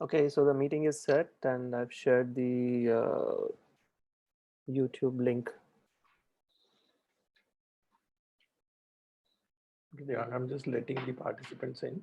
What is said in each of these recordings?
Okay, so the meeting is set and I've shared the YouTube link. Yeah, I'm just letting the participants in.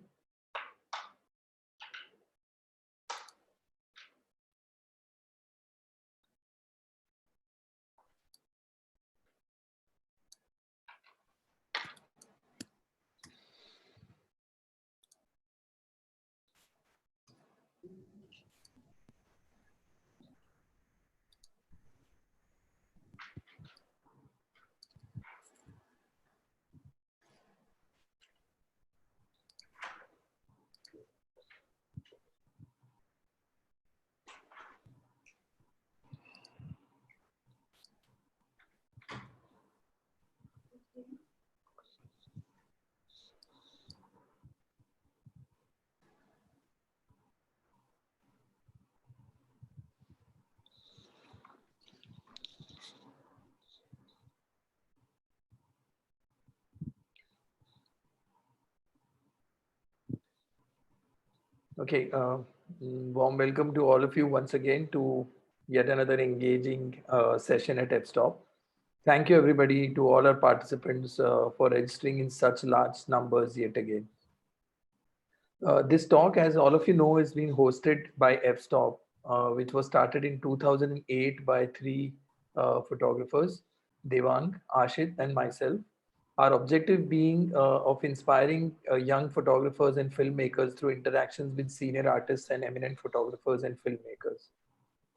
Okay, warm welcome to all of you once again to yet another engaging session at F.Stop. Thank you, everybody, to all our participants for registering in such large numbers yet again. This talk, as all of you know, is being hosted by F.Stop, which was started in 2008 by three photographers, Devang, Ashit, and myself. Our objective being of inspiring young photographers and filmmakers through interactions with senior artists and eminent photographers and filmmakers.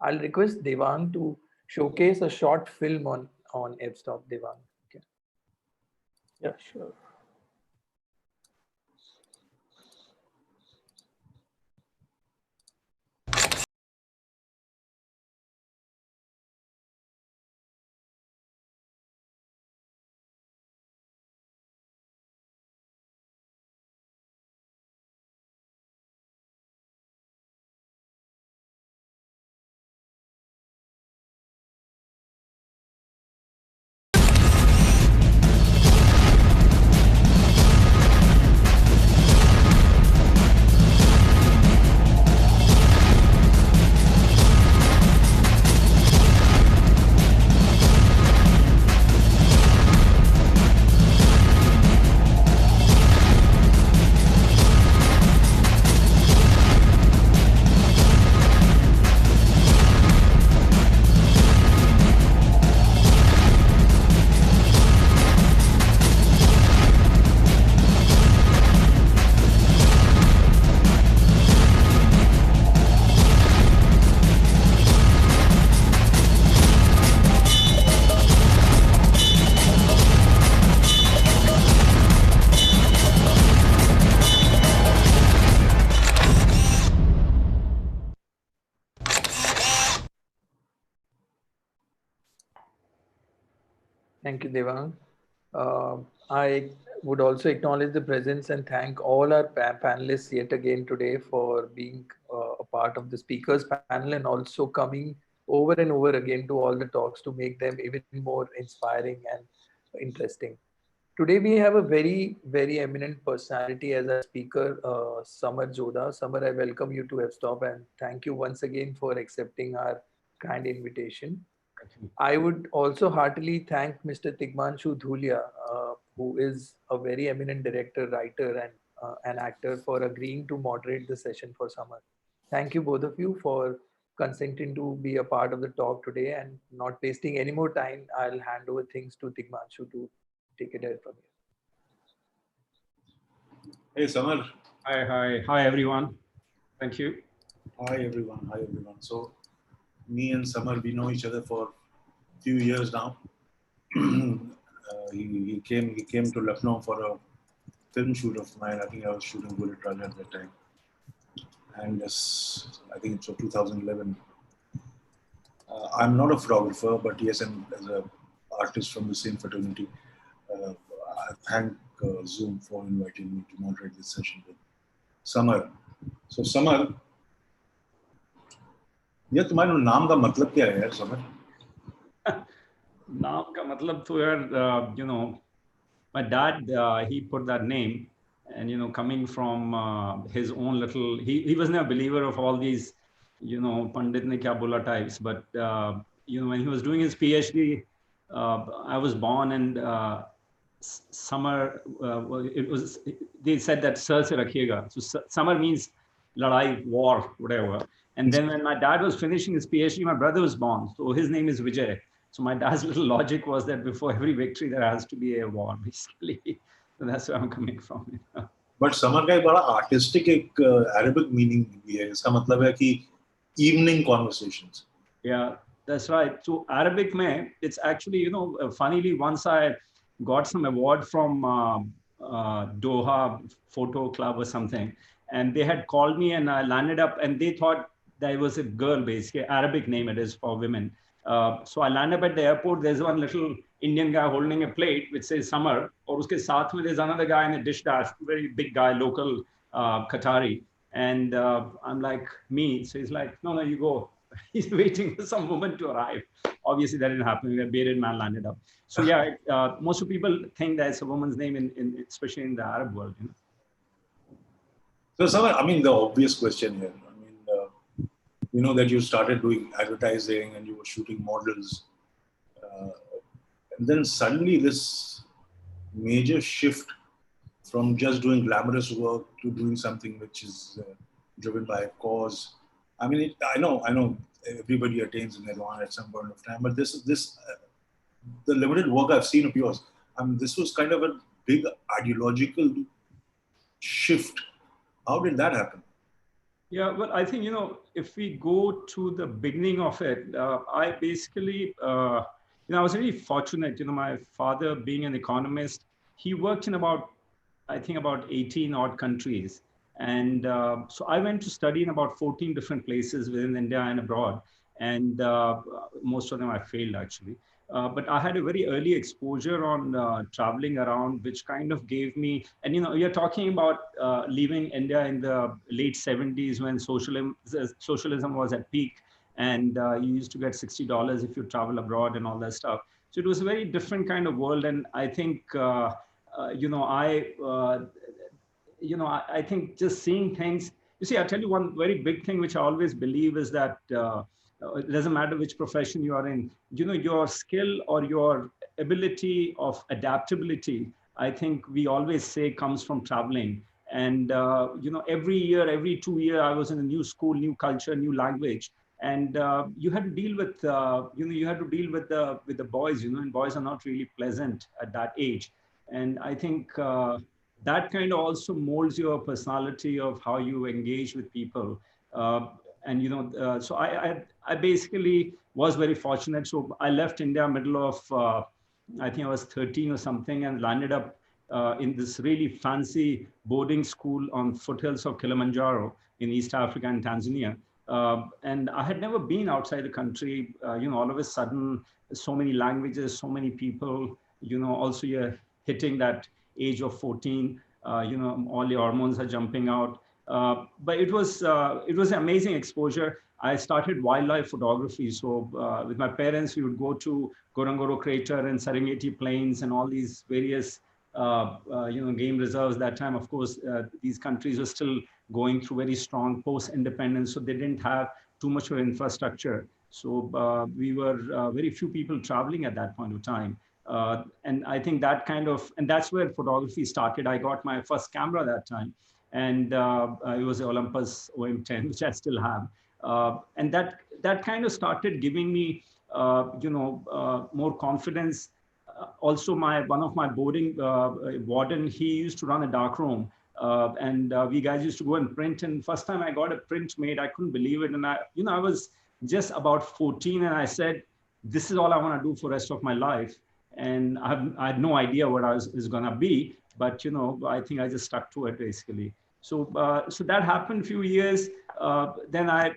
I'll request Devang to showcase a short film on F-Stop. Devang. Okay. Yeah, sure. Thank you, Devang. Uh, I would also acknowledge the presence and thank all our panelists yet again today for being a part of the speakers panel and also coming over and over again to all the talks to make them even more inspiring and interesting. Today we have a very, very eminent personality as our speaker, Samar Jodha. Samar, I welcome you to F-Stop and thank you once again for accepting our kind invitation. I would also heartily thank Mr. Tigmanshu Dhulia, who is a very eminent director, writer, and an actor for agreeing to moderate the session for Summer. Thank you, both of you, for consenting to be a part of the talk today. And not wasting any more time, I'll hand over things to Tigmanshu to take it ahead from here. Hey, Samar. Hi, everyone. Thank you. Hi, everyone. Hi, everyone. So, me and Samar, we know each other for a few years now. He came to Lucknow for a film shoot of mine. I think I was shooting Bullet Raja at that time. And I think it's 2011. I'm not a photographer, but yes, I'm as an artist from the same fraternity. I thank Zoom for inviting me to moderate this session with Samar. So, Samar, ये तुम्हारे नाम का मतलब क्या है यार summer? नाम का मतलब तो यार, my dad, he put that name And, coming from his own little, he wasn't a believer of all these, Pandit ne kya bola types. But, when he was doing his PhD, I was born, and Samar, it was, they said that sir se rakhiega. So Samar means ladai, war, whatever. And then when my dad was finishing his PhD, my brother was born. So his name is Vijay. So my dad's little logic was that before every victory, there has to be a war, basically. So that's where I'm coming from. But summer का एक बड़ा artistic एक Arabic meaning भी है. इसका मतलब है कि evening conversations. Yeah, that's right. So Arabic mein, it's actually, funnily, once I got some award from Doha Photo Club or something, and they had called me, and I landed up, and they thought that I was a girl, basically. Arabic name it is for women. So I landed up at the airport. There's one little Indian guy holding a plate which says Samar, or uske saath mein there's another guy in a dish dash, very big guy, local Qatari. And I'm like, me. So he's like, no, you go. He's waiting for some woman to arrive. Obviously, that didn't happen. A bearded man landed up. So yeah, most of people think that it's a woman's name, especially in the Arab world. So, Samar, I mean, the obvious question here. I mean, you know that you started doing advertising and you were shooting models, and then suddenly this major shift from just doing glamorous work to doing something which is driven by a cause. I mean, I know, everybody attains nirvana at some point of time, but the limited work I've seen of yours, I mean, this was kind of a big ideological shift. How did that happen? Yeah, well, I think, if we go to the beginning of it, I basically, I was really fortunate, my father being an economist, he worked in about 18 odd countries. And so I went to study in about 14 different places within India and abroad. And most of them I failed, actually. But I had a very early exposure on traveling around, which kind of gave me, and you're talking about leaving India in the late 70s when socialism was at peak, and you used to get $60 if you travel abroad and all that stuff. So it was a very different kind of world. And I think, I think just seeing things, you see, I'll tell you one very big thing, which I always believe is that it doesn't matter which profession you are in, your skill or your ability of adaptability, I think we always say comes from traveling. And, every year, every 2 years, I was in a new school, new culture, new language. And you had to deal with, you had to deal with the boys, and boys are not really pleasant at that age. And I think that kind of also molds your personality of how you engage with people. And so I basically was very fortunate. So I left India middle of, I think I was 13 or something, and landed up in this really fancy boarding school on foothills of Kilimanjaro in East Africa and Tanzania. And I had never been outside the country. All of a sudden, so many languages, so many people. Also you're hitting that age of 14. All the hormones are jumping out. But it was an amazing exposure. I started wildlife photography. So with my parents, we would go to Gorongoro Crater and Serengeti Plains and all these various game reserves. That time, of course, these countries were still going through very strong post-independence, so they didn't have too much of infrastructure. So we were very few people traveling at that point of time. And I think and that's where photography started. I got my first camera that time, and it was an Olympus OM10, which I still have. And that kind of started giving me, more confidence. Also, one of my boarding warden, he used to run a dark room, and we guys used to go and print. And first time I got a print made, I couldn't believe it. And I was just about 14, and I said, this is all I want to do for the rest of my life. And I had no idea what I was going to be, but I think I just stuck to it basically. So that happened a few years. Then I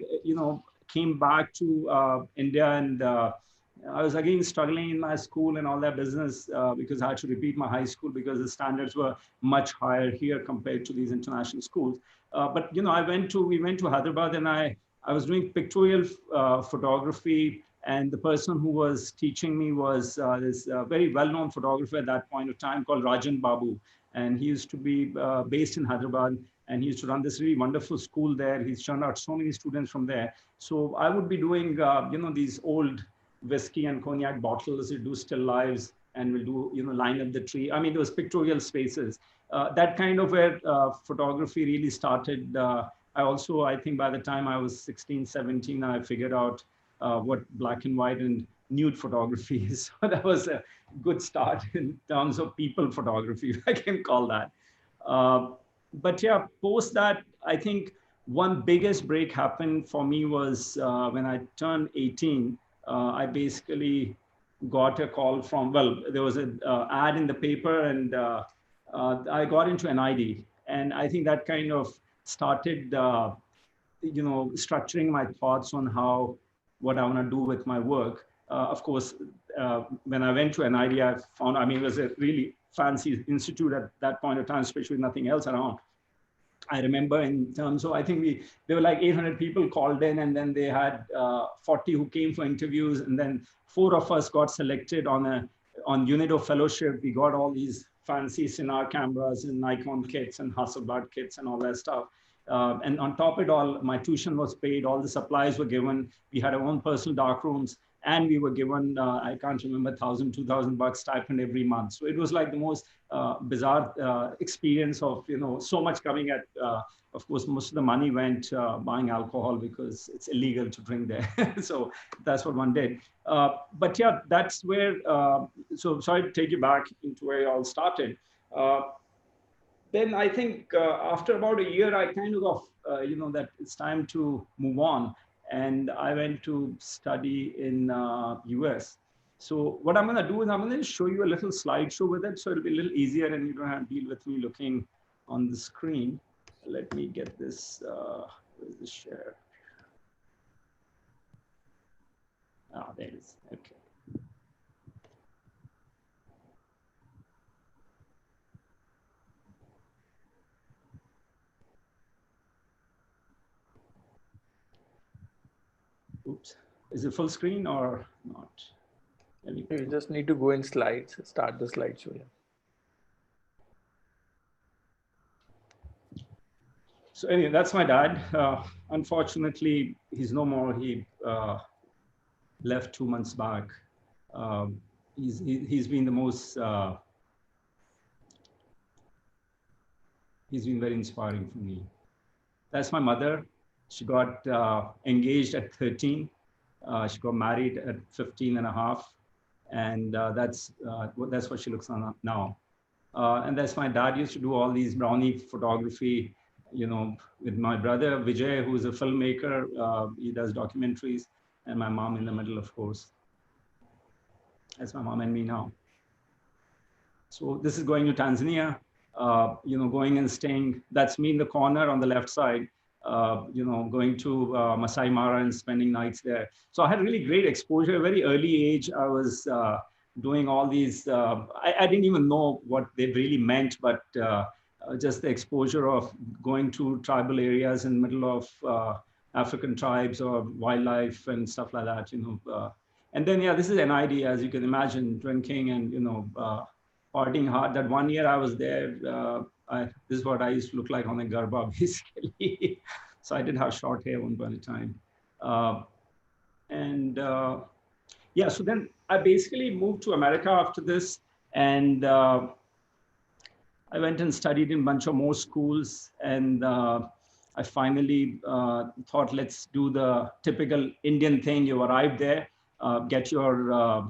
came back to India, and I was again struggling in my school and all that business because I had to repeat my high school because the standards were much higher here compared to these international schools. But we went to Hyderabad, and I was doing pictorial photography. And the person who was teaching me was this very well-known photographer at that point of time called Rajan Babu. and he used to be based in Hyderabad, and he used to run this really wonderful school there. He's turned out so many students from there. So I would be doing, these old whiskey and cognac bottles. We do still lives, and we'll do, line up the tree. I mean, those pictorial spaces. That kind of where photography really started. I think by the time I was 16, 17, I figured out what black and white and nude photography is. So that was a good start in terms of people photography, if I can call that. But yeah, post that, I think one biggest break happened for me was when I turned 18. I basically got a call from, well, there was an ad in the paper, and I got into NID. And I think that kind of started, structuring my thoughts on what I want to do with my work. Of course, when I went to NID, I found, it was a really fancy institute at that point of time, especially with nothing else around. I remember in terms of, I think there were like 800 people called in, and then they had 40 who came for interviews, and then 4 of us got selected on UNIDO fellowship. We got all these fancy Sinar cameras and Nikon kits and Hasselblad kits and all that stuff. And on top of it all, my tuition was paid, all the supplies were given. We had our own personal dark rooms, and we were given, I can't remember, $1,000, $2,000 stipend every month. So it was like the most bizarre experience of, so much coming at, of course, most of the money went buying alcohol because it's illegal to drink there. So that's what one did. But yeah, that's where, so sorry to take you back into where it all started. Then I think after about a year, I kind of got, that it's time to move on. And I went to study in US. So what I'm going to do is I'm going to show you a little slideshow with it. So it'll be a little easier, and you don't have to deal with me looking on the screen. Let me get this, where's the share? Ah, there it is, okay. Oops, is it full screen or not? You just need to go in slides, start the slideshow. Yeah. So anyway, that's my dad. Unfortunately, he's no more. He left 2 months back. He's been the most, he's been very inspiring for me. That's my mother. She got engaged at 13. She got married at 15 and a half. And that's what she looks like now. And that's my dad. Used to do all these brownie photography, with my brother Vijay, who's a filmmaker. He does documentaries, and my mom in the middle, of course. That's my mom and me now. So this is going to Tanzania, going and staying. That's me in the corner on the left side. Going to Masai Mara and spending nights there. So I had really great exposure. At a very early age, I was doing all these, I didn't even know what they really meant, but just the exposure of going to tribal areas in the middle of African tribes or wildlife and stuff like that, And then, yeah, this is NID, as you can imagine, drinking and, partying hard. That 1 year I was there, this is what I used to look like on a garba, basically. So I did have short hair one point in time. Yeah, so then I basically moved to America after this. And I went and studied in a bunch of more schools. And I finally thought, let's do the typical Indian thing. You arrive there, get your,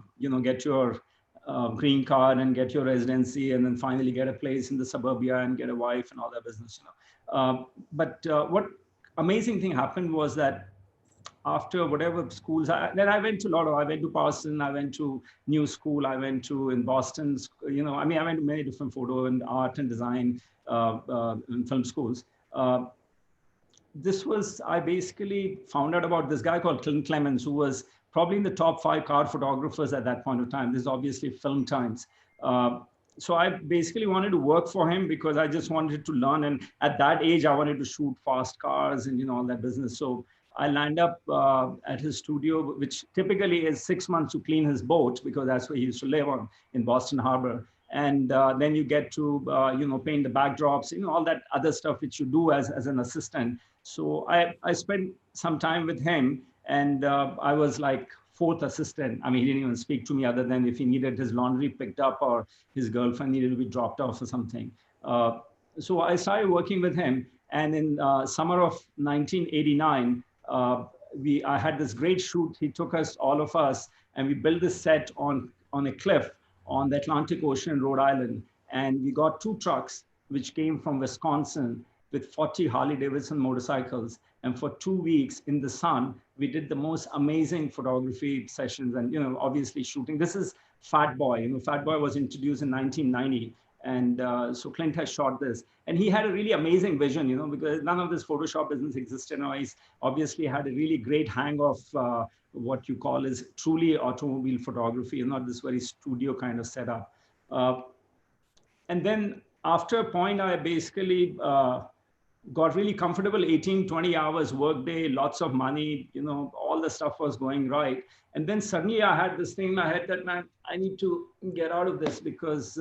green card and get your residency, and then finally get a place in the suburbia and get a wife and all that business. But what amazing thing happened was that after whatever schools, then I went to I went to Boston, I went to New School, I went to in Boston, I went to many different photo and art and design and film schools. I basically found out about this guy called Clint Clemens, who was probably in the top 5 car photographers at that point of time. This is obviously film times. So I basically wanted to work for him because I just wanted to learn. And at that age, I wanted to shoot fast cars and, all that business. So I lined up at his studio, which typically is 6 months to clean his boat, because that's where he used to live in Boston Harbor. And then you get to, paint the backdrops, all that other stuff which you do as an assistant. So I spent some time with him, and I was like fourth assistant. I mean, he didn't even speak to me other than if he needed his laundry picked up or his girlfriend needed to be dropped off or something. So I started working with him. And in summer of 1989, I had this great shoot. He took us, all of us, and we built this set on a cliff on the Atlantic Ocean in Rhode Island. And we got 2 trucks which came from Wisconsin with 40 Harley Davidson motorcycles. And for 2 weeks in the sun, we did the most amazing photography sessions and, obviously shooting. This is Fat Boy. Fat Boy was introduced in 1990. And so Clint has shot this. And he had a really amazing vision, because none of this Photoshop business existed. He's obviously had a really great hang of what you call is truly automobile photography, not this very studio kind of setup. And then after a point, I basically got really comfortable, 18, 20 hours workday, lots of money, all the stuff was going right. And then suddenly I had this thing in my head that, man, I need to get out of this because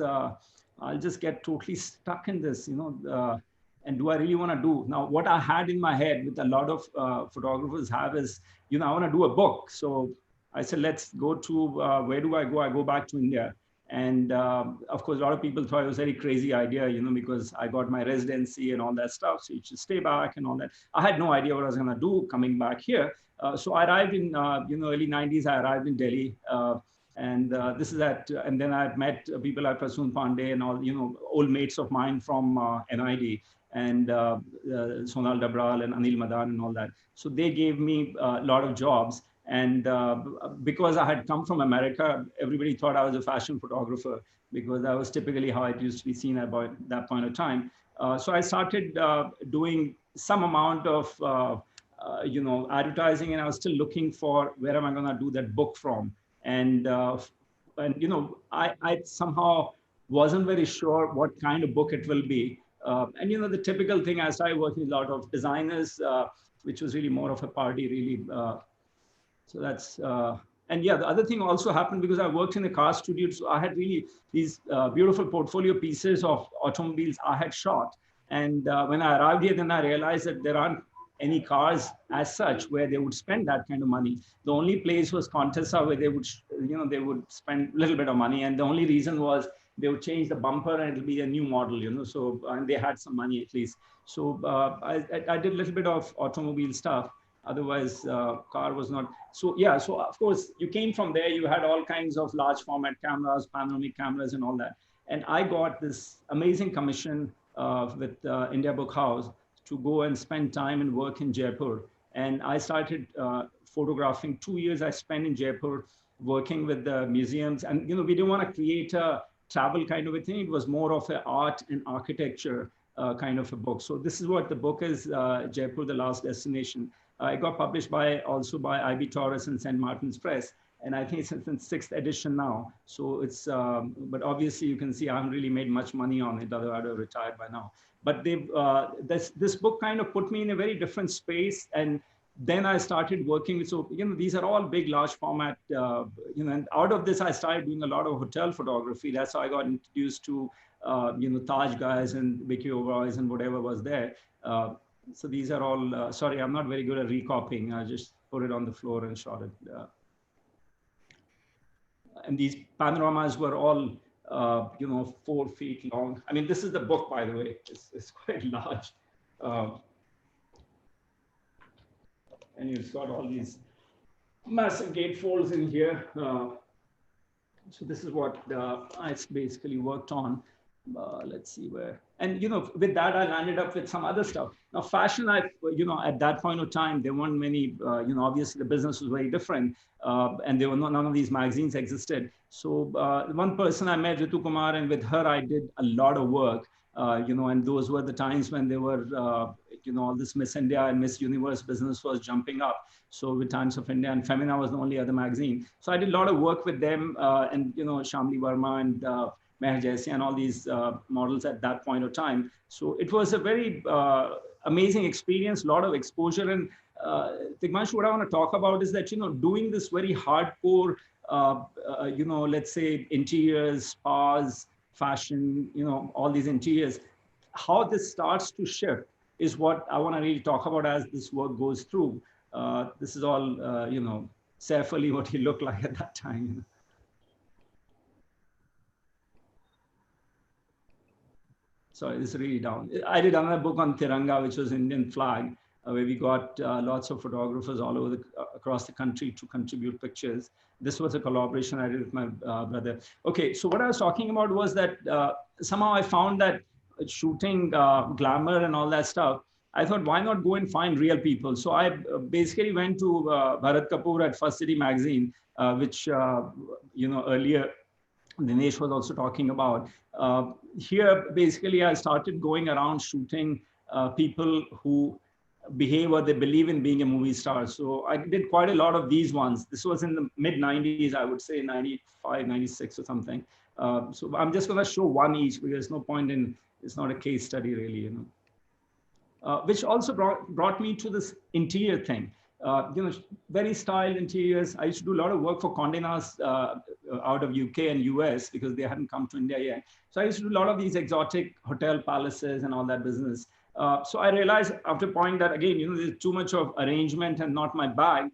I'll just get totally stuck in this, and do I really want to do? Now, what I had in my head with a lot of photographers have is, I want to do a book. So I said, let's go to, where do I go? I go back to India. And of course, a lot of people thought it was a very crazy idea, because I got my residency and all that stuff. So you should stay back and all that. I had no idea what I was going to do coming back here. So I arrived in, early 90s, I arrived in Delhi. And this is and then I had met people like Prasoon Pandey and all, old mates of mine from NID and Sonal Dabral and Anil Madan and all that. So they gave me a lot of jobs. And because I had come from America, everybody thought I was a fashion photographer because that was typically how it used to be seen at that point of time. So I started doing some amount of, advertising, and I was still looking for where am I going to do that book from. And I somehow wasn't very sure what kind of book it will be. And the typical thing, I started working with a lot of designers, which was really more of a party, really. So that's, and yeah, the other thing also happened because I worked in a car studio. So I had really these beautiful portfolio pieces of automobiles I had shot. And when I arrived here, then I realized that there aren't any cars as such where they would spend that kind of money. The only place was Contessa where they would, they would spend a little bit of money. And the only reason was they would change the bumper and it'll be a new model, so, and they had some money at least. So I did a little bit of automobile stuff. Otherwise, car was not. So yeah, so of course you came from there, you had all kinds of large format cameras, panoramic cameras and all that. And I got this amazing commission with India Book House to go and spend time and work in Jaipur. And I started photographing. 2 years I spent in Jaipur working with the museums. And, we didn't want to create a travel kind of a thing. It was more of an art and architecture kind of a book. So this is what the book is, Jaipur, The Last Destination. It got published also by IB Taurus and St. Martin's Press. And I think it's in 6th edition now. So it's, but obviously you can see I haven't really made much money on it, otherwise I'd have retired by now. But this book kind of put me in a very different space. And then I started working with, so, these are all big, large format, and out of this, I started doing a lot of hotel photography. That's how I got introduced to, Taj guys and Vicky Oberoy's and whatever was there. So these are all, sorry, I'm not very good at recopying. I just put it on the floor and shot it. And these panoramas were all, 4 feet long. I mean, this is the book, by the way. It's quite large. And you've got all these massive gatefolds in here. So this is what I basically worked on. Let's see where. And, with that, I landed up with some other stuff. Now, fashion, at that point of time, there weren't many, obviously the business was very different. And there were none of these magazines existed. So one person I met, Ritu Kumar, and with her, I did a lot of work, and those were the times when there were, all this Miss India and Miss Universe business was jumping up. So with Times of India and Femina was the only other magazine. So I did a lot of work with them and, Shamli Verma and Meher Jaisi and all these models at that point of time. So it was a very amazing experience, a lot of exposure. And Tigmanshu, what I want to talk about is that, doing this very hardcore, let's say interiors, spas, fashion, all these interiors. How this starts to shift is what I want to really talk about as this work goes through. This is all, Saif Ali, what he looked like at that time. Sorry, this is really down. I did another book on Tiranga, which was Indian flag, where we got lots of photographers all over across the country to contribute pictures. This was a collaboration I did with my brother. Okay, so what I was talking about was that somehow I found that shooting glamour and all that stuff, I thought, why not go and find real people? So I basically went to Bharat Kapoor at First City magazine, which, earlier Dinesh was also talking about. Here, basically, I started going around shooting people who behave or they believe in being a movie star. So I did quite a lot of these ones. This was in the mid 90s, I would say 95, 96 or something. So I'm just going to show one each because there's no point in, it's not a case study really, which also brought me to this interior thing. Very styled interiors. I used to do a lot of work for Condé Nast out of UK and US because they hadn't come to India yet. So I used to do a lot of these exotic hotel palaces and all that business. So I realized after a point that, again, there's too much of arrangement and not my bag.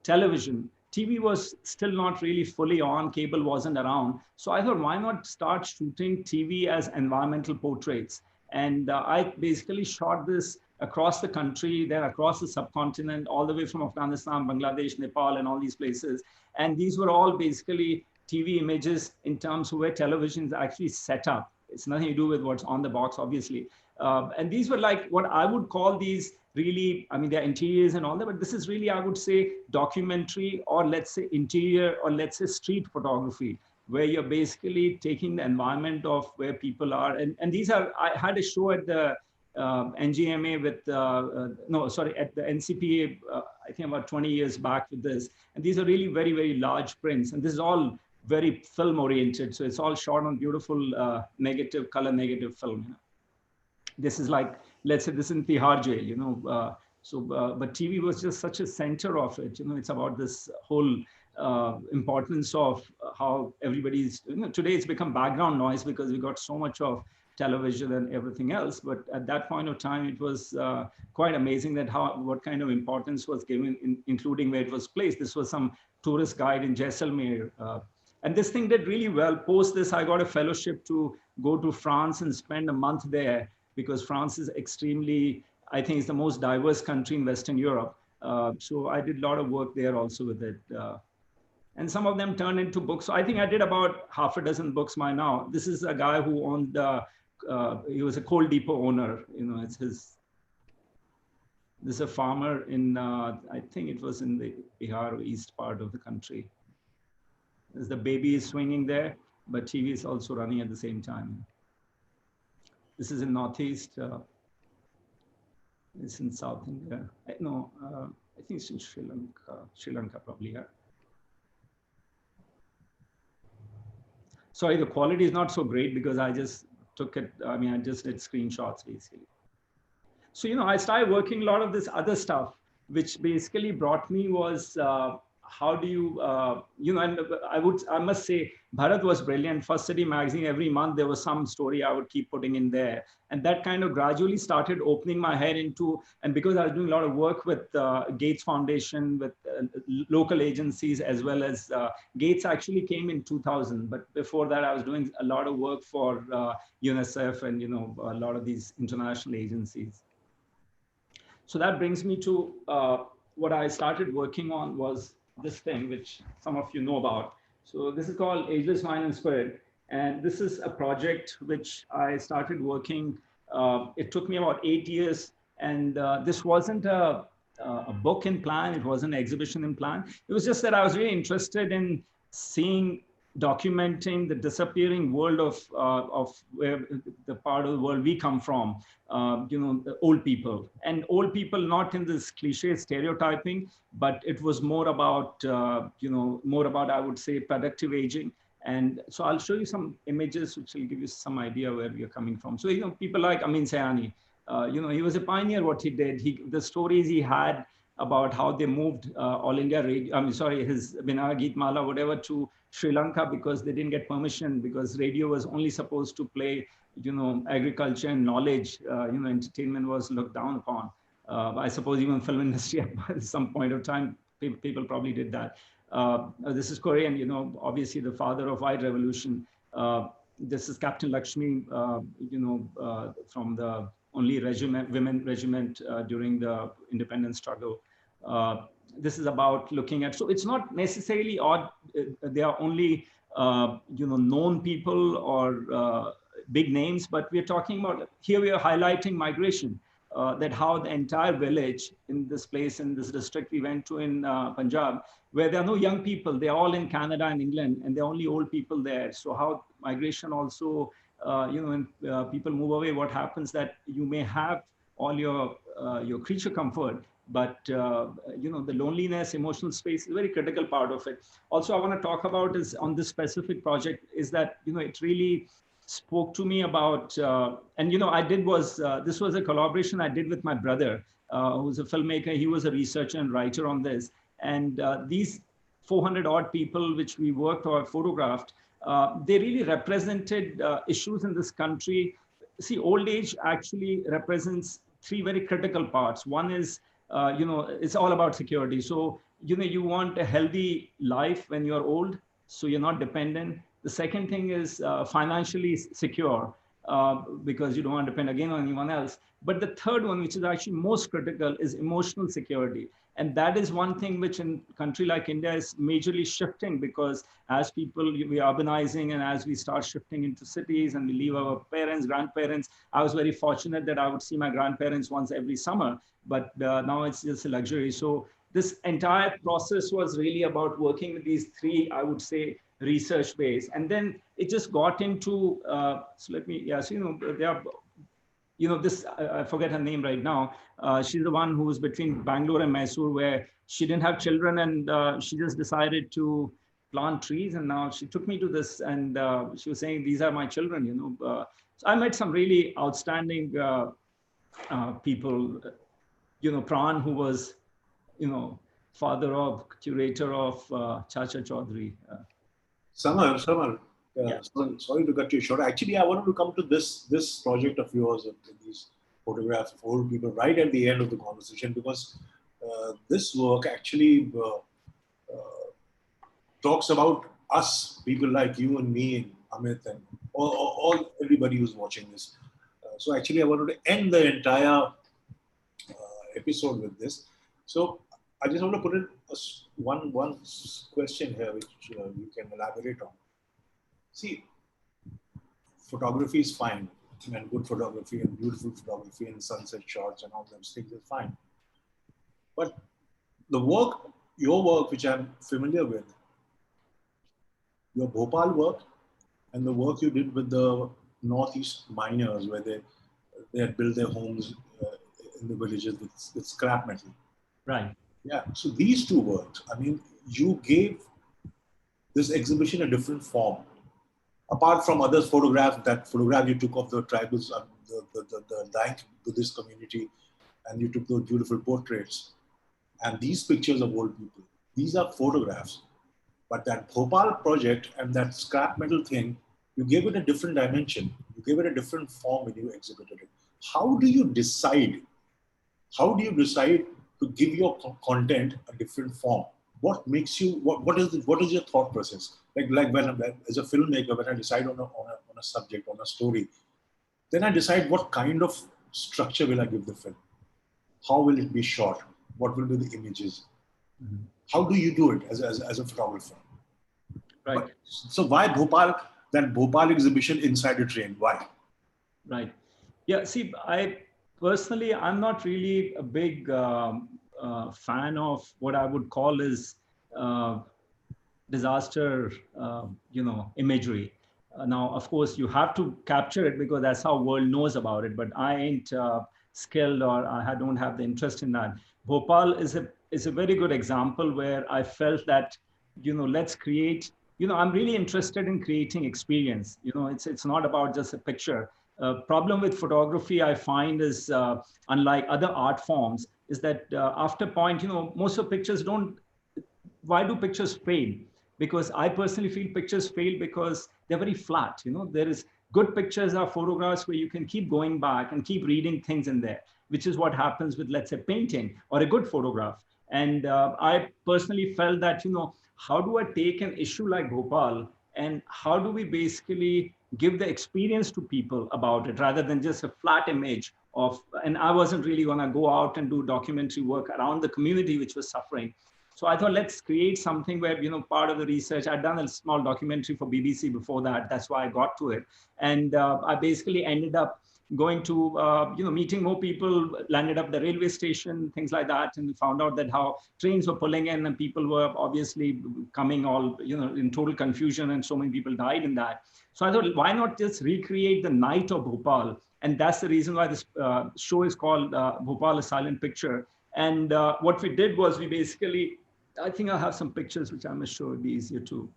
Television, TV was still not really fully on, cable wasn't around. So I thought, why not start shooting TV as environmental portraits? And I basically shot this across the country, then across the subcontinent, all the way from Afghanistan, Bangladesh, Nepal, and all these places. And these were all basically TV images in terms of where television is actually set up. It's nothing to do with what's on the box, obviously. And these were like what I would call these really, I mean, they're interiors and all that, but this is really, I would say, documentary or let's say interior or let's say street photography, where you're basically taking the environment of where people are. And these are, I had a show at the NGMA with, at the NCPA, I think about 20 years back with this. And these are really very, very large prints. And this is all very film oriented. So it's all shot on beautiful negative, color negative film. This is like, let's say this in Tihar jail, but TV was just such a center of it. It's about this whole importance of how everybody's, today it's become background noise because we got so much of television and everything else. But at that point of time, it was quite amazing that what kind of importance was given, including where it was placed. This was some tourist guide in Jaisalmer. And this thing did really well. Post this, I got a fellowship to go to France and spend a month there because France is extremely, I think it's the most diverse country in Western Europe. So I did a lot of work there also with it. And some of them turned into books. So I think I did about half a dozen books by now. This is a guy who owned, he was a coal depot owner. It's his, this is a farmer in, I think it was in the Bihar or east part of the country. There's the baby is swinging there, but TV is also running at the same time. This is in Northeast. It's in South India. I think it's in Sri Lanka. Sri Lanka probably, yeah. Sorry, the quality is not so great because I just took it, I just did screenshots basically. So, I started working a lot of this other stuff, which basically brought me was, how do you, and I must say, Bharat was brilliant. First City magazine, every month there was some story I would keep putting in there. And that kind of gradually started opening my head into, and because I was doing a lot of work with Gates Foundation, with local agencies, as well as Gates actually came in 2000. But before that, I was doing a lot of work for UNICEF and, a lot of these international agencies. So that brings me to what I started working on was this thing, which some of you know about. So this is called Ageless Mind and Spirit. And this is a project which I started working. It took me about 8 years. And this wasn't a book in plan. It wasn't an exhibition in plan. It was just that I was really interested in documenting the disappearing world of where the part of the world we come from, the old people. And old people not in this cliche stereotyping, but it was more about, I would say, productive aging. And so I'll show you some images which will give you some idea where we're coming from. So, people like Amin Sayani, he was a pioneer what he did. The stories he had about how they moved All India Radio, his Bina Geet Mala, whatever, to Sri Lanka because they didn't get permission, because radio was only supposed to play, agriculture and knowledge. Entertainment was looked down upon. I suppose even film industry at some point of time, people probably did that. This is Korean, obviously the father of white revolution. This is Captain Lakshmi, from the only women regiment during the independence struggle. This is about looking at, so it's not necessarily odd. They are only, known people or big names, but we're talking about, here we are highlighting migration, that how the entire village in this place, in this district we went to in Punjab, where there are no young people, they're all in Canada and England, and they're only old people there. So how migration also, when people move away, what happens that you may have all your creature comfort, but the loneliness, emotional space is a very critical part of it. Also, I want to talk about is on this specific project is that, it really spoke to me about, and I did was, this was a collaboration I did with my brother, who's a filmmaker. He was a researcher and writer on this. And these 400 odd people which we worked or photographed, they really represented issues in this country. See, old age actually represents three very critical parts. One is, it's all about security. So, you want a healthy life when you're old, so you're not dependent. The second thing is financially secure, because you don't want to depend again on anyone else. But the third one, which is actually most critical, is emotional security. And that is one thing which in a country like India is majorly shifting, because as people, we are urbanizing, and as we start shifting into cities and we leave our parents, grandparents. I was very fortunate that I would see my grandparents once every summer, but now it's just a luxury. So this entire process was really about working with these three, I would say, research base. And then it just got into, so let me, so, they are, this, I forget her name right now. She's the one who was between Bangalore and Mysore, where she didn't have children, and she just decided to plant trees. And now she took me to this, and she was saying, these are my children, so I met some really outstanding people, Pran, who was, father of, curator of Chacha Chaudhary. Samar, Yeah. sorry to cut you short. Actually, I wanted to come to this project of yours, of these photographs of old people, right at the end of the conversation, because this work actually talks about us, people like you and me and Amit and all everybody who's watching this. So actually, I wanted to end the entire episode with this. So I just want to put in one question here, which you can elaborate on. See, photography is fine, and good photography and beautiful photography and sunset shots and all those things is fine. But the work, your work, which I'm familiar with, your Bhopal work and the work you did with the Northeast miners, where they had built their homes in the villages with scrap metal. Right. Yeah, so these two works, I mean, you gave this exhibition a different form. Apart from other photographs, that photograph you took of the tribals, the Dank Buddhist community, and you took those beautiful portraits. And these pictures of old people, these are photographs. But that Bhopal project and that scrap metal thing, you gave it a different dimension. You gave it a different form when you exhibited it. How do you decide? How do you decide to give your content a different form? What makes you, what is your thought process? Like when, as a filmmaker, when I decide on a subject, on a story, then I decide what kind of structure will I give the film? How will it be shot? What will be the images? Mm-hmm. How do you do it as a photographer? Right. So why Bhopal, that Bhopal exhibition inside a train? Why? Right. Yeah, see, personally, I'm not really a big fan of what I would call is disaster, imagery. Now, of course, you have to capture it because that's how world knows about it. But I ain't skilled, or I don't have the interest in that. Bhopal is a very good example where I felt that, let's create. I'm really interested in creating experience. It's not about just a picture. Problem with photography, I find, is unlike other art forms, is that after point, most of pictures don't. Why do pictures fade? because I personally feel pictures fail because they're very flat. There is good pictures are photographs where you can keep going back and keep reading things in there, which is what happens with, let's say, painting or a good photograph. And I personally felt that, how do I take an issue like Bhopal and how do we basically give the experience to people about it rather than just a flat image of, and I wasn't really going to go out and do documentary work around the community which was suffering. So I thought, let's create something where, part of the research, I'd done a small documentary for BBC before that. That's why I got to it. And I basically ended up going to, meeting more people, landed up the railway station, things like that, and found out that how trains were pulling in and people were obviously coming all, in total confusion, and so many people died in that. So I thought, why not just recreate the night of Bhopal? And that's the reason why this show is called Bhopal, a Silent Picture. And what we did was we basically, I think I have some pictures which I'm going to show, it'd be easier to.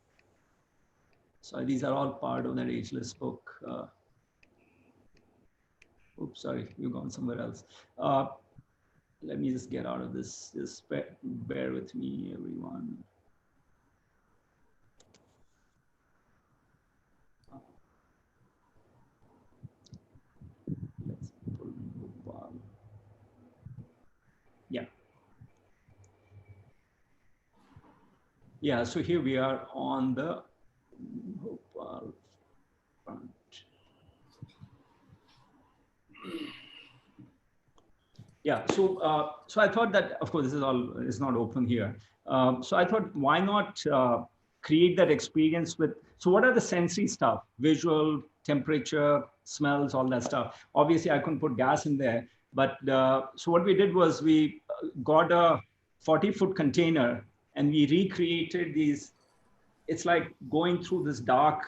So these are all part of that ageless book. Oops, sorry, you've gone somewhere else. Let me just get out of this. Just bear with me, everyone. Let's pull Bhopal. Yeah. Yeah, so here we are on the Bhopal front. Yeah, so I thought that, of course, this is not open here. So I thought, why not create that experience with, so what are the sensory stuff? Visual, temperature, smells, all that stuff. Obviously, I couldn't put gas in there. But so what we did was we got a 40-foot container and we recreated these. It's like going through this dark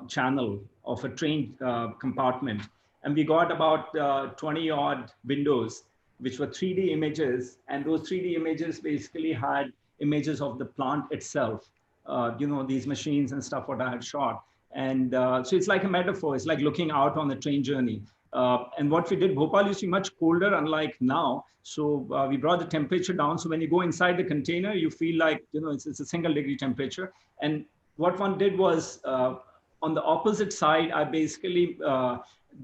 channel of a train compartment. And we got about 20 odd windows, which were 3D images. And those 3D images basically had images of the plant itself, these machines and stuff what I had shot. And so it's like a metaphor. It's like looking out on the train journey. And what we did, Bhopal used to be much colder, unlike now. So we brought the temperature down. So when you go inside the container, you feel like, it's a single degree temperature. And what one did was on the opposite side, I basically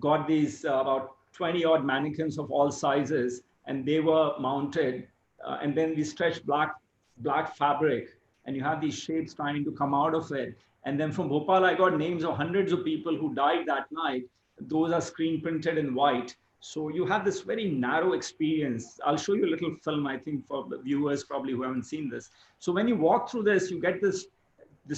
got these about 20 odd mannequins of all sizes, and they were mounted. And then we stretched black fabric, and you have these shapes trying to come out of it. And then from Bhopal, I got names of hundreds of people who died that night. Those are screen printed in white. So you have this very narrow experience. I'll show you a little film, I think, for the viewers probably who haven't seen this. So when you walk through this, you get this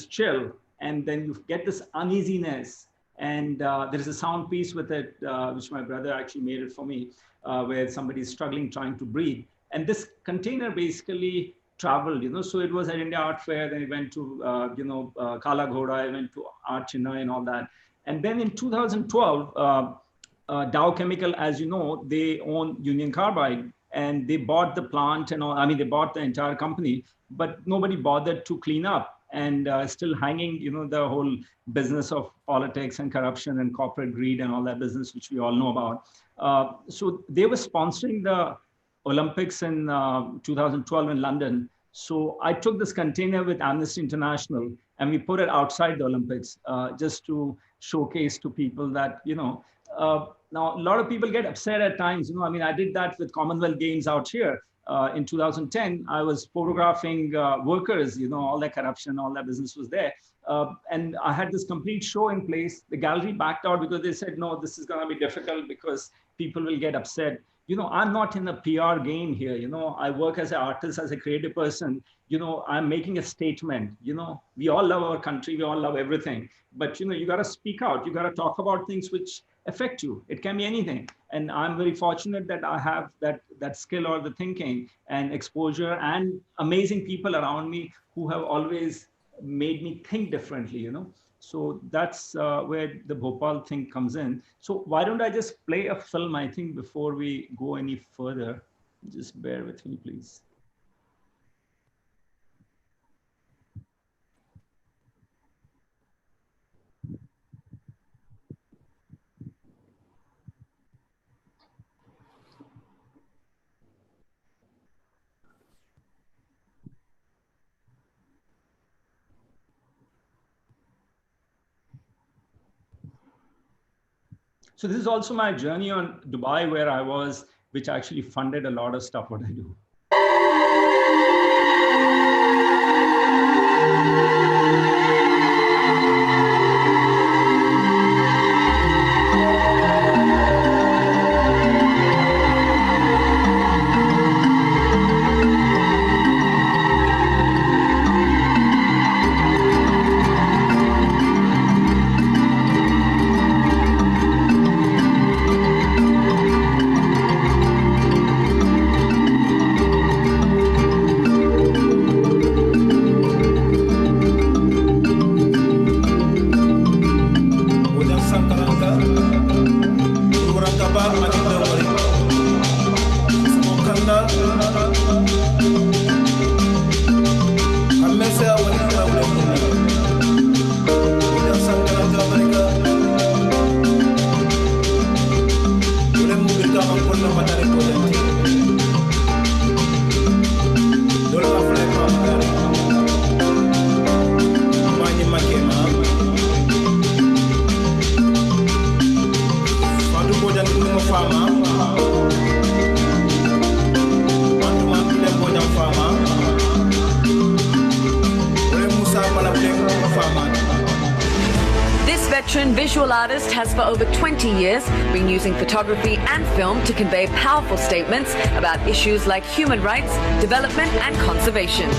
chill, and then you get this uneasiness. And there is a sound piece with it, which my brother actually made it for me, where somebody is struggling, trying to breathe. And this container basically traveled, so it was at India Art Fair, then it went to, Kala Ghoda, it went to Art Chennai and all that. And then in 2012, Dow Chemical, as you know, they own Union Carbide, and they bought the plant and all. I mean, they bought the entire company, but nobody bothered to clean up, and still hanging, the whole business of politics and corruption and corporate greed and all that business, which we all know about. So they were sponsoring the Olympics in 2012 in London. So I took this container with Amnesty International and we put it outside the Olympics, just to showcase to people that, now a lot of people get upset at times. I mean, I did that with Commonwealth Games out here. In 2010, I was photographing workers, all that corruption, all that business was there. And I had this complete show in place. The gallery backed out because they said, no, this is going to be difficult because people will get upset. I'm not in the PR game here. I work as an artist, as a creative person. I'm making a statement. We all love our country. We all love everything. But, you got to speak out. You got to talk about things which affect you. It can be anything. And I'm very fortunate that I have that skill or the thinking and exposure and amazing people around me who have always made me think differently, So that's where the Bhopal thing comes in. So why don't I just play a film, I think, before we go any further? Just bear with me, please. So this is also my journey on Dubai, where I was, which actually funded a lot of stuff what I do. Visual artist has for over 20 years been using photography and film to convey powerful statements about issues like human rights, development and conservation.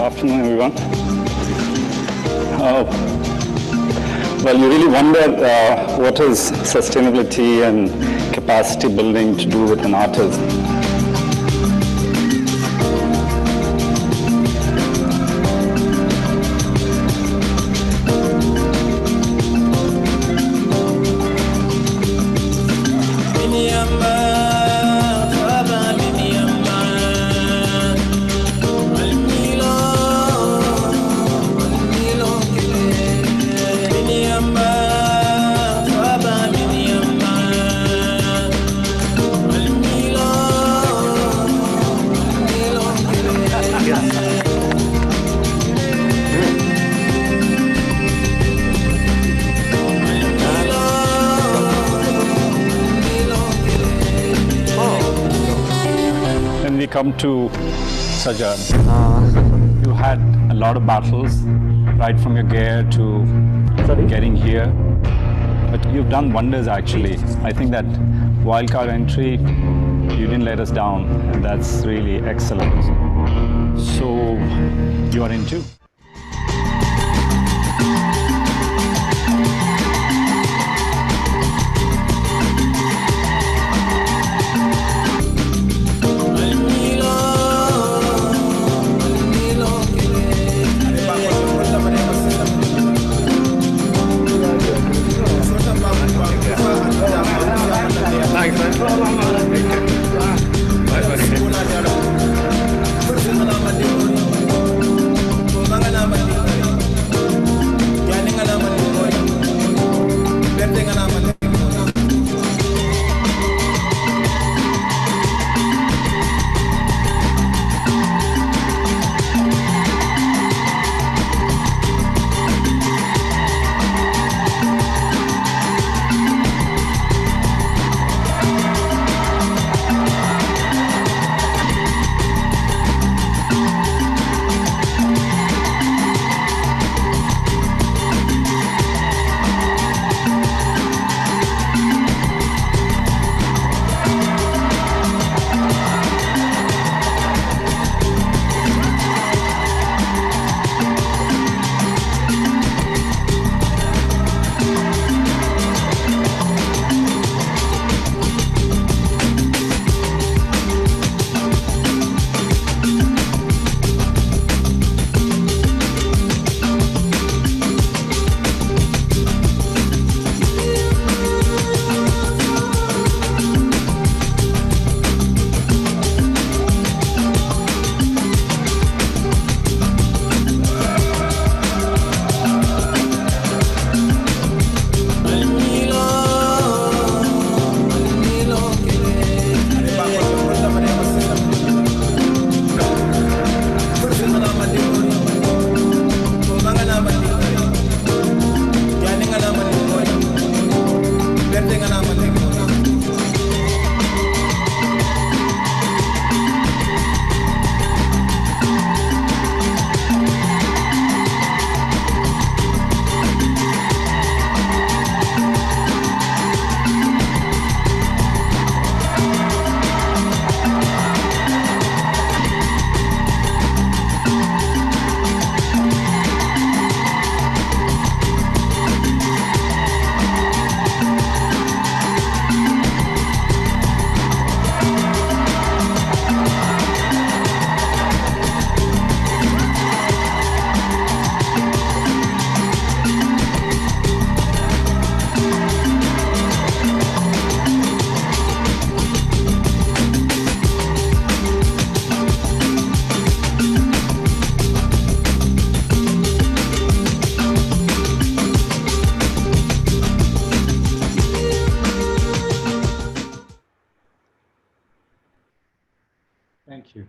afternoon, everyone. Well, you really wonder what is sustainability and capacity building to do with an artist. When we come to Sajan, you had a lot of battles, right from your gear to getting here. But you've done wonders actually. I think that wildcard entry, you didn't let us down, and that's really excellent. So you are in too. Thank you.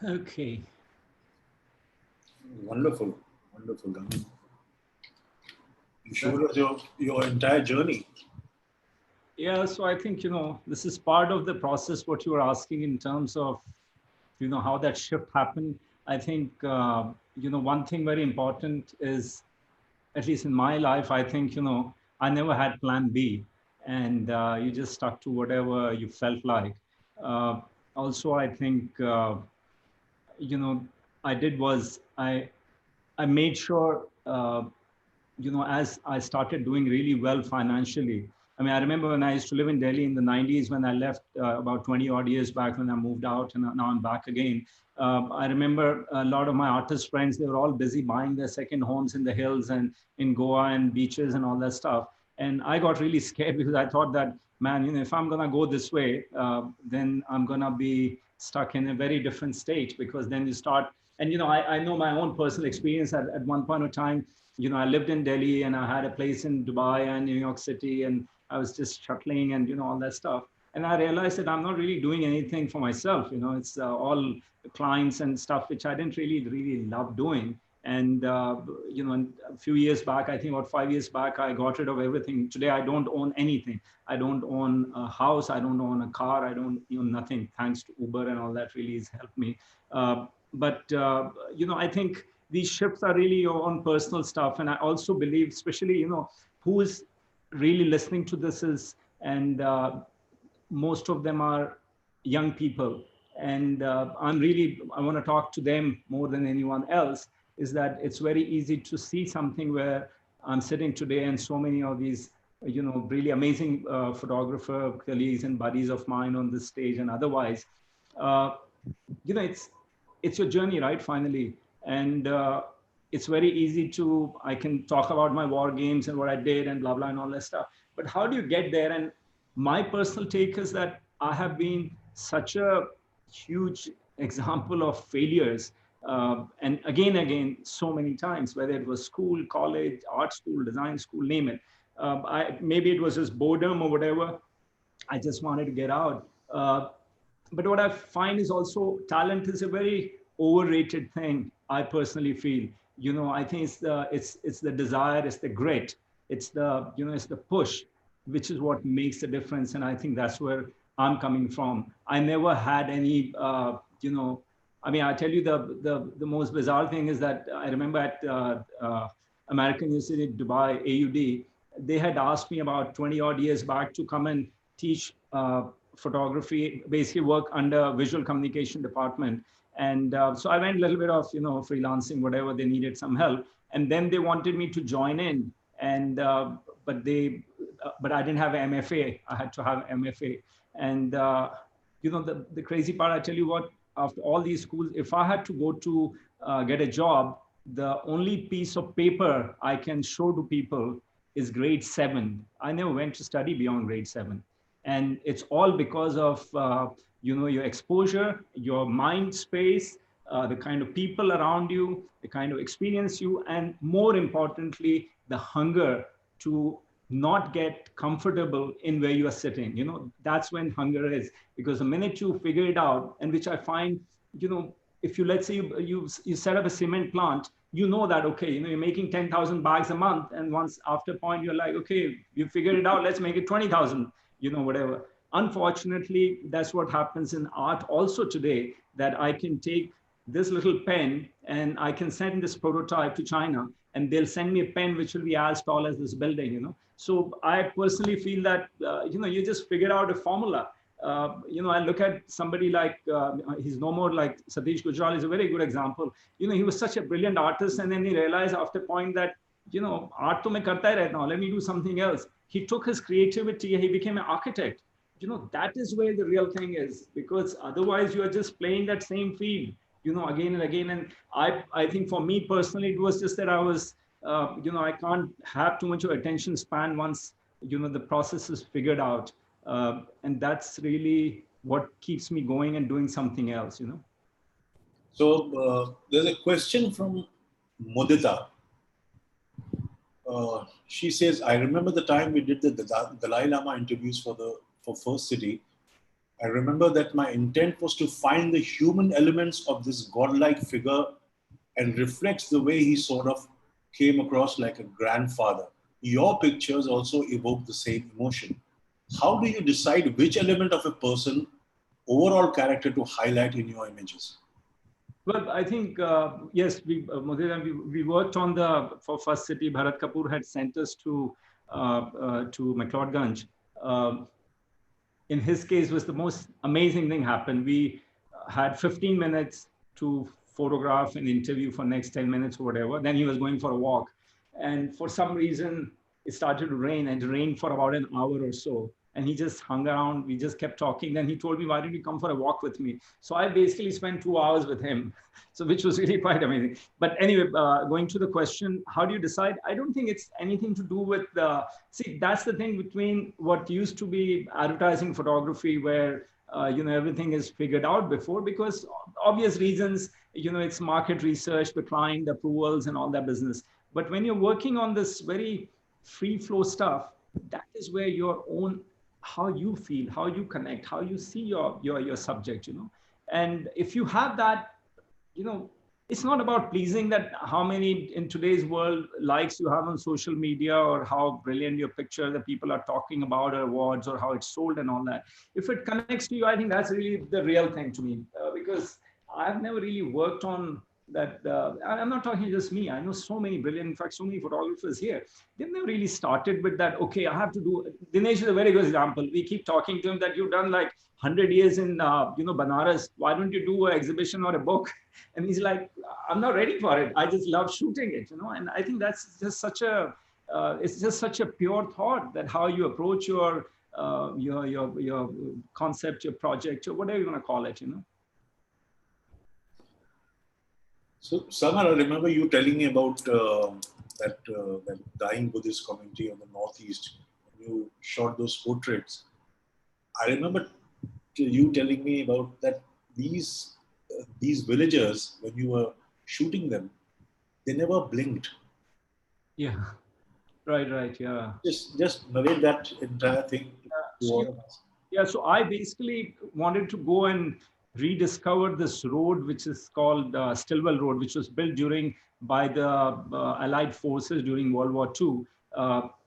Okay. Wonderful, wonderful. I mean, you showed us your entire journey. Yeah, so I think, this is part of the process, what you are asking in terms of, how that shift happened. I think, one thing very important is, at least in my life, I think, I never had plan B, and you just stuck to whatever you felt like. also I think, you know, I did was I made sure, you know, as I started doing really well financially. I mean, I remember when I used to live in Delhi in the 90s, when I left about 20 odd years back, when I moved out, and now I'm back again. I remember a lot of my artist friends, they were all busy buying their second homes in the hills and in Goa and beaches and all that stuff. And I got really scared because I thought that, man, you know, if I'm going to go this way, then I'm going to be stuck in a very different state, because then you start, and, you know, I know my own personal experience at one point of time. You know, I lived in Delhi and I had a place in Dubai and New York City, and I was just shuttling and, you know, all that stuff. And I realized that I'm not really doing anything for myself. You know, it's all clients and stuff, which I didn't really love doing. And, you know, a few years back, I think about 5 years back, I got rid of everything. Today, I don't own anything. I don't own a house. I don't own a car. I don't own nothing, thanks to Uber and all that really has helped me. You know, I think these shifts are really your own personal stuff. And I also believe, especially, you know, who is really listening to this is, and most of them are young people. And I want to talk to them more than anyone else, is that it's very easy to see something where I'm sitting today and so many of these, you know, really amazing photographer colleagues and buddies of mine on this stage and otherwise, you know, it's your journey, right? Finally. And it's very easy to, I can talk about my war games and what I did and blah, blah, and all that stuff. But how do you get there? And my personal take is that I have been such a huge example of failures. And again, so many times, whether it was school, college, art school, design school, name it. Maybe it was just boredom or whatever. I just wanted to get out. But what I find is also talent is a very overrated thing. I personally feel, you know, I think it's the desire, it's the grit, it's the, you know, it's the push, which is what makes the difference. And I think that's where I'm coming from. I never had any, you know, I mean, I tell you the most bizarre thing is that I remember at American University Dubai, AUD, they had asked me about 20 odd years back to come and teach photography, basically work under visual communication department. And so I went a little bit of, you know, freelancing, whatever, they needed some help. And then they wanted me to join in. And, but I didn't have an MFA. I had to have MFA. And, you know, the crazy part, I tell you what, after all these schools, if I had to go to get a job, the only piece of paper I can show to people is grade 7. I never went to study beyond grade 7. And it's all because of, you know, your exposure, your mind space, the kind of people around you, the kind of experience you, and more importantly, the hunger to not get comfortable in where you are sitting. You know, that's when hunger is, because the minute you figure it out, and which I find, you know, if you, let's say you set up a cement plant, you know that, okay, you know, you're making 10,000 bags a month. And once after a point, you're like, okay, you figured it out, let's make it 20,000, you know, whatever. Unfortunately, that's what happens in art also today, that I can take this little pen and I can send this prototype to China and they'll send me a pen which will be as tall as this building, you know. So I personally feel that, you know, you just figure out a formula. You know, I look at somebody like, he's no more, like Satish Gujral is a very good example. You know, he was such a brilliant artist, and then he realized after a point that, you know, art to main karta hai right now, let me do something else. He took his creativity, he became an architect. You know, that is where the real thing is, because otherwise you are just playing that same field, you know, again and again. And I think for me personally, it was just that I was, you know, I can't have too much of attention span once, you know, the process is figured out. And that's really what keeps me going and doing something else, you know. So there's a question from Mudita. She says, I remember the time we did the Dalai Lama interviews for First City. I remember that my intent was to find the human elements of this godlike figure and reflects the way he sort of came across like a grandfather. Your pictures also evoke the same emotion. How do you decide which element of a person, overall character to highlight in your images? Well, I think, yes, we worked on for First City. Bharat Kapoor had sent us to McLeodganj. in his case was the most amazing thing happened. We had 15 minutes to photograph and interview for next 10 minutes or whatever. Then he was going for a walk. And for some reason, it started to rain, and it rained for about an hour or so. And he just hung around. We just kept talking. Then he told me, why don't you come for a walk with me? So I basically spent 2 hours with him, so which was really quite amazing. But anyway, going to the question, how do you decide? I don't think it's anything to do with see, that's the thing between what used to be advertising photography, where everything is figured out before, because obvious reasons, it's market research, the client approvals and all that business. But when you're working on this very free flow stuff, that is where your own, how you feel, how you connect, how you see your subject, and if you have that, it's not about pleasing that how many in today's world likes you have on social media, or how brilliant your picture that people are talking about, or awards, or how it's sold and all that. If it connects to you, I think that's really the real thing to me, because I've never really worked on that. I'm not talking just me. I know so many brilliant, in fact, so many photographers here. They've never really started with that. Okay, I have to do. Dinesh is a very good example. We keep talking to him that you've done like 100 years in, Banaras. Why don't you do an exhibition or a book? And he's like, I'm not ready for it. I just love shooting it, And I think that's just such a, it's just such a pure thought, that how you approach your concept, your project, or whatever you want to call it, So, Samar, I remember you telling me about that dying Buddhist community of the Northeast. When you shot those portraits, I remember you telling me about that these villagers, when you were shooting them, they never blinked. Yeah, right, yeah. Just narrate that entire thing to all of us. Yeah, so I basically wanted to go and rediscover this road, which is called Stilwell Road, which was built by the Allied forces during World War II.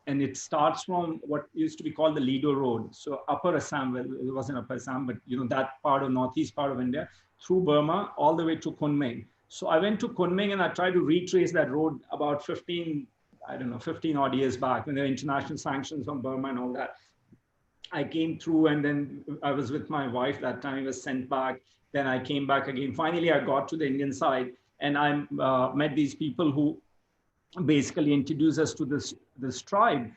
And it starts from what used to be called the Lido Road. So Upper Assam, well, it wasn't Upper Assam, but that part of northeast part of India, through Burma, all the way to Kunming. So I went to Kunming and I tried to retrace that road about 15 odd years back, when there were international sanctions on Burma and all that. I came through, and then I was with my wife that time, was sent back. Then I came back again. Finally, I got to the Indian side, and I met these people who basically introduced us to this tribe.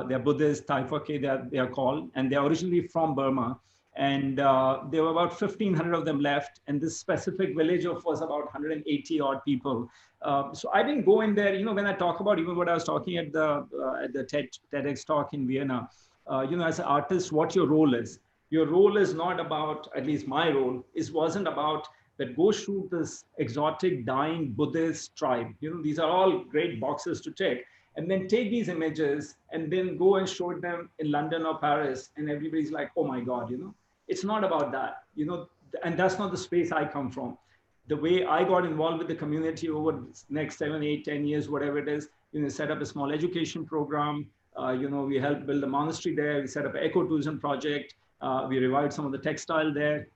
They're Buddhist, Taifa, they are called, and they're originally from Burma. And there were about 1,500 of them left, and this specific village was about 180 odd people. So I didn't go in there. When I talk about even what I was talking at the TEDx talk in Vienna, as an artist, what your role is. Your role is not about, at least my role, wasn't about that go shoot this exotic dying Buddhist tribe. These are all great boxes to tick. And then take these images and then go and show them in London or Paris. And everybody's like, oh my God, It's not about that, and that's not the space I come from. The way I got involved with the community over the next 7, 8, 10 years, whatever it is, set up a small education program. We helped build a monastery there. We set up an ecotourism project. We revived some of the textile there.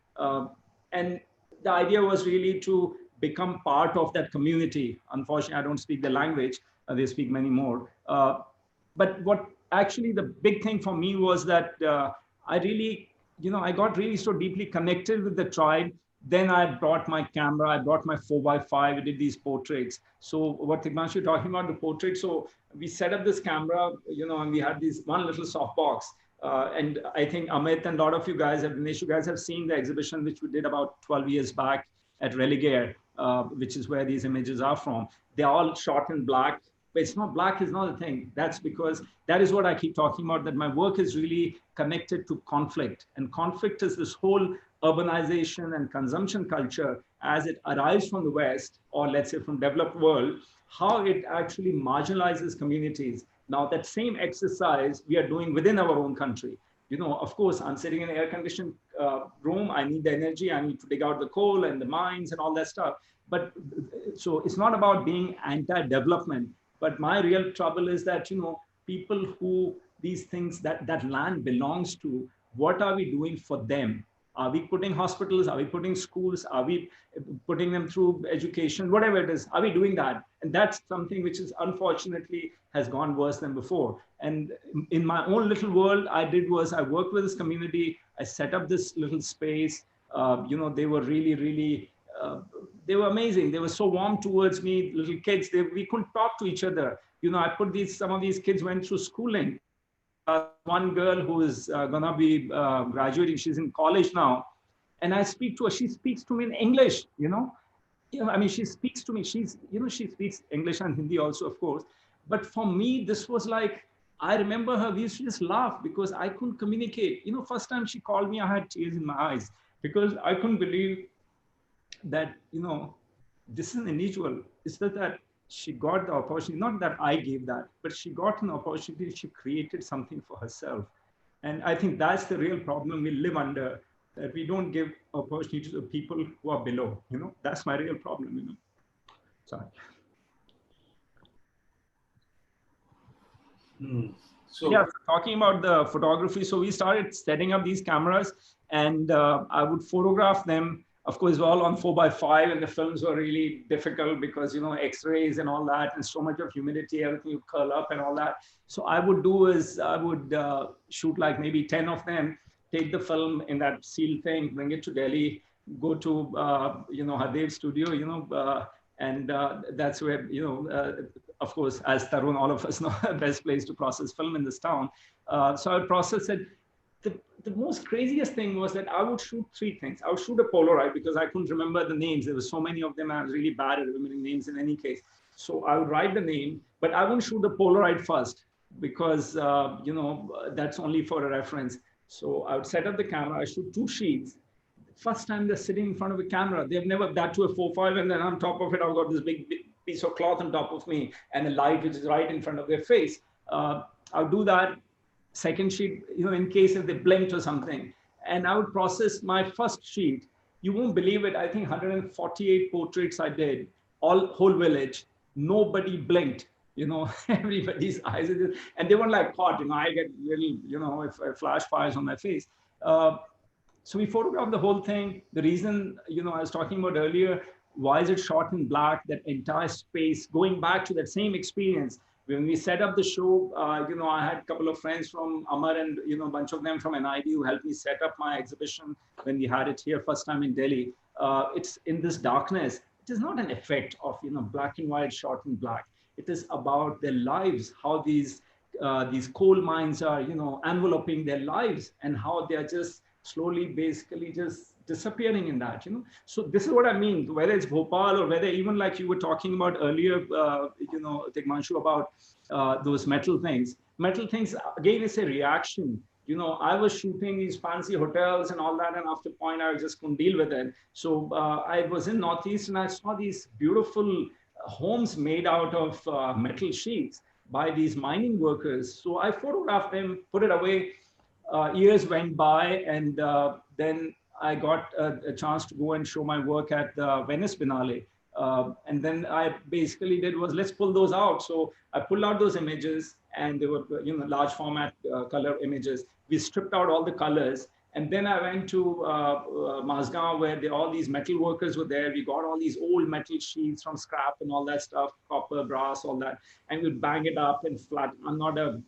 And the idea was really to become part of that community. Unfortunately, I don't speak the language. They speak many more. But what actually the big thing for me was that I really, I got really so deeply connected with the tribe. Then I brought my camera, I brought my 4x5, we did these portraits. So what Tigmanshu you're talking about, the portrait. So we set up this camera, and we had this one little softbox. And I think Amit and a lot of you guys have seen the exhibition, which we did about 12 years back at Religare, which is where these images are from. They're all shot in black. But it's not black is not a thing. That's because that is what I keep talking about, that my work is really connected to conflict. And conflict is this whole urbanization and consumption culture as it arrives from the West, or let's say from developed world, how it actually marginalizes communities. Now that same exercise we are doing within our own country. Of course, I'm sitting in an air-conditioned room. I need the energy. I need to dig out the coal and the mines and all that stuff. But so it's not about being anti-development. But my real trouble is that, people who these things that land belongs to, what are we doing for them? Are we putting hospitals? Are we putting schools? Are we putting them through education? Whatever it is, are we doing that? And that's something which is unfortunately has gone worse than before. And in my own little world, I worked with this community. I set up this little space. They were really, they were amazing. They were so warm towards me, little kids. We couldn't talk to each other. Some of these kids went through schooling. One girl who is gonna be graduating, she's in college now, and I speak to her. She speaks to me in English. She speaks to me. She speaks English and Hindi also, of course. But for me, this was like, I remember her. We used to just laugh because I couldn't communicate. First time she called me, I had tears in my eyes because I couldn't believe that this is unusual. It's that she got the opportunity, not that I gave that, but she got an opportunity. She created something for herself. And I think that's the real problem we live under, that we don't give opportunity to people who are below. That's my real problem. Sorry. So yeah, talking about the photography. So we started setting up these cameras, and I would photograph them. Of course, all on 4x5, and the films were really difficult because, X-rays and all that, and so much of humidity, everything would curl up and all that. So I would do is I would shoot like maybe 10 of them, take the film in that sealed thing, bring it to Delhi, go to, Hadev's studio, and that's where, of course, as Tarun, all of us know, the best place to process film in this town. So I would process it. The most craziest thing was that I would shoot three things. I would shoot a Polaroid because I couldn't remember the names. There were so many of them. I was really bad at remembering names in any case. So I would write the name, but I wouldn't shoot the Polaroid first because, that's only for a reference. So I would set up the camera. I shoot 2 sheets. First time they're sitting in front of a camera, they've never that to a 4.5, and then on top of it, I've got this big piece of cloth on top of me and a light which is right in front of their face. I'll do that. Second sheet, in case if they blinked or something. And I would process my first sheet. You won't believe it. I think 148 portraits I did, whole village. Nobody blinked. Everybody's eyes are just, and they weren't like hot. I get little, if flash fires on my face. So we photographed the whole thing. The reason, I was talking about earlier, why is it shot in black? That entire space, going back to that same experience. When we set up the show, I had a couple of friends from Amar and, a bunch of them from NID who helped me set up my exhibition when we had it here first time in Delhi. It's in this darkness. It is not an effect of, black and white shot in black. It is about their lives, how these coal mines are, enveloping their lives and how they are just slowly, basically just disappearing in that, So this is what I mean, whether it's Bhopal or whether even like you were talking about earlier, Tigmanshu, about those metal things. Metal things, again, it's a reaction. I was shooting these fancy hotels and all that, and after a point, I just couldn't deal with it. So I was in Northeast and I saw these beautiful homes made out of metal sheets by these mining workers. So I photographed them, put it away. Years went by, and then I got a chance to go and show my work at the Venice Biennale. And then I basically did was, let's pull those out. So I pulled out those images, and they were, large format color images. We stripped out all the colors. And then I went to Mazgaon, where all these metal workers were there. We got all these old metal sheets from scrap and all that stuff, copper, brass, all that. And we'd bang it up and flat. I'm not a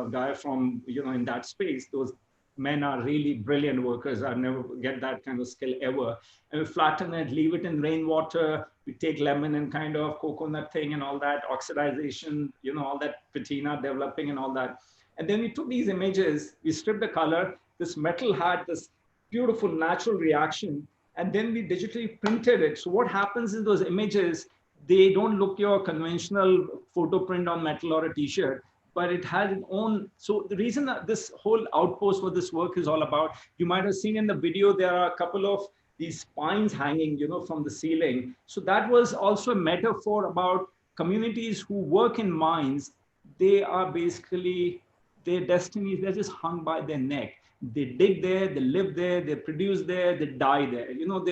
guy from, in that space. Those men are really brilliant workers. I've never get that kind of skill ever. And we flatten it, leave it in rainwater. We take lemon and kind of coconut thing and all that, oxidization, all that patina developing and all that. And then we took these images, we stripped the color. This metal had this beautiful natural reaction, and then we digitally printed it. So what happens is those images, they don't look your conventional photo print on metal or a t-shirt, but it has its own. So the reason that this whole outpost for this work is all about, you might have seen in the video, there are a couple of these spines hanging, from the ceiling. So that was also a metaphor about communities who work in mines. They are basically, their destinies, they're just hung by their neck. They dig there, they live there, they produce there, they die there.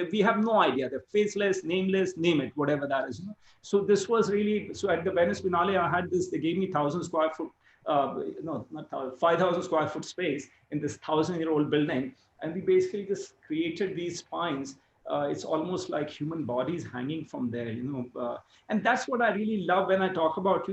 We have no idea. They're faceless, nameless, name it, whatever that is. So this was really, so at the Venice Biennale, I had this, they gave me 1,000 square foot, 5,000 square foot space in this 1,000-year-old building. And we basically just created these spines. It's almost like human bodies hanging from there, and that's what I really love when I talk about,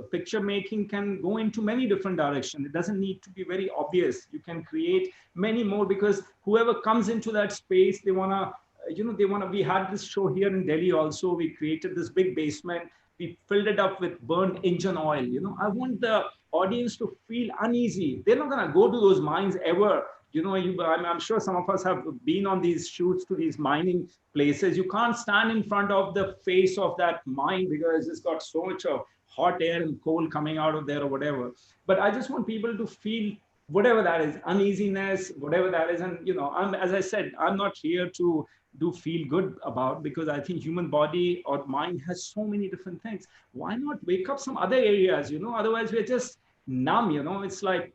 picture making can go into many different directions. It doesn't need to be very obvious. You can create many more, because whoever comes into that space, they want to, we had this show here in Delhi also. We created this big basement. We filled it up with burned engine oil. I want the audience to feel uneasy. They're not going to go to those mines ever. I'm sure some of us have been on these shoots to these mining places. You can't stand in front of the face of that mine because it's got so much of hot air and coal coming out of there or whatever. But I just want people to feel whatever that is, uneasiness, whatever that is. And, as I said, I'm not here to do feel good about, because I think human body or mind has so many different things. Why not wake up some other areas? Otherwise we're just numb. It's like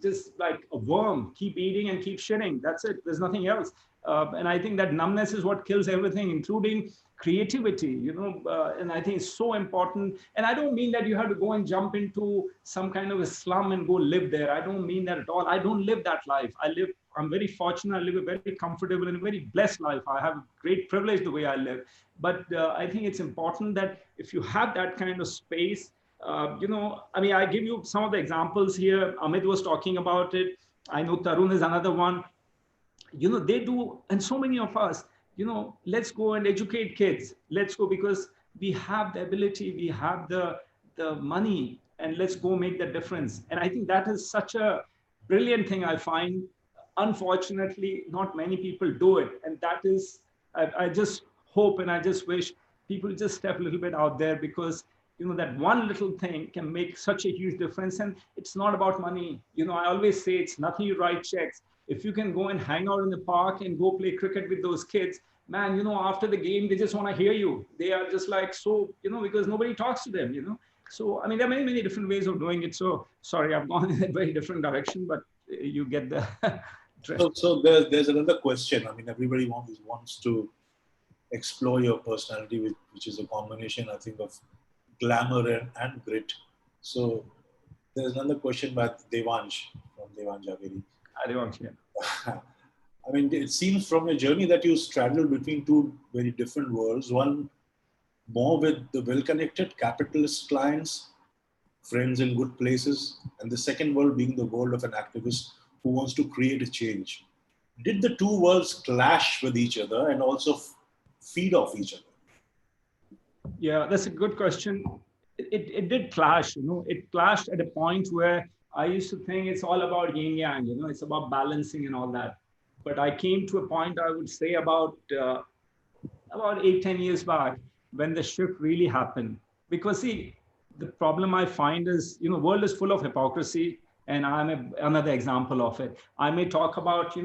just like a worm, keep eating and keep shitting. That's it. There's nothing else. And I think that numbness is what kills everything, including creativity, and I think it's so important. And I don't mean that you have to go and jump into some kind of a slum and go live there. I don't mean that at all. I don't live that life. I'm very fortunate. I live a very comfortable and a very blessed life. I have great privilege the way I live. But I think it's important that if you have that kind of space, I give you some of the examples here. Amit was talking about it. I know Tarun is another one. They do, and so many of us, let's go and educate kids. Let's go, because we have the ability, we have the money, and let's go make the difference. And I think that is such a brilliant thing. I find, unfortunately, not many people do it. And that is, I just hope and I just wish people just step a little bit out there, because that one little thing can make such a huge difference. And it's not about money. I always say it's nothing you write checks. If you can go and hang out in the park and go play cricket with those kids, man, after the game, they just want to hear you. They are just like, so, because nobody talks to them, So, there are many, many different ways of doing it. So, sorry, I've gone in a very different direction, but you get the drift. So there's another question. Everybody wants to explore your personality, which is a combination, I think, of glamour and grit. So there's another question by Devansh, from Devansh Javeri. It seems from your journey that you straddled between two very different worlds. One more with the well-connected capitalist clients, friends in good places, and the second world being the world of an activist who wants to create a change. Did the two worlds clash with each other and also feed off each other? Yeah, that's a good question. It did clash, It clashed at a point where I used to think it's all about yin yang, it's about balancing and all that. But I came to a point, I would say about 8-10 years back, when the shift really happened. Because see, the problem I find is, world is full of hypocrisy, and I'm another example of it. I may talk about,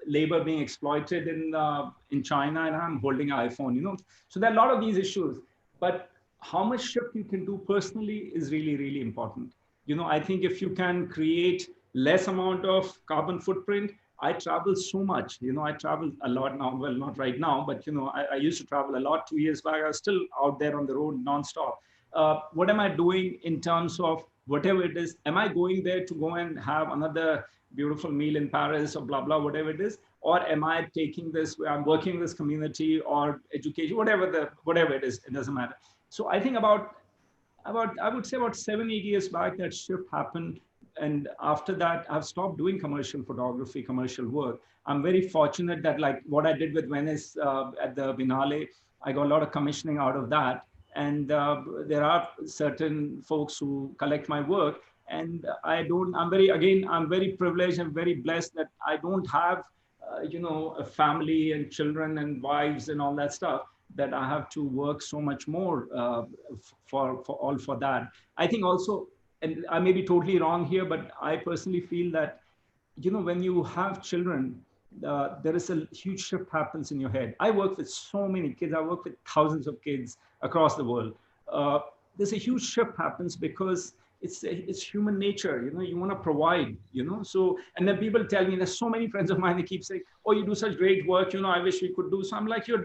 labor being exploited in China, and I'm holding an iPhone, So there are a lot of these issues. But how much shift you can do personally is really, really important. I think if you can create less amount of carbon footprint. I travel so much, I travel a lot now. Well, not right now, but I used to travel a lot 2 years back. I was still out there on the road nonstop. What am I doing in terms of whatever it is? Am I going there to go and have another beautiful meal in Paris or blah, blah, whatever it is? Or am I taking this where I'm working with this community or education, whatever it is, it doesn't matter. So I think I would say about 7-8 years back, that shift happened. And after that, I've stopped doing commercial photography, commercial work. I'm very fortunate that, like what I did with Venice at the Biennale, I got a lot of commissioning out of that. And there are certain folks who collect my work. And I'm very privileged and very blessed that I don't have, a family and children and wives and all that stuff, that I have to work so much more for that. I think also, and I may be totally wrong here, but I personally feel that, when you have children, there is a huge shift happens in your head. I work with so many kids. I work with thousands of kids across the world. There's a huge shift happens because it's human nature. You want to provide, so, and then people tell me, there's so many friends of mine, they keep saying, oh, you do such great work. I wish we could do. So I'm like, you're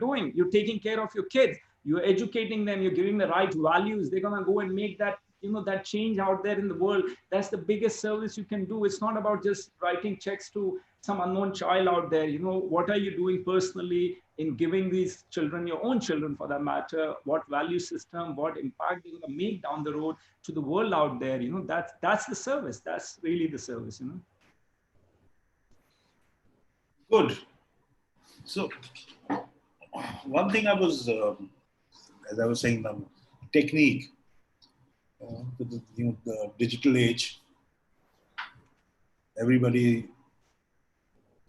taking care of your kids. You're educating them. You're giving the right values. They're going to go and make that, that change out there in the world. That's the biggest service you can do. It's not about just writing checks to some unknown child out there, what are you doing personally in giving these children, your own children for that matter, what value system, what impact you're going to make down the road to the world out there. That's the service. That's really the service. Good. So one thing I was, as I was saying, technique, the digital age, everybody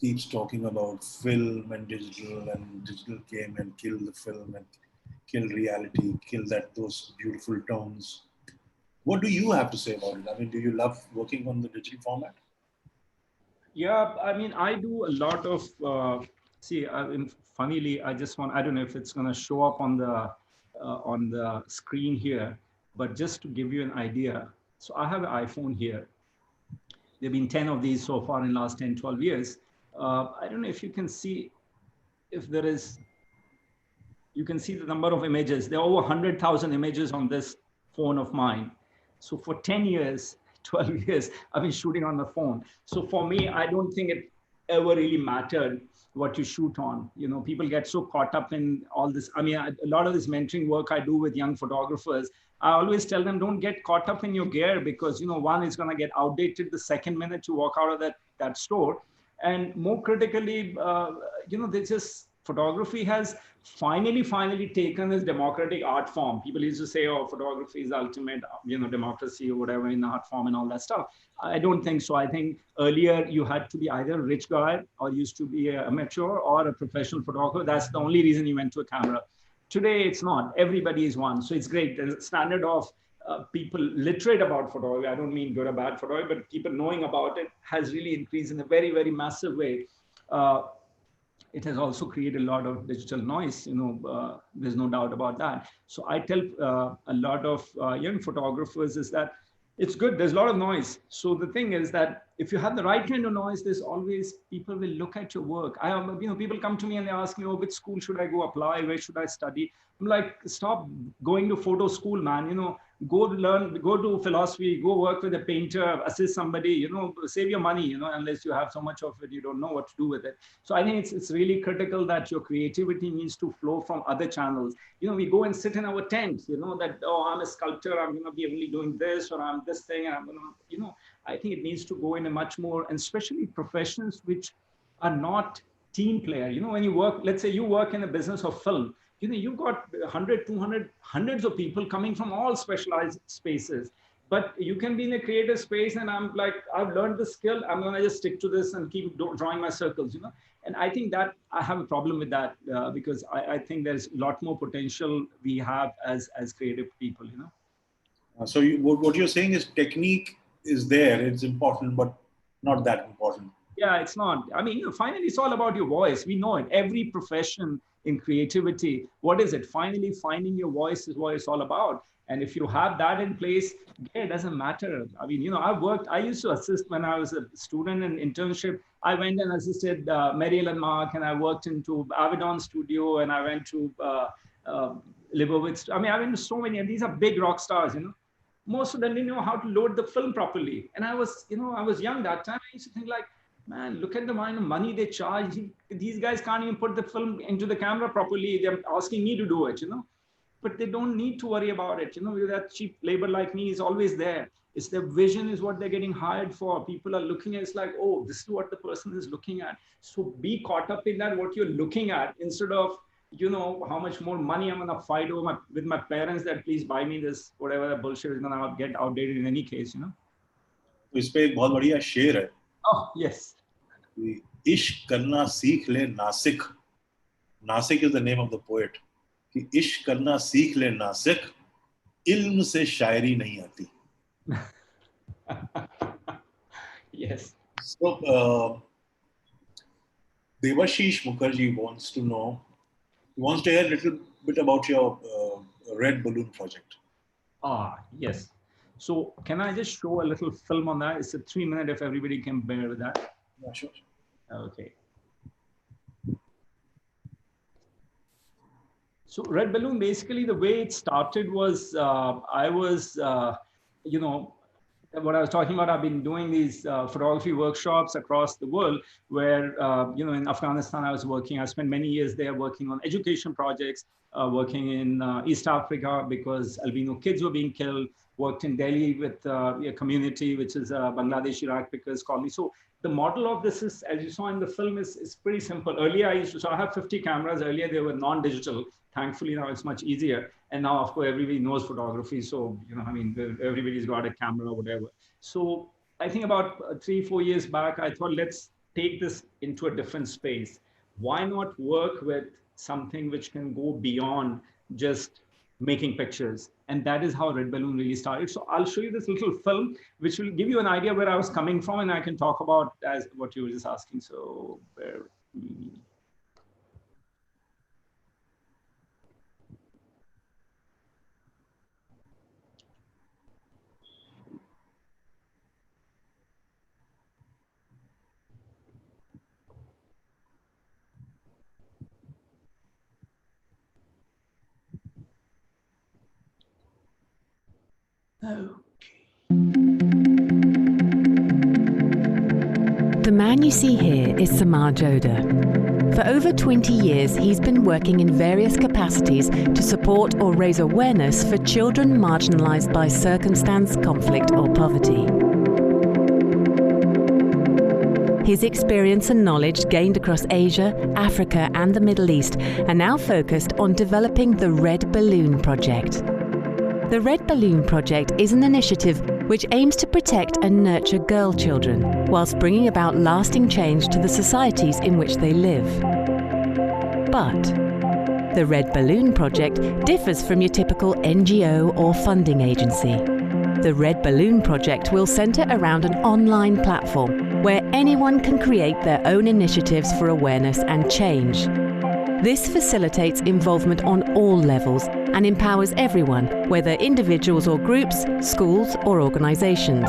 keeps talking about film and digital came and killed the film and killed reality, killed those beautiful tones. What do you have to say about it? I mean, do you love working on the digital format? Yeah, I mean, I do a lot of, funnily, I don't know if it's going to show up on the screen here, but just to give you an idea. So I have an iPhone here. There've been 10 of these so far in the last 10, 12 years. I don't know if you can see, you can see the number of images. There are over 100,000 images on this phone of mine. So for 10 years, 12 years, I've been shooting on the phone. So for me, I don't think it ever really mattered what you shoot on. People get so caught up in all this. I mean, a lot of this mentoring work I do with young photographers, I always tell them, don't get caught up in your gear because, one is going to get outdated the second minute you walk out of that store. And more critically, photography has finally taken this democratic art form. People used to say, oh, photography is ultimate, democracy or whatever in art form and all that stuff. I don't think so. I think earlier you had to be either a rich guy or used to be a amateur or a professional photographer. That's the only reason you went to a camera. Today, it's not. Everybody is one. So it's great. There's a standard of people literate about photography. I don't mean good or bad photography, but people knowing about it has really increased in a very, very massive way. It has also created a lot of digital noise, there's no doubt about that. So I tell a lot of young photographers is that it's good, there's a lot of noise. So the thing is that if you have the right kind of noise, there's always people will look at your work. People come to me and they ask me, oh, which school should I go apply? Where should I study? I'm like, stop going to photo school, man. Go to philosophy, go work with a painter, assist somebody, save your money, unless you have so much of it, you don't know what to do with it. So I think it's really critical that your creativity needs to flow from other channels. We go and sit in our tent, that, oh, I'm a sculptor, I'm going to be only doing this, or I'm this thing, and I'm going to, I think it needs to go in a much more, and especially professions which are not team player. When you work, let's say you work in a business of film, you've got 100, 200, hundreds of people coming from all specialized spaces. But you can be in a creative space and I'm like, I've learned the skill. I'm going to just stick to this and keep drawing my circles, And I think that I have a problem with that because I think there's a lot more potential we have as creative people, So what you're saying is technique is there. It's important, but not that important. Yeah, it's not. I mean, finally, it's all about your voice. We know it. Every profession in creativity, what is it? Finally, finding your voice is what it's all about. And if you have that in place, yeah, it doesn't matter. I mean, I used to assist when I was a student in internship. I went and assisted Mariel and Mark, and I worked into Avedon Studio, and I went to Libowitz. I mean, I went to so many, and these are big rock stars, Most of them didn't know how to load the film properly. And I was young that time. I used to think like, man, look at the amount of money they charge. These guys can't even put the film into the camera properly. They're asking me to do it, But they don't need to worry about it. That cheap labor like me is always there. It's their vision is what they're getting hired for. People are looking at it's like, oh, this is what the person is looking at. So be caught up in that, what you're looking at, instead of, how much more money I'm going to fight over with my parents that please buy me this, whatever bullshit is going to get outdated in any case, इस पे एक बहुत बढ़िया शेर है. Oh, yes. इश्क करना सीख ले Nashik. Nasik is the name of the poet. कि इश्क करना सीख ले नासिक, इल्म से शायरी नहीं आती. Yes. So, Devashish Mukherjee wants to hear a little bit about your Red Balloon project. Yes. So can I just show a little film on that? It's a 3-minute if everybody can bear with that. Yeah, sure. Okay. So Red Balloon, basically the way it started was I was, what I was talking about, I've been doing these photography workshops across the world where, in Afghanistan, I was working, I spent many years there working on education projects, working in East Africa because albino kids were being killed, worked in Delhi with a community, which is Bangladeshi Iraq Pickers colony. So the model of this is, as you saw in the film, is pretty simple. Earlier, so I have 50 cameras. Earlier, they were non-digital. Thankfully, now it's much easier. And now, of course, everybody knows photography. So, everybody's got a camera or whatever. So I think about 3-4 years back, I thought, let's take this into a different space. Why not work with something which can go beyond just making pictures? And that is how Red Balloon really started. So I'll show you this little film, which will give you an idea where I was coming from, and I can talk about as what you were just asking. So bear with me. The man you see here is Samar Jodha. For over 20 years, he's been working in various capacities to support or raise awareness for children marginalized by circumstance, conflict, or poverty. His experience and knowledge gained across Asia, Africa, and the Middle East are now focused on developing the Red Balloon Project. The Red Balloon Project is an initiative which aims to protect and nurture girl children, whilst bringing about lasting change to the societies in which they live. But the Red Balloon Project differs from your typical NGO or funding agency. The Red Balloon Project will centre around an online platform where anyone can create their own initiatives for awareness and change. This facilitates involvement on all levels and empowers everyone, whether individuals or groups, schools or organisations.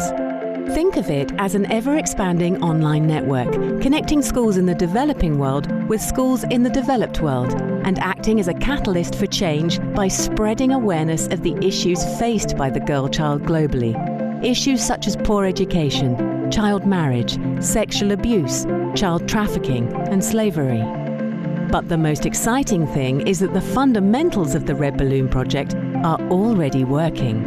Think of it as an ever-expanding online network, connecting schools in the developing world with schools in the developed world, and acting as a catalyst for change by spreading awareness of the issues faced by the girl child globally. Issues such as poor education, child marriage, sexual abuse, child trafficking, and slavery. But the most exciting thing is that the fundamentals of the Red Balloon Project are already working.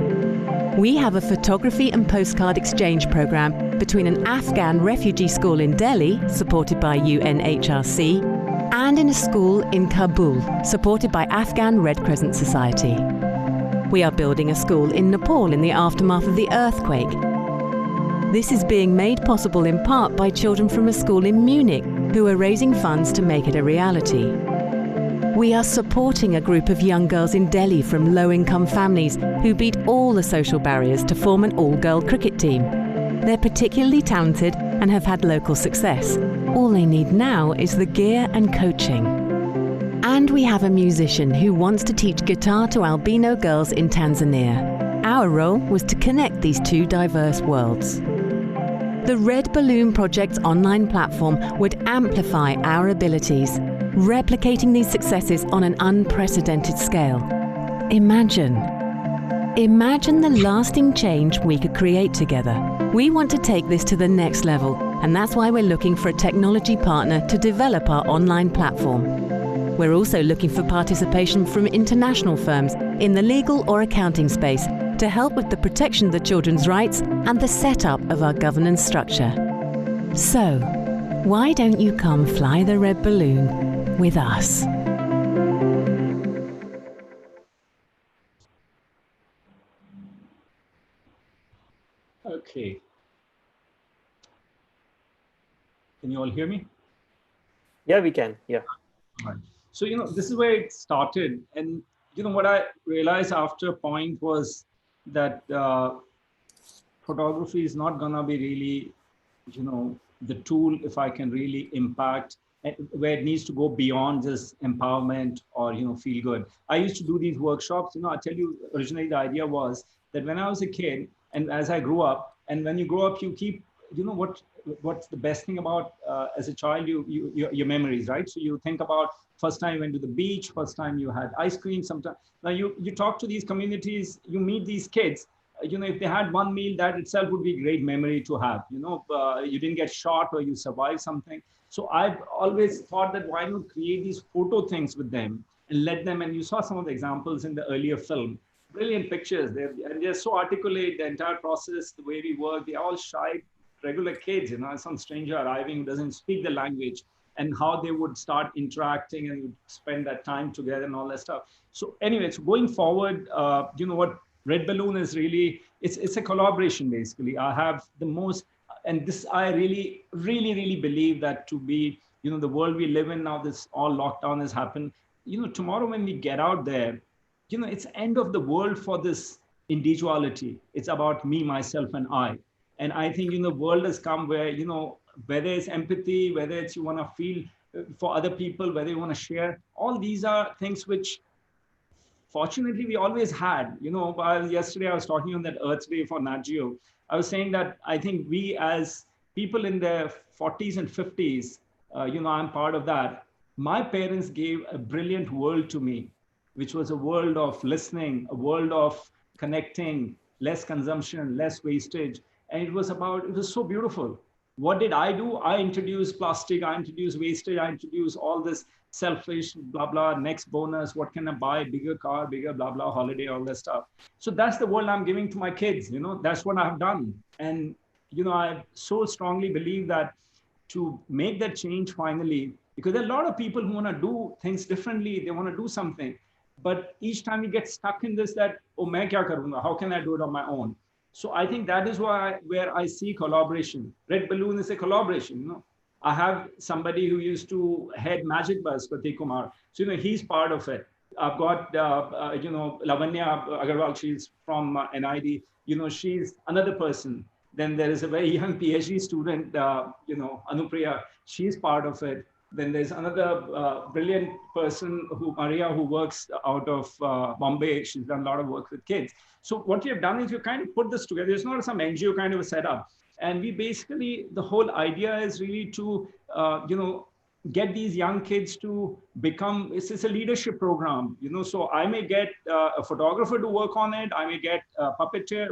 We have a photography and postcard exchange program between an Afghan refugee school in Delhi, supported by UNHRC, and in a school in Kabul, supported by Afghan Red Crescent Society. We are building a school in Nepal in the aftermath of the earthquake. This is being made possible in part by children from a school in Munich who are raising funds to make it a reality. We are supporting a group of young girls in Delhi from low-income families who beat all the social barriers to form an all-girl cricket team. They're particularly talented and have had local success. All they need now is the gear and coaching. And we have a musician who wants to teach guitar to albino girls in Tanzania. Our role was to connect these two diverse worlds. The Red Balloon Project's online platform would amplify our abilities, replicating these successes on an unprecedented scale. Imagine the lasting change we could create together. We want to take this to the next level, and that's why we're looking for a technology partner to develop our online platform. We're also looking for participation from international firms in the legal or accounting space to help with the protection of the children's rights and the setup of our governance structure. So, why don't you come fly the red balloon with us? Okay. Can you all hear me? Yeah, we can. Yeah. Right. So, this is where it started. And, what I realized after a point was that photography is not going to be really, the tool if I can really impact, where it needs to go beyond just empowerment or, feel good. I used to do these workshops. I tell you, originally the idea was that when I was a kid and as I grew up, and when you grow up, you keep, what's the best thing about as a child, your memories, right? So you think about first time you went to the beach, first time you had ice cream. Sometimes now you talk to these communities, you meet these kids. if they had one meal, that itself would be a great memory to have. You didn't get shot or you survived something. So I've always thought that why not create these photo things with them and let them, and you saw some of the examples in the earlier film, brilliant pictures. They're so articulate, the entire process, the way we work, they're all shy, regular kids, some stranger arriving who doesn't speak the language, and how they would start interacting and would spend that time together and all that stuff. So anyways, going forward, what Red Balloon is really, it's a collaboration basically. I have the most, and this I really, really, really believe that to be, the world we live in now, this all lockdown has happened. Tomorrow when we get out there, it's end of the world for this individuality. It's about me, myself, and I. And I think, the world has come where, whether it's empathy, whether it's you want to feel for other people, whether you want to share, all these are things which fortunately we always had. Yesterday I was talking on that Earth Day for Nat Geo. I was saying that I think we as people in their 40s and 50s, I'm part of that. My parents gave a brilliant world to me, which was a world of listening, a world of connecting, less consumption, less wastage. And it was so beautiful. What did I do? I introduced plastic, I introduced wastage, I introduced all this selfish, blah, blah, next bonus, what can I buy, bigger car, bigger, blah, blah, holiday, all that stuff. So that's the world I'm giving to my kids, that's what I've done. And, I so strongly believe that to make that change finally, because there are a lot of people who want to do things differently, they want to do something. But each time you get stuck in this, that, oh, main kya karunga? How can I do it on my own? So I think that is where I see collaboration. Red Balloon is a collaboration. I have somebody who used to head Magic Bus, Pratik Kumar. So, he's part of it. I've got, Lavanya Agarwal, she's from NID. She's another person. Then there is a very young PhD student, Anupriya. She's part of it. Then there's another brilliant person, Maria, who works out of Bombay. She's done a lot of work with kids. So what we have done is you kind of put this together. It's not some NGO kind of a setup. And we basically, the whole idea is really to, get these young kids to become, it's a leadership program, so I may get a photographer to work on it. I may get a puppeteer,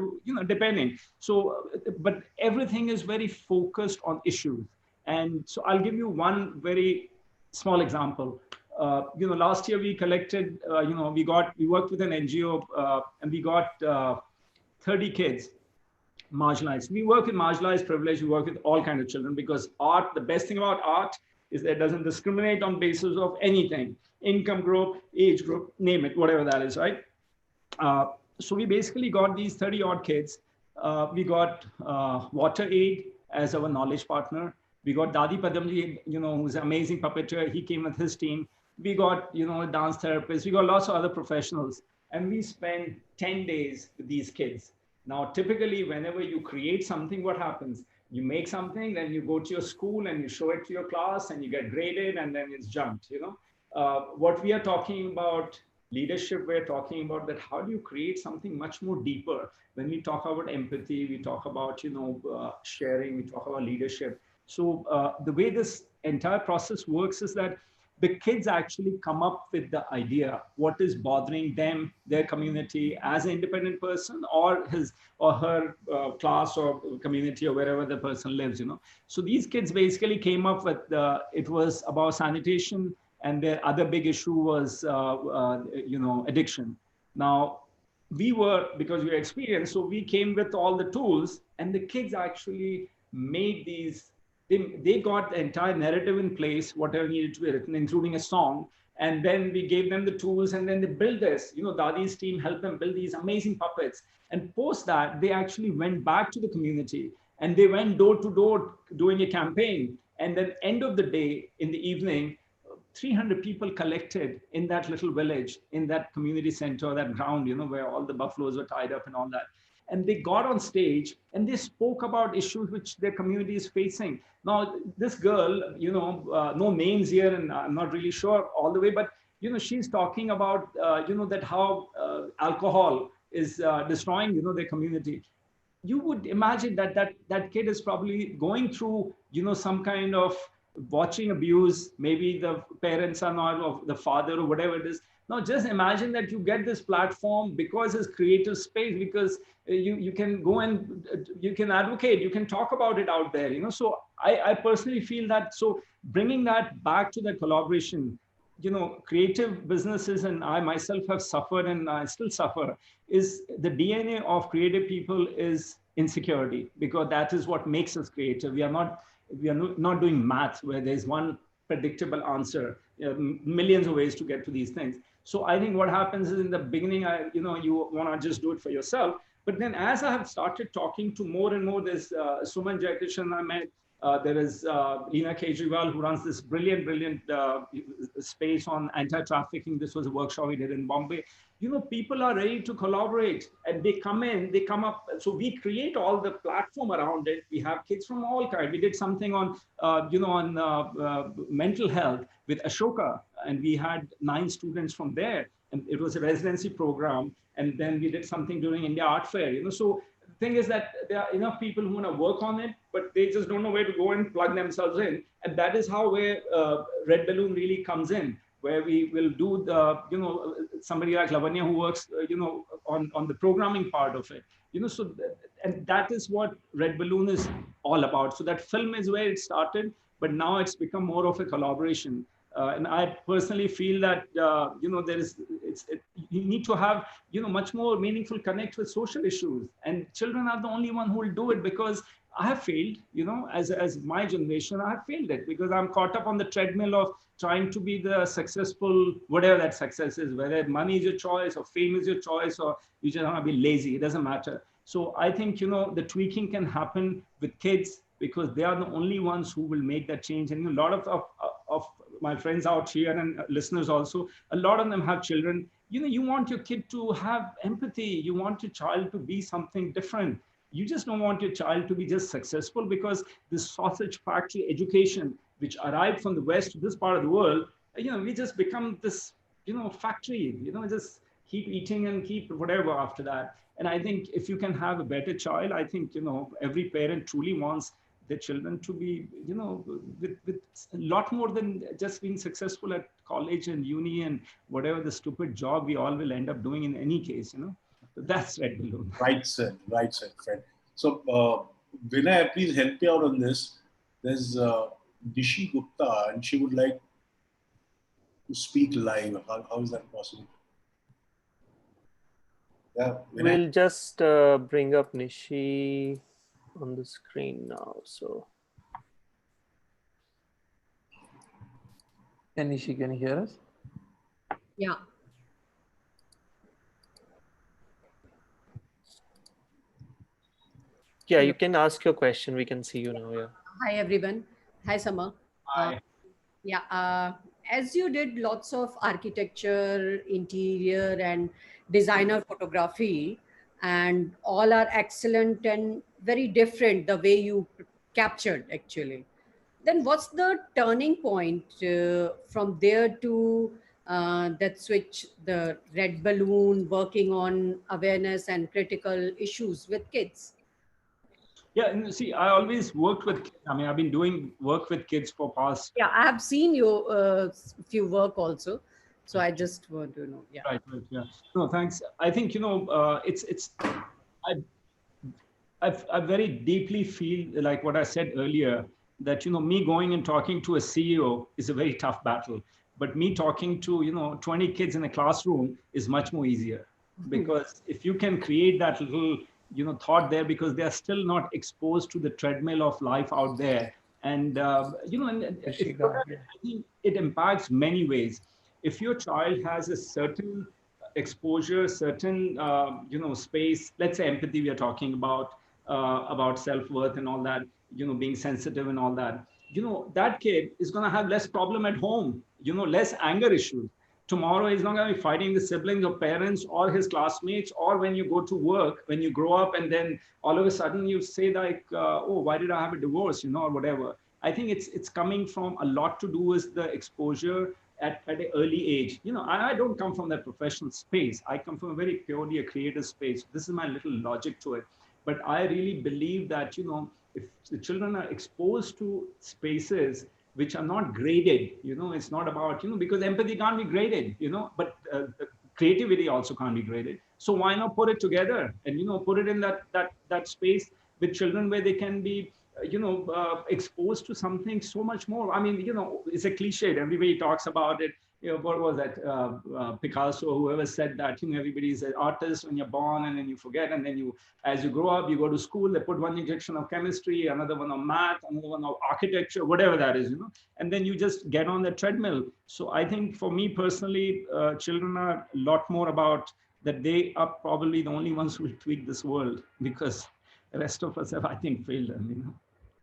depending. So, but everything is very focused on issues. And so I'll give you one very small example. Last year we collected, we worked with an NGO and we got 30 kids, marginalized. We work with marginalized, privileged, we work with all kinds of children, because art, the best thing about art is that it doesn't discriminate on basis of anything, income group, age group, name it, whatever that is, right? So we basically got these 30 odd kids. We got Water Aid as our knowledge partner. We got Dadi Padamji, who's an amazing puppeteer. He came with his team. We got, dance therapists. We got lots of other professionals. And we spend 10 days with these kids. Now, typically, whenever you create something, what happens? You make something, then you go to your school and you show it to your class and you get graded and then it's junked, What we are talking about, leadership, we're talking about that how do you create something much more deeper? When we talk about empathy, we talk about, sharing, we talk about leadership. So the way this entire process works is that the kids actually come up with the idea, what is bothering them, their community as an independent person or his or her class or community or wherever the person lives, So these kids basically came up with, it was about sanitation, and their other big issue was, addiction. Now, because we were experienced, so we came with all the tools, and the kids actually made these. They got the entire narrative in place, whatever needed to be written, including a song. And then we gave them the tools, and then they built this. Dadi's team helped them build these amazing puppets. And post that, they actually went back to the community, and they went door to door doing a campaign. And then end of the day, in the evening, 300 people collected in that little village, in that community center, that ground, where all the buffaloes were tied up and all that. And they got on stage and they spoke about issues which their community is facing. Now, this girl, no names here, and I'm not really sure all the way, but, she's talking about, that how alcohol is destroying, their community. You would imagine that kid is probably going through, some kind of watching abuse, maybe the parents are not, or the father or whatever it is. Now just imagine that you get this platform because it's creative space, because you can go and you can advocate, you can talk about it out there, So I personally feel that, so bringing that back to the collaboration, creative businesses, and I myself have suffered and I still suffer, is the DNA of creative people is insecurity, because that is what makes us creative. We are not doing math where there's one predictable answer. Millions of ways to get to these things. So I think what happens is, in the beginning, you want to just do it for yourself. But then as I have started talking to more and more, there's Suman Jayakrishan I met, there is Lina Kejriwal, who runs this brilliant space on anti-trafficking. This was a workshop we did in Bombay. People are ready to collaborate, and they come up. So we create all the platform around it. We have kids from all kinds. We did something on, mental health with Ashoka, and we had 9 students from there, and it was a residency program. And then we did something during India Art Fair. So the thing is that there are enough people who want to work on it, but they just don't know where to go and plug themselves in. And that is how where Red Balloon really comes in, where we will do the, somebody like Lavanya who works, on the programming part of it, so, and that is what Red Balloon is all about. So that film is where it started, but now it's become more of a collaboration. And I personally feel that, you need to have, much more meaningful connect with social issues, and children are the only one who will do it, because I have failed, as my generation, I have failed it, because I'm caught up on the treadmill of trying to be the successful, whatever that success is, whether money is your choice or fame is your choice, or you just want to be lazy, it doesn't matter. So I think, the tweaking can happen with kids, because they are the only ones who will make that change. And a lot of my friends out here, and listeners also, a lot of them have children. You want your kid to have empathy. You want your child to be something different. You just don't want your child to be just successful, because this sausage factory education, which arrived from the West to this part of the world, we just become this, factory, just keep eating and keep whatever after that. And I think if you can have a better child, I think, every parent truly wants their children to be, with a lot more than just being successful at college and uni and whatever the stupid job we all will end up doing in any case, So that's Red Balloon. Right, sir, Fred. So, Vinay, please help me out on this. There's Dishi Gupta, and she would like to speak live. How is that possible? Yeah, We'll just bring up Nishi on the screen now. So, Nishi, can you hear us? Yeah. Yeah, you can ask your question. We can see you now. Yeah. Hi, everyone. Hi, Samar. Hi. As you did lots of architecture, interior, and designer photography, and all are excellent and very different the way you captured actually. Then what's the turning point from there to that switch, the Red Balloon, working on awareness and critical issues with kids? Yeah, and see, I always worked with kids. I mean, I've been doing work with kids for past. Yeah, I have seen you few work also, so I just want to know. Yeah. Right. Yeah. No, thanks. I think I very deeply feel like what I said earlier, that me going and talking to a CEO is a very tough battle, but me talking to 20 kids in a classroom is much more easier, because if you can create that little thought there, because they are still not exposed to the treadmill of life out there. And, I think it impacts many ways. If your child has a certain exposure, certain, space, let's say empathy, we are talking about self-worth and all that, being sensitive and all that, that kid is going to have less problem at home, less anger issues. Tomorrow he's not going to be fighting the siblings or parents or his classmates, or when you go to work, when you grow up and then all of a sudden you say like, oh, why did I have a divorce, or whatever. I think it's coming from a lot to do with the exposure at an early age. I don't come from that professional space. I come from a very purely a creative space. This is my little logic to it. But I really believe that, if the children are exposed to spaces which are not graded. It's not about, because empathy can't be graded, but creativity also can't be graded. So why not put it together and, put it in that space with children where they can be, exposed to something so much more. I mean, it's a cliche. Everybody talks about it. What was that? Picasso, whoever said that, everybody's an artist when you're born, and then you forget. And then as you grow up, you go to school, they put one injection of chemistry, another one of math, another one of architecture, whatever that is, and then you just get on the treadmill. So I think for me personally, children are a lot more about that they are probably the only ones who will tweak this world, because the rest of us have, I think, failed them,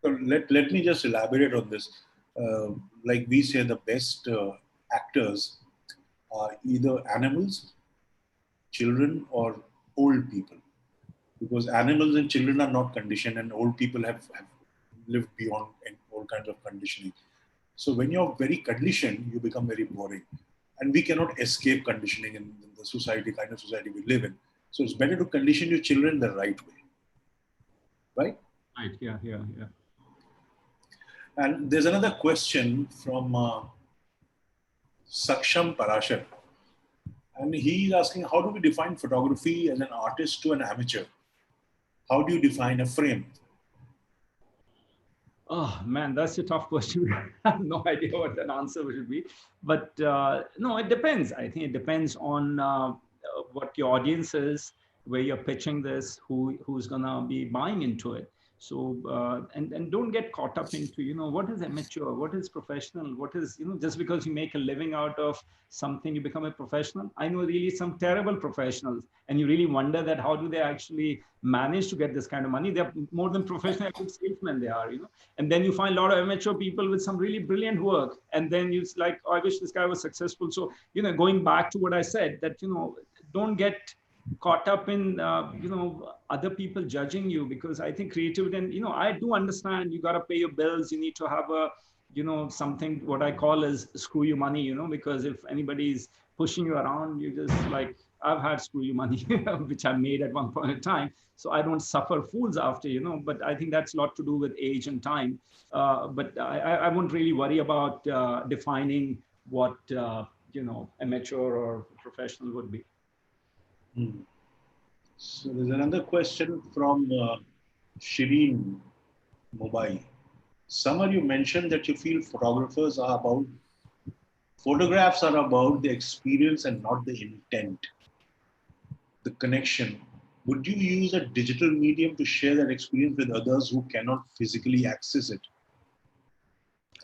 So let me just elaborate on this. Like we say, the best actors are either animals, children, or old people. Because animals and children are not conditioned, and old people have lived beyond all kinds of conditioning. So when you're very conditioned, you become very boring. And we cannot escape conditioning in the society, kind of society we live in. So it's better to condition your children the right way. Right? Right, yeah. And there's another question from Saksham Parashar. And he's asking, how do we define photography as an artist to an amateur? How do you define a frame? Oh man, that's a tough question. I have no idea what that answer should be. But no, it depends. I think it depends on what your audience is, where you're pitching this, who's gonna be buying into it. So and don't get caught up into what is amateur, what is professional, what is just because you make a living out of something you become a professional. I know really some terrible professionals, and you really wonder that how do they actually manage to get this kind of money. They're more than professional salesmen, they are, and then you find a lot of amateur people with some really brilliant work, and then it's like, oh, I wish this guy was successful. So going back to what I said, that don't get caught up in other people judging you, because I think creativity, and I do understand you got to pay your bills, you need to have a something what I call is screw you money, because if anybody's pushing you around, you just like, I've had screw you money which I made at one point in time, so I don't suffer fools after, but I think that's a lot to do with age and time. But I won't really worry about defining what amateur or professional would be. So there's another question from Shireen Mumbai. Samar, you mentioned that you feel photographs are about the experience and not the intent, the connection. Would you use a digital medium to share that experience with others who cannot physically access it?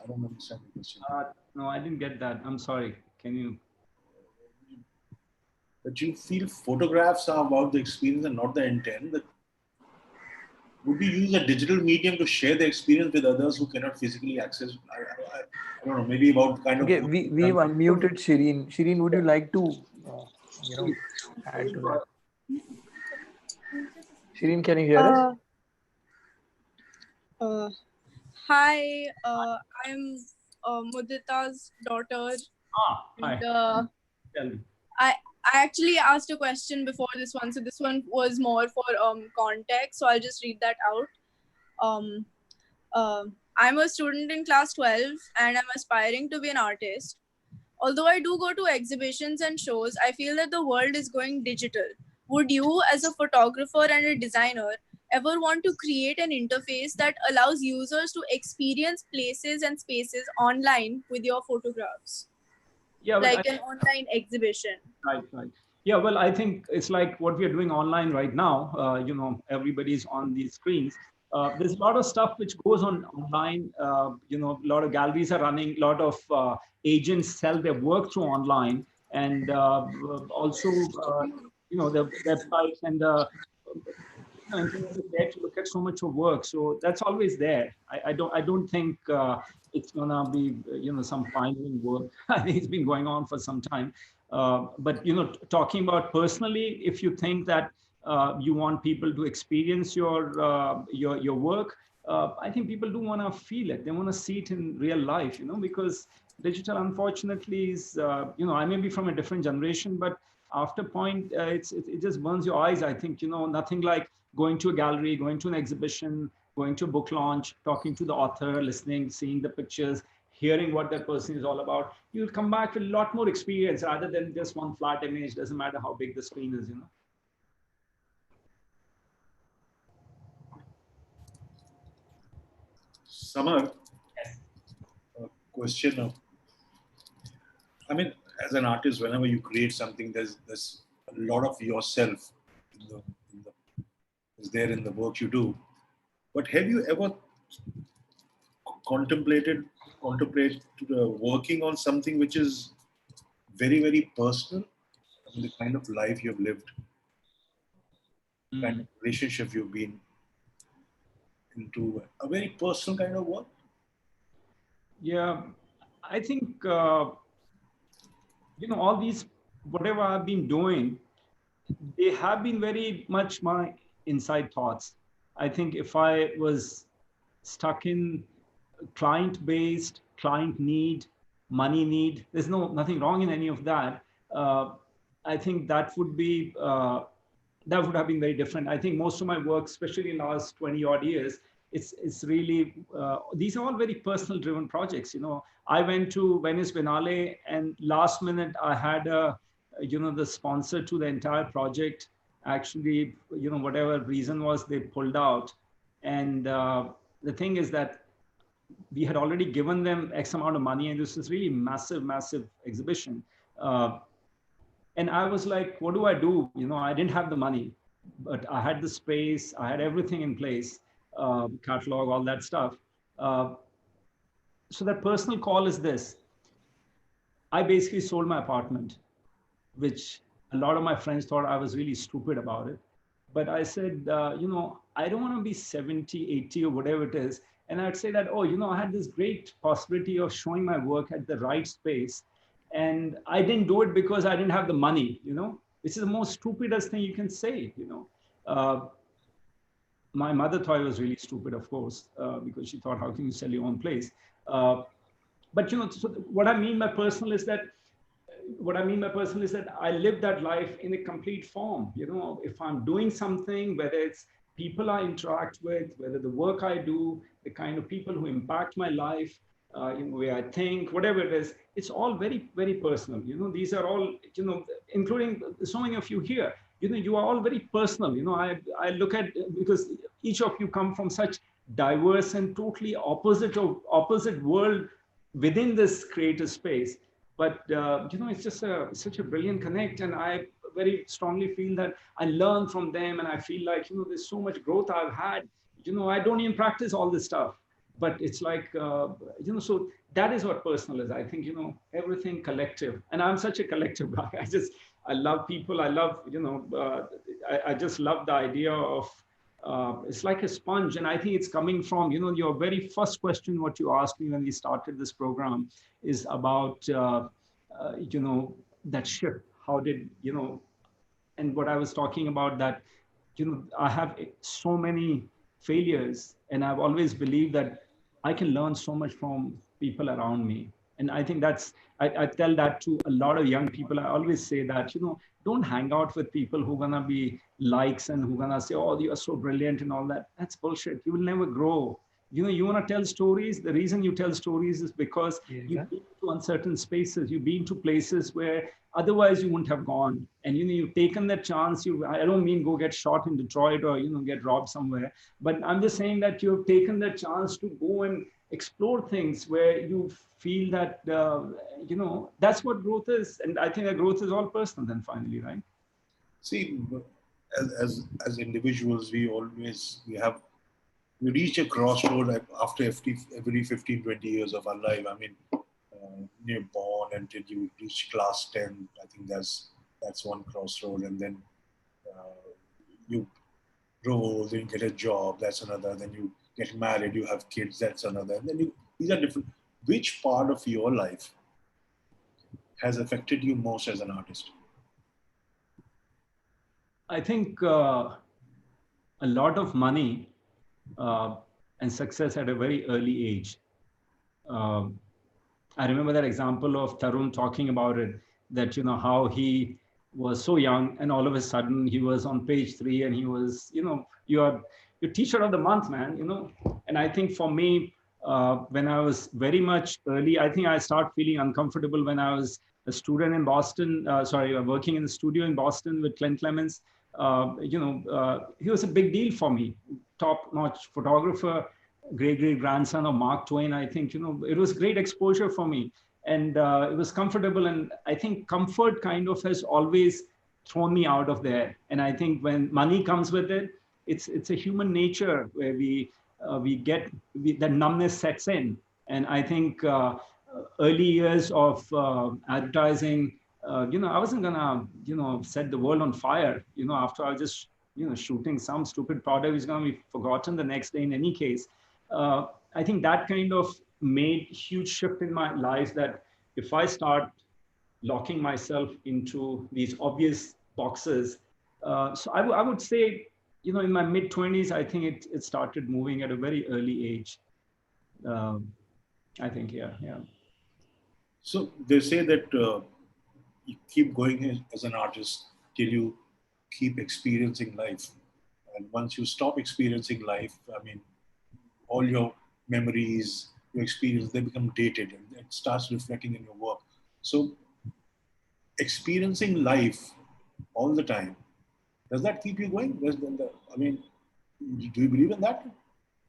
I don't understand the question. No, I didn't get that. I'm sorry. Can you? That you feel photographs are about the experience and not the intent. Would you use a digital medium to share the experience with others who cannot physically access? I don't know, maybe about kind of... Okay, we've unmuted Shireen. Shireen, would you like to add to that? Shireen, can you hear us? Hi, I'm Mudita's daughter. Hi. Tell me. I actually asked a question before this one, so this one was more for context, so I'll just read that out. I'm a student in class 12 and I'm aspiring to be an artist. Although I do go to exhibitions and shows, I feel that the world is going digital. Would you, as a photographer and a designer, ever want to create an interface that allows users to experience places and spaces online with your photographs? Yeah, like an online exhibition. Right. Yeah, well, I think it's like what we are doing online right now. Everybody's on these screens. There's a lot of stuff which goes on online. A lot of galleries are running. A lot of agents sell their work through online, and also, the websites and the internet is there to look at so much of work. So that's always there. I don't think it's gonna be some pioneering work. I think it's been going on for some time. But talking about personally, if you think that you want people to experience your work, I think people do want to feel it. They want to see it in real life, because digital, unfortunately, is I may be from a different generation, but after point, it just burns your eyes. I think nothing like going to a gallery, going to an exhibition, going to a book launch, talking to the author, listening, seeing the pictures, hearing what that person is all about, you'll come back with a lot more experience rather than just one flat image. Doesn't matter how big the screen is, you know. Samar, Yes. a question of, I mean, as an artist, whenever you create something, there's a lot of yourself is there in the work you do. But have you ever contemplated working on something which is very, very personal? I mean, the kind of life you've lived, kind of relationship you've been into, a very personal kind of work? Yeah, I think, you know, all these, whatever I've been doing, they have been very much my inside thoughts. I think if I was stuck in client-based, client need, money need, there's nothing wrong in any of that. I think that would be, that would have been very different. I think most of my work, especially in the last 20 odd years, it's really, these are all very personal driven projects. You know, I went to Venice Biennale and last minute I had you know, the sponsor to the entire project actually, you know, whatever reason was, they pulled out. And the thing is that we had already given them X amount of money and this is really massive, massive exhibition. And I was like, what do I do? You know, I didn't have the money, but I had the space, I had everything in place, catalog, all that stuff. So that personal call is this. I basically sold my apartment, which a lot of my friends thought I was really stupid about it. But I said, you know, I don't want to be 70, 80 or whatever it is. And I'd say that, oh, you know, I had this great possibility of showing my work at the right space. And I didn't do it because I didn't have the money, you know, which is the most stupidest thing you can say, you know. My mother thought I was really stupid, of course, because she thought, how can you sell your own place? But, you know, so what I mean by personal is that I live that life in a complete form. You know, if I'm doing something, whether it's people I interact with, whether the work I do, the kind of people who impact my life, you know, the way I think, whatever it is, it's all very, very personal. You know, these are all, you know, including so many of you here, you know, you are all very personal. You know, I look at, because each of you come from such diverse and totally opposite world within this creative space. But, you know, it's just such a brilliant connect. And I very strongly feel that I learn from them. And I feel like, you know, there's so much growth I've had. You know, I don't even practice all this stuff. But it's like, you know, so that is what personal is. I think, you know, everything collective. And I'm such a collective guy. I love people. I love, you know, I just love the idea of, it's like a sponge. And I think it's coming from, you know, your very first question, what you asked me when we started this program is about, you know, that shift. How did, you know, and what I was talking about that, you know, I have so many failures and I've always believed that I can learn so much from people around me. And I think that's, I tell that to a lot of young people. I always say that, you know, don't hang out with people who are going to be likes and who are going to say, oh, you are so brilliant and all that. That's bullshit. You will never grow. You know, you want to tell stories. The reason you tell stories is because you've been to uncertain spaces. You've been to places where otherwise you wouldn't have gone. And, you know, you've taken that chance. I don't mean go get shot in Detroit or, you know, get robbed somewhere. But I'm just saying that you've taken that chance to go and explore things where you feel that, you know, that's what growth is. And I think that growth is all personal then finally, right? See, as individuals, we reach a crossroad after every 15, 20 years of our life. I mean, you're born until you reach class 10. I think that's one crossroad. And then you grow old, you get a job, that's another. Then you get married, you have kids, that's another. And then these are different. Which part of your life has affected you most as an artist? I think a lot of money and success at a very early age. I remember that example of Tarun talking about it, that, you know, how he was so young and all of a sudden he was on page 3 and he was, you know, you're teacher of the month, man, you know. And I think for me, when I was very much early. I think I started feeling uncomfortable when I was a student in Boston, working in the studio in Boston with Clint Clements. He was a big deal for me, top-notch photographer, great grandson of Mark Twain. I think, it was great exposure for me, and it was comfortable. And I think comfort kind of has always thrown me out of there. And I think when money comes with it, it's a human nature where that numbness sets in. And I think early years of advertising, I wasn't gonna, set the world on fire, after I was just, shooting some stupid product is gonna be forgotten the next day in any case. I think that kind of made huge shift in my life, that if I start locking myself into these obvious boxes, so I would say, in my mid-20s, I think it started moving at a very early age. I think, yeah. So they say that you keep going as an artist till you keep experiencing life. And once you stop experiencing life, I mean, all your memories, your experience, they become dated, and it starts reflecting in your work. So experiencing life all the time, does that keep you going? I mean, do you believe in that?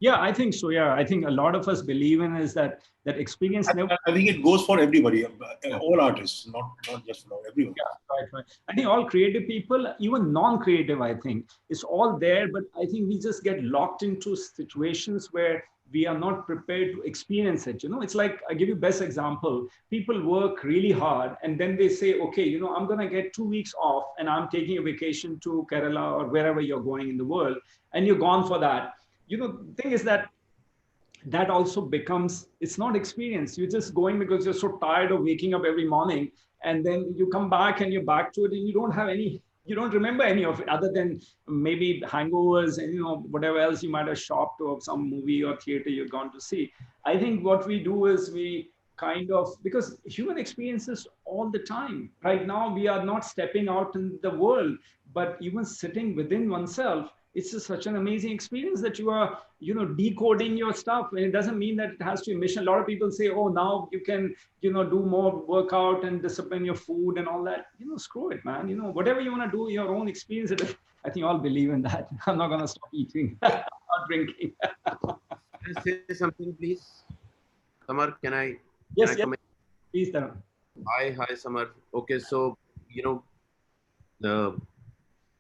Yeah, I think so. Yeah, I think a lot of us believe in is that experience. I think it goes for everybody, all artists, not just for everyone. Yeah, right. I think all creative people, even non-creative, I think it's all there. But I think we just get locked into situations where we are not prepared to experience it. It's like, I give you best example. People work really hard and then they say, okay, I'm going to get 2 weeks off and I'm taking a vacation to Kerala or wherever you're going in the world, and you're gone for that. The thing is that also becomes, it's not experience. You're just going because you're so tired of waking up every morning, and then you come back and you're back to it, and you don't remember any of it other than maybe hangovers and whatever else you might have shopped, or some movie or theater you've gone to see. I think what we do is we kind of, because human experiences all the time. Right now, we are not stepping out in the world, but even sitting within oneself, it's just such an amazing experience that you are, decoding your stuff. And it doesn't mean that it has to be mission. A lot of people say, oh, now you can, do more workout and discipline your food and all that. Screw it, man. Whatever you want to do, your own experience. I think I'll believe in that. I'm not going to stop eating or drinking. Can I say something, please? Samar, can I? Yes. Please, Dharan. Hi, Samar. Okay, so,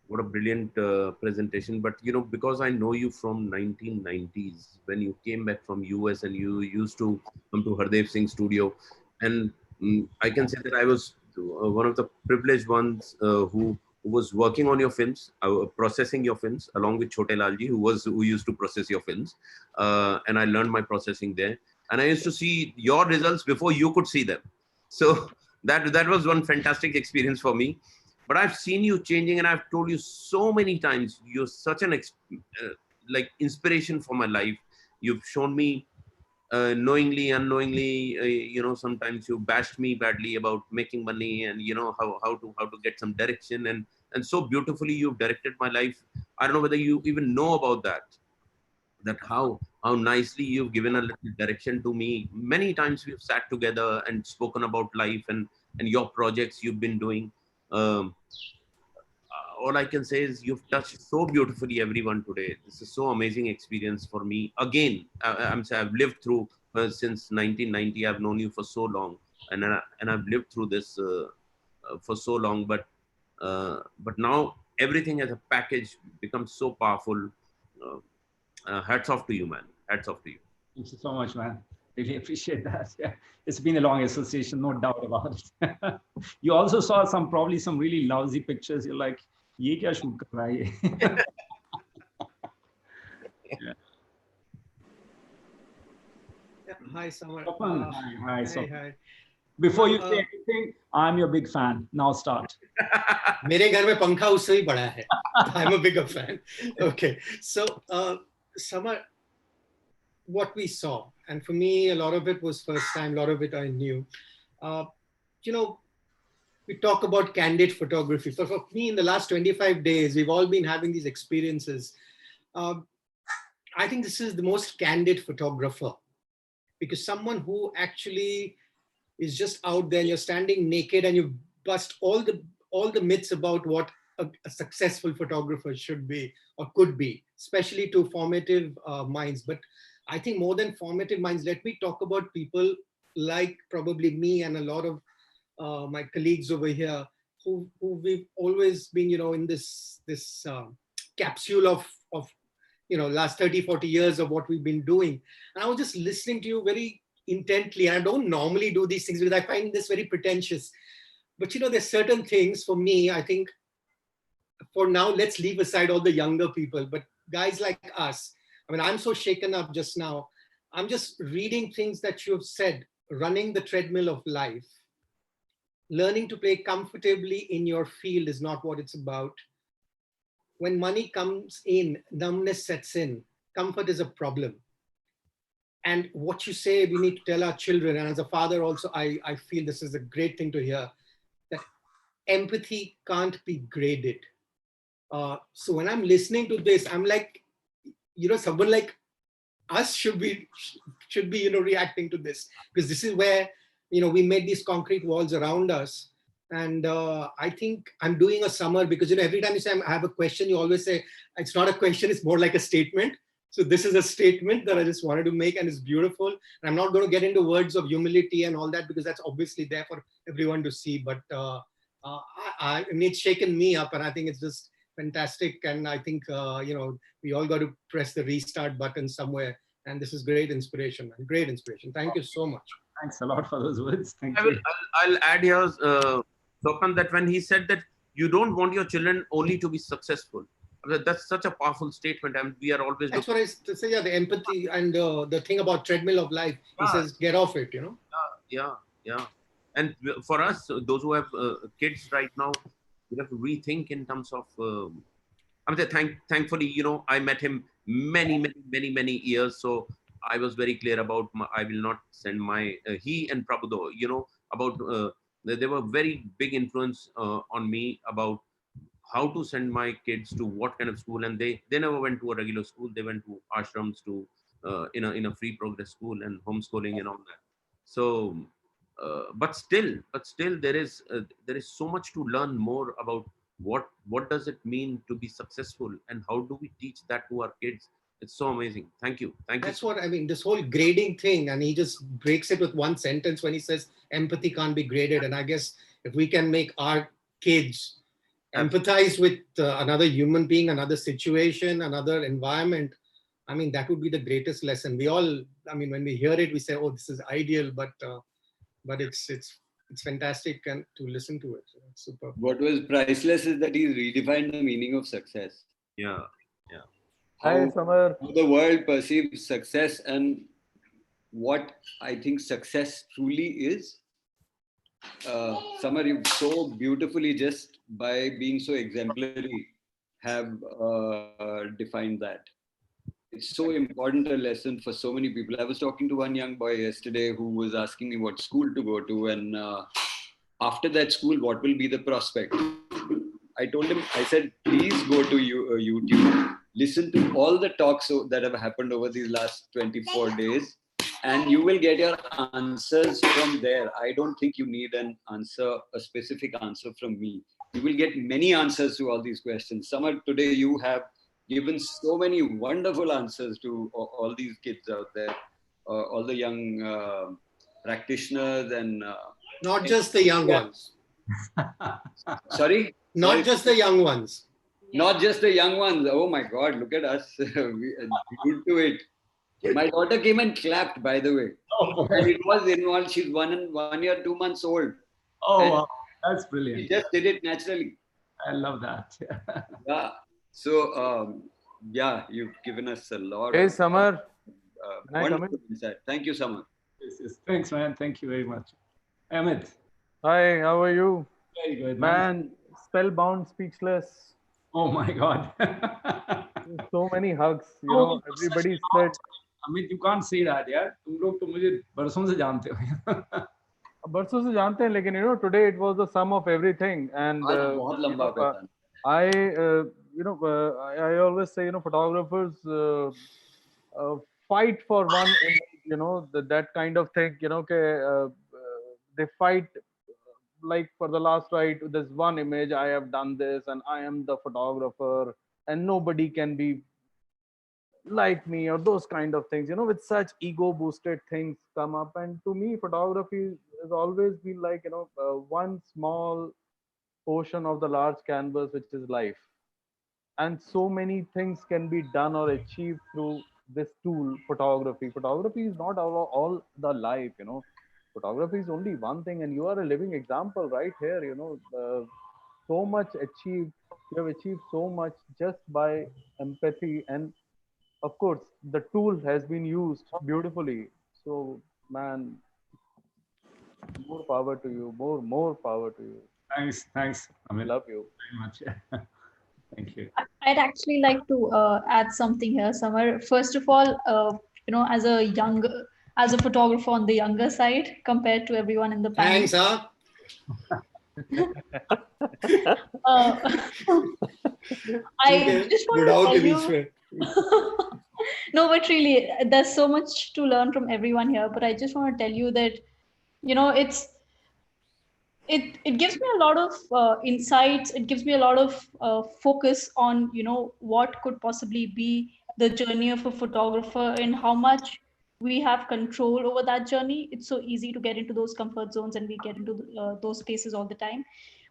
what a brilliant presentation. But, because I know you from 1990s, when you came back from US and you used to come to Hardev Singh's studio. And I can say that I was one of the privileged ones who was working on your films, processing your films, along with Chote Lalji, who used to process your films. And I learned my processing there. And I used to see your results before you could see them. So that was one fantastic experience for me. But I've seen you changing, and I've told you so many times, you're such an inspiration for my life. You've shown me knowingly, unknowingly, sometimes you bashed me badly about making money and, how to get some direction. And so beautifully you've directed my life. I don't know whether you even know about that how nicely you've given a little direction to me. Many times we've sat together and spoken about life and your projects you've been doing. All I can say is you've touched so beautifully everyone today. This is so amazing experience for me. Again, I've lived through since 1990. I've known you for so long, and I've lived through this for so long. But now everything as a package becomes so powerful. Hats off to you, man. Hats off to you. Thank you so much, man. Really appreciate that. Yeah, it's been a long association, no doubt about it. You also saw probably some really lousy pictures. You're like, "Ye kya shoot kar raha hai?" Yeah. Hi, Samar. Hi. Before you say anything, I'm your big fan. Now start. मेरे घर में पंखा उससे भी बड़ा है. I'm a bigger fan. Okay, so Samar, what we saw, and for me, a lot of it was first time, a lot of it I knew. We talk about candid photography. So for me, in the last 25 days, we've all been having these experiences. I think this is the most candid photographer because someone who actually is just out there and you're standing naked and you bust all the myths about what a successful photographer should be or could be, especially to formative minds. But I think more than formative minds, let me talk about people like probably me and a lot of my colleagues over here who we've always been, in this capsule of last 30, 40 years of what we've been doing. And I was just listening to you very intently. And I don't normally do these things because I find this very pretentious. But there's certain things for me, I think for now, let's leave aside all the younger people, but guys like us, I mean, I'm so shaken up just now. I'm just reading things that you've said, running the treadmill of life. Learning to play comfortably in your field is not what it's about. When money comes in, numbness sets in. Comfort is a problem. And what you say, we need to tell our children. And as a father also, I feel this is a great thing to hear, that empathy can't be graded. So when I'm listening to this, I'm like, someone like us should be reacting to this, because this is where, we made these concrete walls around us. And I think I'm doing a summer because, every time you say I have a question, you always say, it's not a question, it's more like a statement. So this is a statement that I just wanted to make, and it's beautiful. And I'm not going to get into words of humility and all that, because that's obviously there for everyone to see. But I mean, it's shaken me up, and I think it's just fantastic. And I think, we all got to press the restart button somewhere. And this is great inspiration, man. Great inspiration. Thank you so much. Thanks a lot for those words. Thank you. I'll add here, Sopan, that when he said that you don't want your children only to be successful, that's such a powerful statement. And we are always. That's what I say. Yeah, the empathy and the thing about treadmill of life. He says, get off it. Yeah. And for us, those who have kids right now, we have to rethink in terms of. Thankfully, I met him many years. So I was very clear about I will not send my he and Prabhudo. About they were very big influence on me about how to send my kids to what kind of school, and they never went to a regular school. They went to ashrams, to in a free progress school, and homeschooling and all that. So, but still, there is so much to learn more about what does it mean to be successful, and how do we teach that to our kids. It's so amazing. Thank you. That's what I mean, this whole grading thing, and he just breaks it with one sentence when he says empathy can't be graded. And I guess if we can make our kids empathize with another human being, another situation, another environment, I mean, that would be the greatest lesson. We all, I mean, when we hear it, we say, oh, this is ideal, but it's fantastic and to listen to it. It's super. What was priceless is that he redefined the meaning of success. Yeah. Hi, Samar. How the world perceives success, and what I think success truly is. Samar, you so beautifully, just by being so exemplary, have defined that. It's so important a lesson for so many people. I was talking to one young boy yesterday who was asking me what school to go to, and after that school, what will be the prospect? I told him, I said, please go to YouTube, listen to all the talks that have happened over these last 24 days, and you will get your answers from there. I don't think you need an answer, a specific answer from me. You will get many answers to all these questions. Samar, today you have given so many wonderful answers to all these kids out there, all the young practitioners, and not just the young ones. Sorry? Not just the young ones. Not just the young ones. Oh my God, look at us. We're good to it. My daughter came and clapped, by the way. Oh, and it was involved. She's 1 year, 2 months old. Oh, wow. That's brilliant. She just did it naturally. I love that. Yeah. So, yeah, you've given us a lot. Hey, Samar. Wonderful insight. Thank you, Samar. Yes. Thanks, man. Thank you very much. Amit. Hi, how are you? Very good, man. Spellbound, speechless. Oh my God. So many hugs. Everybody said. Amit, you can't say that, yeah. तुम लोग तो मुझे बरसों से जानते हो. बरसों से जानते हैं, लेकिन today it was the sum of everything, and बहुत लंबा pattern. I always say, photographers fight for one image that kind of thing, they fight like for the last right. There's one image, I have done this, and I am the photographer, and nobody can be like me, or those kind of things. With such ego boosted things come up, and to me, photography has always been like one small portion of the large canvas, which is life. And so many things can be done or achieved through this tool, photography is not all the life. Photography is only one thing, and you are a living example right here. So much achieved, you have achieved so much just by empathy, and of course the tool has been used beautifully. So man, more power to you, more power to you. Thanks, Amit. Love you very much. Thank you. I'd actually like to add something here, Samar. First of all, as a photographer on the younger side compared to everyone in the panel. Thanks, huh? I just want to tell you. No, but really, there's so much to learn from everyone here. But I just want to tell you that, it gives me a lot of insights. It gives me a lot of focus on what could possibly be the journey of a photographer and how much we have control over that journey. It's so easy to get into those comfort zones, and we get into those spaces all the time.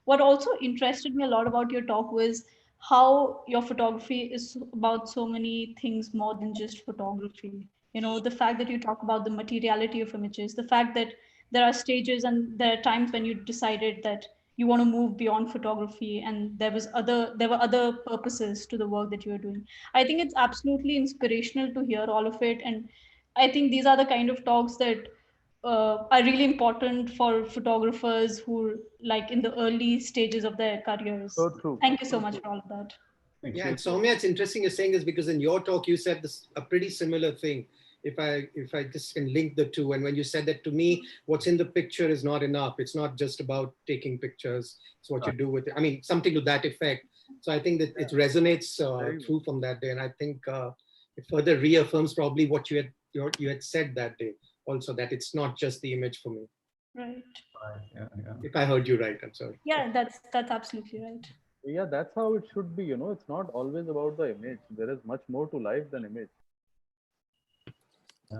What also interested me a lot about your talk was how your photography is about so many things more than just photography. The fact that you talk about the materiality of images, the fact that there are stages and there are times when you decided that you want to move beyond photography, and there were other purposes to the work that you were doing. I think it's absolutely inspirational to hear all of it, and I think these are the kind of talks that are really important for photographers who like in the early stages of their careers. So true. Thank you so much for all of that. Yeah, and Soumya, it's interesting you're saying this, because in your talk you said this a pretty similar thing. If I just can link the two, and when you said that, to me, what's in the picture is not enough. It's not just about taking pictures. It's what you do with it. I mean, something to that effect. So I think that it resonates through from that day, and I think it further reaffirms probably what you had said that day. Also, that it's not just the image for me. Right. Yeah. If I heard you right, I'm sorry. Yeah, that's absolutely right. Yeah, that's how it should be. It's not always about the image. There is much more to life than image.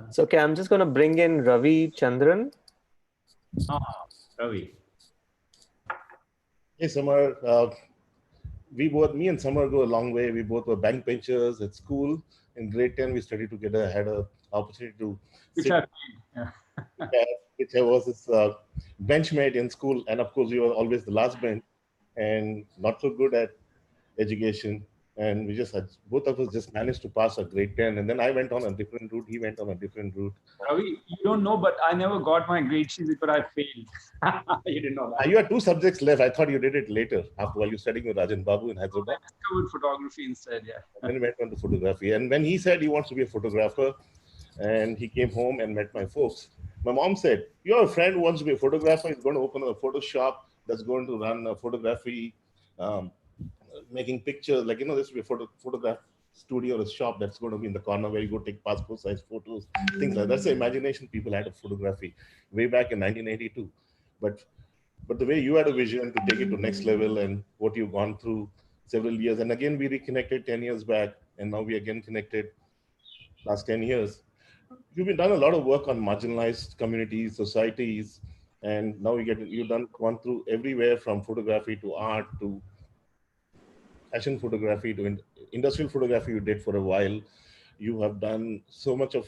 So, okay, I'm just going to bring in Ravi Chandran. Ravi. Hey, Samar. Me and Samar go a long way. We both were bank benchers at school. In grade 10, we studied together. I had an opportunity to which I was his benchmate in school. And of course, we were always the last bench and not so good at education. And we just had, both of us just managed to pass a grade 10. And then I went on a different route. He went on a different route. Ravi, you don't know, but I never got my grade sheet because I failed. You didn't know that. You had 2 subjects left. I thought you did it later, after while you studying with Rajan Babu in Hyderabad. I discovered photography instead, yeah. And then he went on to photography. And when he said he wants to be a photographer, and he came home and met my folks, my mom said, you have a friend who wants to be a photographer. He's going to open a photo shop that's going to run a photography, making pictures. Like, this will be a photograph studio or a shop that's going to be in the corner where you go take passport size photos, things like that. That's the imagination people had of photography way back in 1982. But the way you had a vision to take it to next level, and what you've gone through several years, and again we reconnected 10 years back, and now we again connected last 10 years. You've done a lot of work on marginalized communities, societies, and now you've gone through everywhere from photography to art to fashion photography to industrial photography. You did for a while. You have done so much of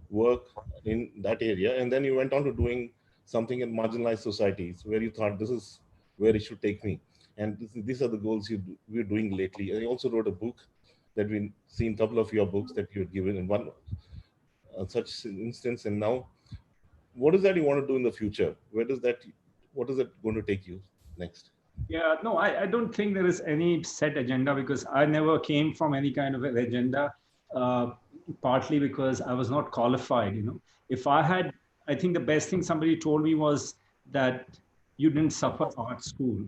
work in that area, and then you went on to doing something in marginalized societies where you thought this is where it should take me, and these are the goals we're doing lately. And you also wrote a book that we've seen, a couple of your books that you had given in one such instance. And now, what is that you want to do in the future? What is that going to take you next? Yeah, no, I don't think there is any set agenda, because I never came from any kind of an agenda, partly because I was not qualified. If I had, I think the best thing somebody told me was that you didn't suffer art school.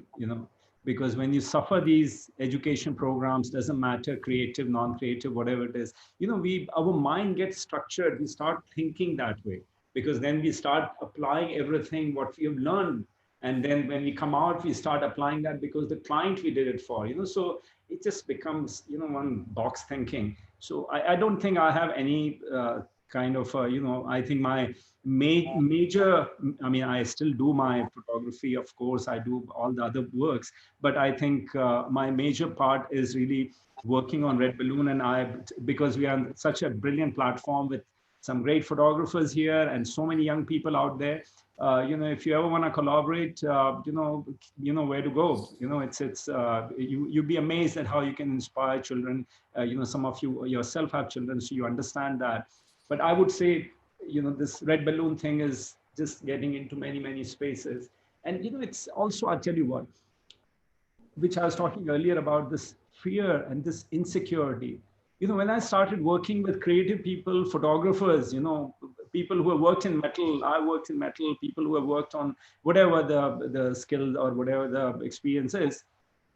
Because when you suffer these education programs, doesn't matter, creative, non-creative, whatever it is, our mind gets structured. We start thinking that way, because then we start applying everything what we have learned. And then when we come out, we start applying that because the client we did it for, so it just becomes, one box thinking. So I don't think I have any kind of, I think my major, I mean, I still do my photography, of course, I do all the other works, but I think my major part is really working on Red Balloon. And because we are on such a brilliant platform with some great photographers here and so many young people out there, if you ever want to collaborate, you know where to go. You'd be amazed at how you can inspire children. Some of you yourself have children, so you understand that. But I would say, this Red Balloon thing is just getting into many, many spaces. And, it's also, I'll tell you what, which I was talking earlier about, this fear and this insecurity. When I started working with creative people, photographers, people who have worked in metal, I worked in metal, people who have worked on whatever the skill or whatever the experience is,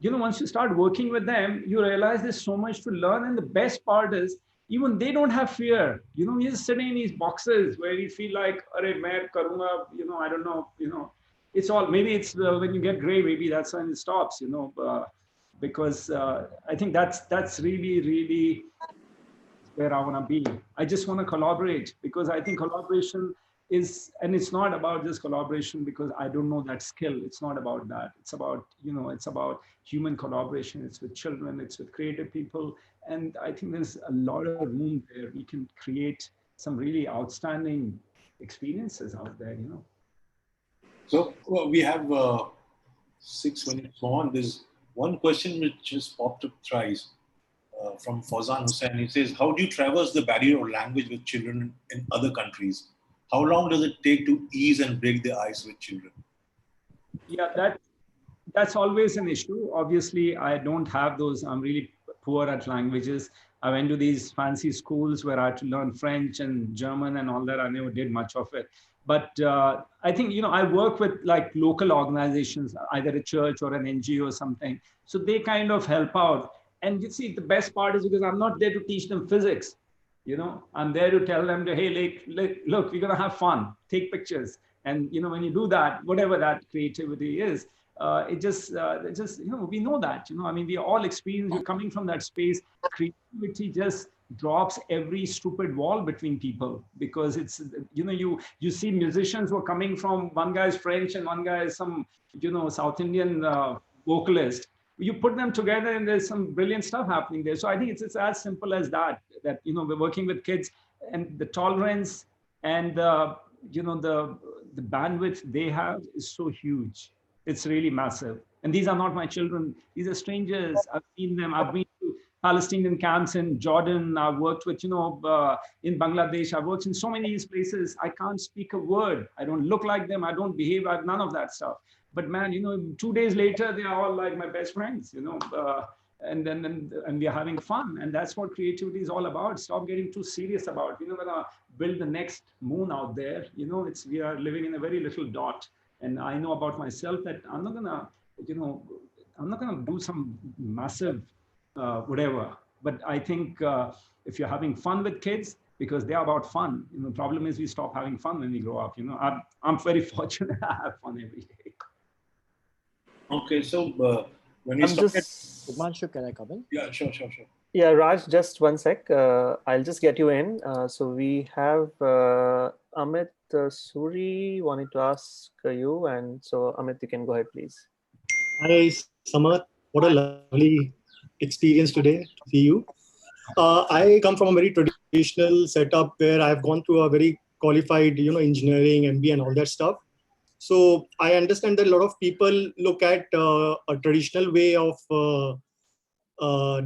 once you start working with them, you realize there's so much to learn. And the best part is, even they don't have fear. We're just sitting in these boxes where we feel like, "Arey, main karunga," I don't know, it's all, maybe it's when you get gray, maybe that's when it stops, because I think that's really, really where I want to be. I just want to collaborate, because I think collaboration is, and it's not about just collaboration because I don't know that skill. It's not about that. It's about, it's about human collaboration. It's with children, it's with creative people. And I think there's a lot of room there. We can create some really outstanding experiences out there, So we have 6 minutes on. There's one question which has popped up thrice from Fauzan Hussain. He says, how do you traverse the barrier of language with children in other countries? How long does it take to ease and break the ice with children? Yeah, that's always an issue. Obviously, I don't have those. I'm really poor at languages. I went to these fancy schools where I had to learn French and German and all that. I never did much of it. But I think, I work with like local organizations, either a church or an NGO or something. So they kind of help out. And you see, the best part is because I'm not there to teach them physics. I'm there to tell them, hey, look, we're going to have fun, take pictures. And, when you do that, whatever that creativity is, it just, we know that, I mean, we all experience, we're coming from that space. Creativity just drops every stupid wall between people, because it's, you see musicians who are coming from, one guy's French and one guy is some, South Indian vocalist. You put them together and there's some brilliant stuff happening there. So I think it's as simple as that, we're working with kids, and the tolerance and the bandwidth they have is so huge. It's really massive. And these are not my children. These are strangers. I've seen them. I've been to Palestinian camps in Jordan. I've worked with, in Bangladesh. I've worked in so many of these places. I can't speak a word. I don't look like them. I don't behave like none of that stuff. But man, 2 days later, they are all like my best friends, and we are having fun. And that's what creativity is all about. Stop getting too serious about, we're going to build the next moon out there. We are living in a very little dot. And I know about myself that I'm not going to do some massive whatever. But I think if you're having fun with kids, because they're about fun, the problem is we stop having fun when we grow up. I'm very fortunate. I have fun every day. Okay, so when we I'm start just... Himanshu, can I come in? Yeah, sure. Yeah, Raj, just one sec. I'll just get you in. So we have Amit Suri wanted to ask you. And so Amit, you can go ahead, please. Hi, Samar. What a lovely experience today to see you. I come from a very traditional setup where I've gone through a very qualified, engineering, MBA and all that stuff. So I understand that a lot of people look at a traditional way of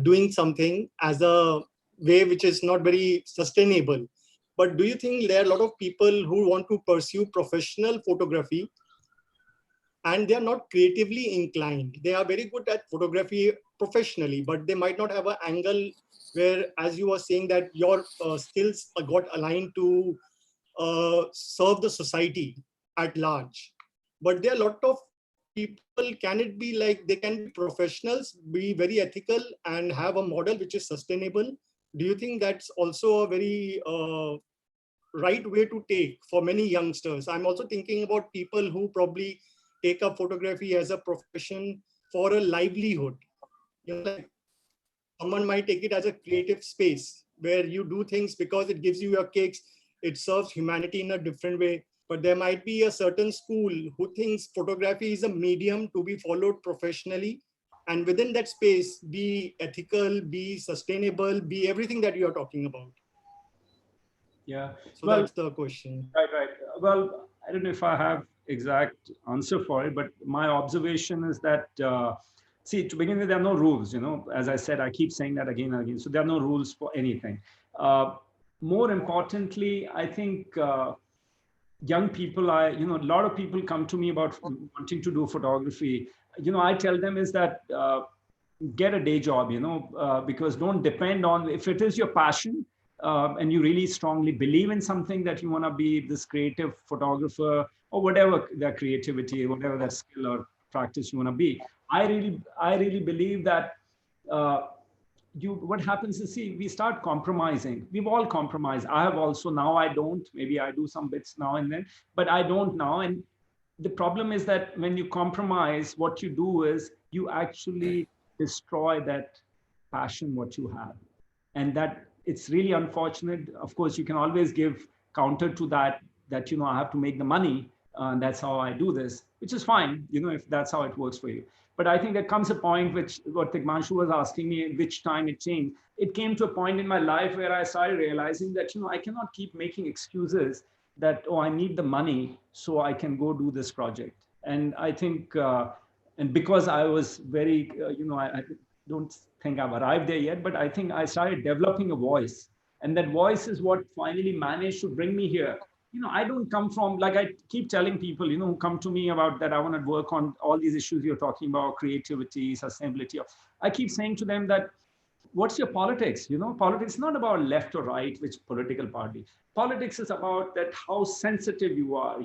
doing something as a way which is not very sustainable. But do you think there are a lot of people who want to pursue professional photography and they are not creatively inclined? They are very good at photography professionally, but they might not have an angle where, as you were saying, that your skills got aligned to serve the society at large. But there are a lot of people, can it be like they can be professionals, be very ethical and have a model which is sustainable? Do you think that's also a very right way to take for many youngsters? I'm also thinking about people who probably take up photography as a profession for a livelihood. You know, like someone might take it as a creative space where you do things because it gives you your kicks, it serves humanity in a different way. But there might be a certain school who thinks photography is a medium to be followed professionally, and within that space, be ethical, be sustainable, be everything that you are talking about. Yeah. So that's the question. Right. Well, I don't know if I have exact answer for it, but my observation is that, see, to begin with, there are no rules, as I said, I keep saying that again and again. So there are no rules for anything. More importantly, I think young people, a lot of people come to me about wanting to do photography. I tell them is that get a day job, because don't depend on, if it is your passion, and you really strongly believe in something, that you want to be this creative photographer or whatever that creativity, whatever that skill or practice you want to be. I really believe that what happens is, see, we start compromising. We've all compromised. I have also. Now I don't. Maybe I do some bits now and then, but I don't now. And the problem is that when you compromise, what you do is you actually destroy that passion what you have, and that it's really unfortunate. Of course, you can always give counter to that I have to make the money, and that's how I do this, which is fine, if that's how it works for you. But I think there comes a point, which what Tigmanshu was asking me, which time it changed. It came to a point in my life where I started realizing that I cannot keep making excuses that, I need the money so I can go do this project. And I think, and because I was very, I don't think I've arrived there yet, but I think I started developing a voice. And that voice is what finally managed to bring me here. I don't come from, like I keep telling people, who come to me about that, I want to work on all these issues you're talking about, creativity, sustainability. I keep saying to them that, what's your politics? Politics is not about left or right, which political party. Politics is about that how sensitive you are,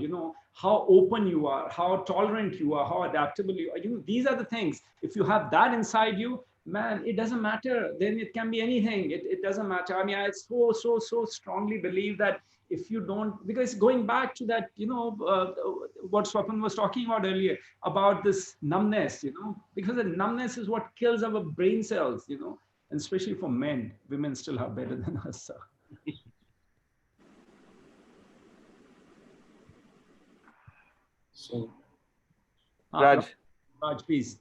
how open you are, how tolerant you are, how adaptable you are. These are the things. If you have that inside you, man, it doesn't matter. Then it can be anything. It doesn't matter. I mean, I so strongly believe that if you don't, because going back to that, what Swapan was talking about earlier, about this numbness, because the numbness is what kills our brain cells, and especially for men. Women still are better than us. So. So, Raj, please.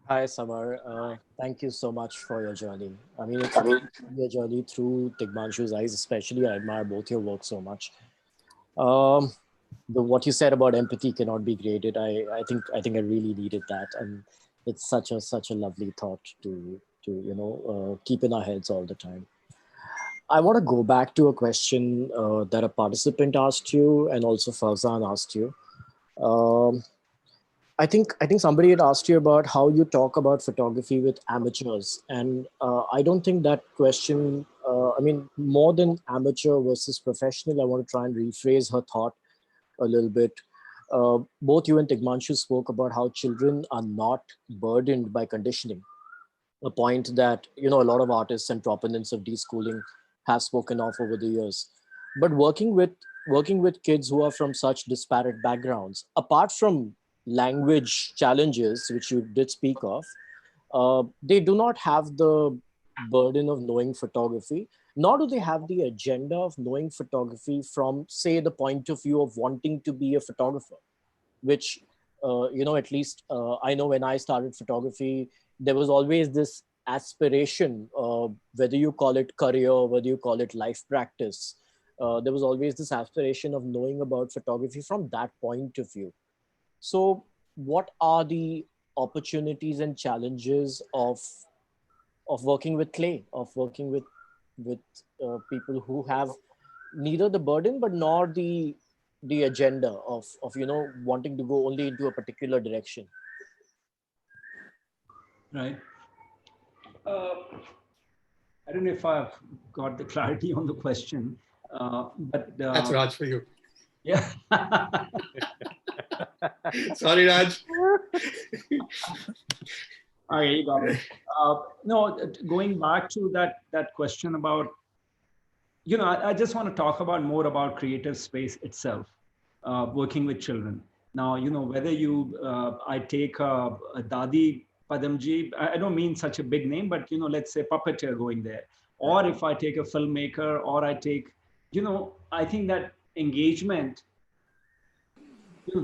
Hi, Samar. Thank you so much for your journey. I mean, it's your journey through Tigmanshu's eyes, especially. I admire both your work so much. What you said about empathy cannot be graded. I think I really needed that, and it's such a lovely thought to keep in our heads all the time. I want to go back to a question that a participant asked you, and also Farzan asked you. I think somebody had asked you about how you talk about photography with amateurs, and I don't think that question. I mean, more than amateur versus professional, I want to try and rephrase her thought a little bit. Both you and Tigmanshu spoke about how children are not burdened by conditioning, a point that a lot of artists and proponents of deschooling have spoken of over the years. But working with kids who are from such disparate backgrounds, apart from language challenges, which you did speak of, they do not have the burden of knowing photography, nor do they have the agenda of knowing photography from, say, the point of view of wanting to be a photographer, which, at least I know when I started photography, there was always this aspiration, whether you call it career, whether you call it life practice, there was always this aspiration of knowing about photography from that point of view. So what are the opportunities and challenges of working with clay, of working with people who have neither the burden but nor the agenda of wanting to go only into a particular direction? Right. I don't know if I've got the clarity on the question, but that's Raj for you. Yeah. Sorry, Raj. Okay, you got me. No, going back to that question about, I just want to talk about more about creative space itself, working with children. Now, whether I take a Dadi Padamji, I don't mean such a big name, but, let's say puppeteer going there. Or if I take a filmmaker, or I take, I think that engagement,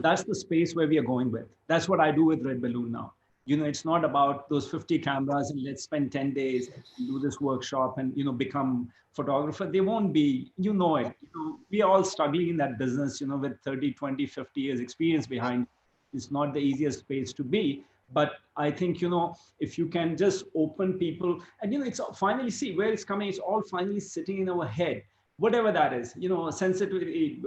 that's the space where we are going with. That's what I do with Red Balloon now. It's not about those 50 cameras and let's spend 10 days and do this workshop and, become photographer. They won't be, it. We are all struggling in that business, with 30, 20, 50 years experience behind. It's not the easiest space to be. But I think, if you can just open people and, it's finally see where it's coming. It's all finally sitting in our head, whatever that is, sensitivity,